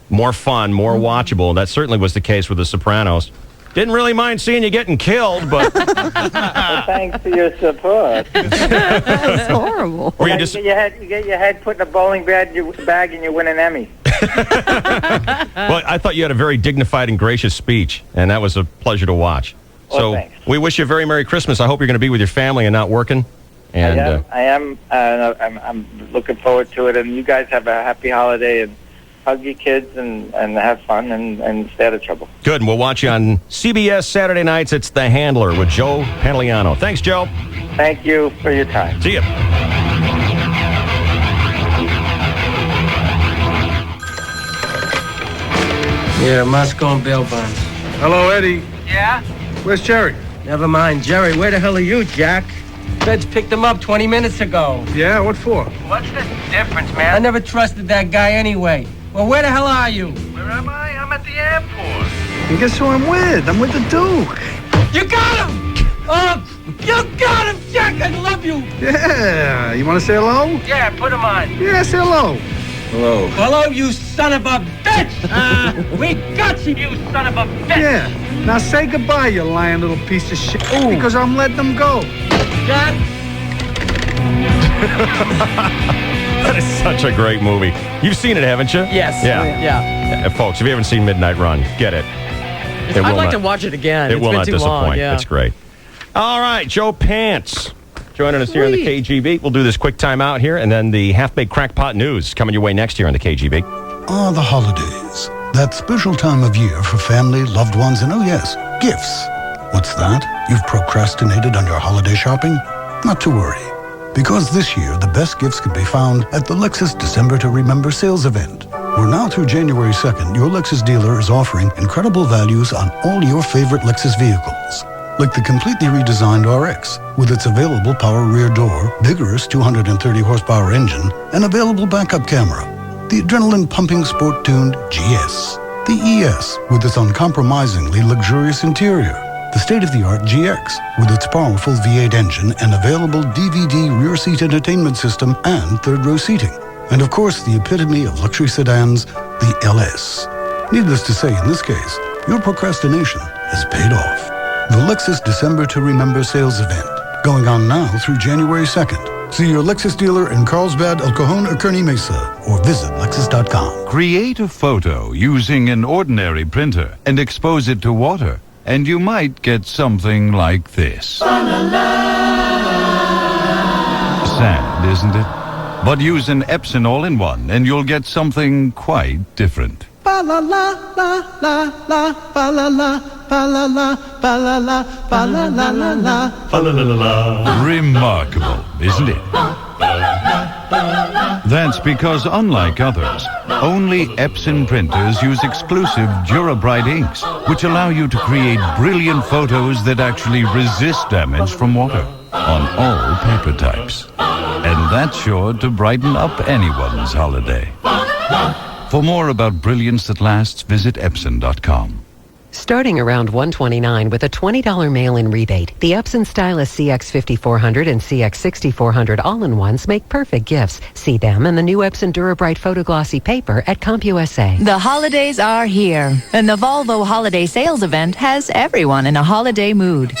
more fun, more watchable. That certainly was the case with The Sopranos. Didn't really mind seeing you getting killed, but... Well, thanks for your support. That's horrible. You get your head put in a bowling bag and you win an Emmy. Well, I thought you had a very dignified and gracious speech, and that was a pleasure to watch. Well, so thanks. We wish you a very Merry Christmas. I hope you're going to be with your family and not working. And I am. I'm looking forward to it. And you guys have a happy holiday and hug your kids and have fun and stay out of trouble. Good, and we'll watch you on CBS Saturday nights. It's The Handler with Joe Pantoliano. Thanks, Joe. Thank you for your time. See ya. Yeah, Moscow and bail bonds. Hello, Eddie. Yeah? Where's Jerry? Never mind, Jerry. Where the hell are you, Jack? Feds picked him up 20 minutes ago. Yeah, what for? What's the difference, man? I never trusted that guy anyway. Well, where the hell are you? Where am I? I'm at the airport. And guess who I'm with? I'm with the Duke. You got him! You got him, Jack! I love you! Yeah. You want to say hello? Yeah, put him on. Yeah, say hello. Hello. Hello, you son of a bitch! We got you, you son of a bitch! Yeah. Now say goodbye, you lying little piece of shit. Ooh. Because I'm letting them go. Jack? That is such a great movie. You've seen it, haven't you? Yes. Yeah. Folks, if you haven't seen Midnight Run, get it. I'd like to watch it again. It will not disappoint. Long, yeah. It's great. All right, Joe Pants joining us here on the KGB. We'll do this quick timeout here, and then the Half-Baked Crackpot News coming your way next here on the KGB. The holidays. That special time of year for family, loved ones, and, oh yes, gifts. What's that? You've procrastinated on your holiday shopping? Not to worry. Because this year, the best gifts can be found at the Lexus December to Remember sales event. Where now through January 2nd, your Lexus dealer is offering incredible values on all your favorite Lexus vehicles. Like the completely redesigned RX, with its available power rear door, vigorous 230 horsepower engine, and available backup camera. The adrenaline-pumping sport-tuned GS. The ES, with its uncompromisingly luxurious interior. The state-of-the-art GX, with its powerful V8 engine and available DVD rear seat entertainment system and third-row seating. And of course, the epitome of luxury sedans, the LS. Needless to say, in this case, your procrastination has paid off. The Lexus December to Remember sales event, going on now through January 2nd. See your Lexus dealer in Carlsbad, El Cajon, or Kearney Mesa, or visit Lexus.com. Create a photo using an ordinary printer and expose it to water, and you might get something like this. Sad, isn't it? But use an Epson all-in-one, and you'll get something quite different. Ba la la la la la ba la la ba la la ba la la ba la la la la ba la la la la. Remarkable, isn't it? That's because, unlike others, only Epson printers use exclusive DuraBrite inks, which allow you to create brilliant photos that actually resist damage from water on all paper types. And that's sure to brighten up anyone's holiday. For more about brilliance that lasts, visit Epson.com. Starting around $129 with a $20 mail-in rebate, the Epson Stylus CX5400 and CX6400 all-in-ones make perfect gifts. See them in the new Epson DuraBrite Photoglossy paper at CompUSA. The holidays are here, and the Volvo Holiday Sales Event has everyone in a holiday mood.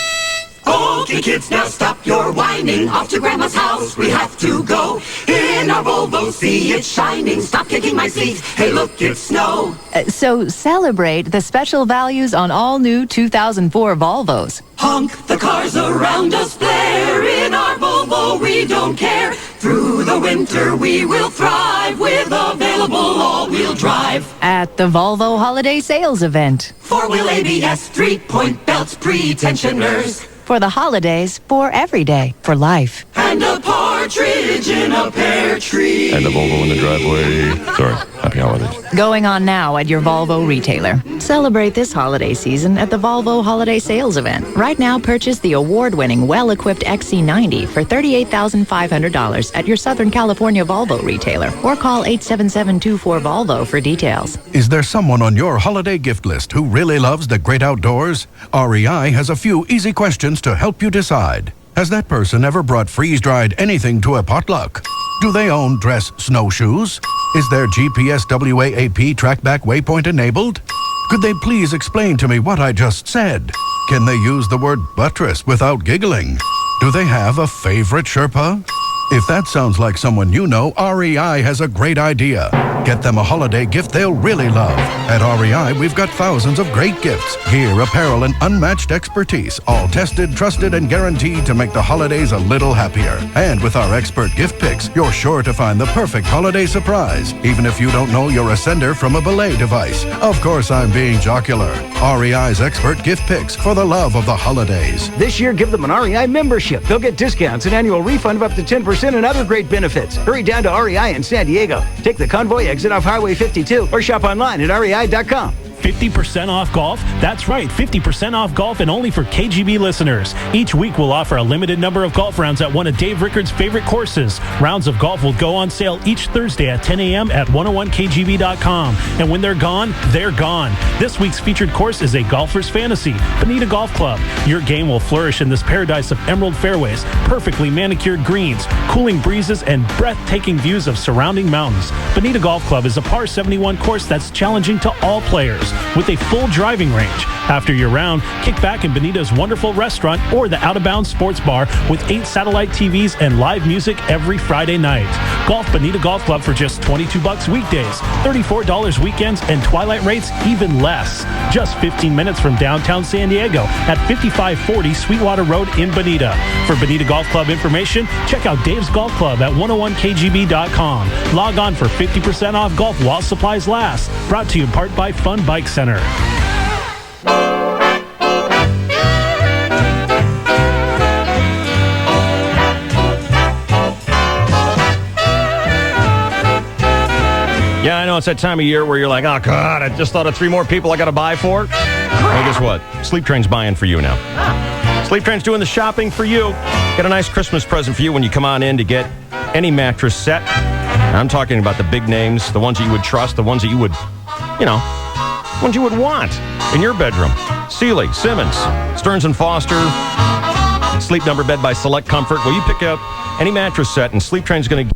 Okay, kids, now stop your whining. Off to Grandma's house we have to go. In our Volvo, see it shining. Stop kicking my seat. Hey, look, it's snow. So celebrate the special values on all new 2004 Volvos. Honk, the cars around us flare. In our Volvo, we don't care. Through the winter, we will thrive with available all-wheel drive. At the Volvo Holiday Sales Event. Four-wheel ABS, three-point belts, pre-tensioners. For the holidays, for every day, for life. And a partridge in a pear tree. And a Volvo in the driveway. Sorry, happy holidays. Going on now at your Volvo retailer. Celebrate this holiday season at the Volvo Holiday Sales Event. Right now, purchase the award-winning, well-equipped XC90 for $38,500 at your Southern California Volvo retailer. Or call 877-24-VOLVO for details. Is there someone on your holiday gift list who really loves the great outdoors? REI has a few easy questions to help you decide. Has that person ever brought freeze-dried anything to a potluck? Do they own dress snowshoes? Is their GPS WAAP TrackBack waypoint enabled? Could they please explain to me what I just said? Can they use the word buttress without giggling? Do they have a favorite Sherpa? If that sounds like someone you know, REI has a great idea. Get them a holiday gift they'll really love. At REI, we've got thousands of great gifts, gear, apparel, and unmatched expertise, all tested, trusted, and guaranteed to make the holidays a little happier. And with our expert gift picks, you're sure to find the perfect holiday surprise, even if you don't know you're a sender from a belay device. Of course, I'm being jocular. REI's expert gift picks for the love of the holidays. This year, give them an REI membership. They'll get discounts, an annual refund of up to 10%, and other great benefits. Hurry down to REI in San Diego. Take the Convoy exit off Highway 52 or shop online at rei.com. 50% off golf? That's right, 50% off golf and only for KGB listeners. Each week we'll offer a limited number of golf rounds at one of Dave Rickard's favorite courses. Rounds of golf will go on sale each Thursday at 10 a.m. at 101kgb.com. And when they're gone, they're gone. This week's featured course is a golfer's fantasy, Bonita Golf Club. Your game will flourish in this paradise of emerald fairways, perfectly manicured greens, cooling breezes, and breathtaking views of surrounding mountains. Bonita Golf Club is a par 71 course that's challenging to all players, with a full driving range. After your round, kick back in Bonita's wonderful restaurant or the Out of Bounds Sports Bar with 8 satellite TVs and live music every Friday night. Golf Bonita Golf Club for just $22 weekdays, $34 weekends, and twilight rates even less. Just 15 minutes from downtown San Diego at 5540 Sweetwater Road in Bonita. For Bonita Golf Club information, check out Dave's Golf Club at 101kgb.com. Log on for 50% off golf while supplies last. Brought to you in part by Fun Bike Center. Yeah, I know it's that time of year where you're like, oh, God, I just thought of 3 more people I got to buy for. Well, guess what? Sleep Train's buying for you now. Sleep Train's doing the shopping for you. Get a nice Christmas present for you when you come on in to get any mattress set. I'm talking about the big names, the ones that you would trust, the ones that you would, ones you would want in your bedroom. Sealy, Simmons, Stearns & Foster, Sleep Number Bed by Select Comfort. Well, you pick up any mattress set, and Sleep Train's going to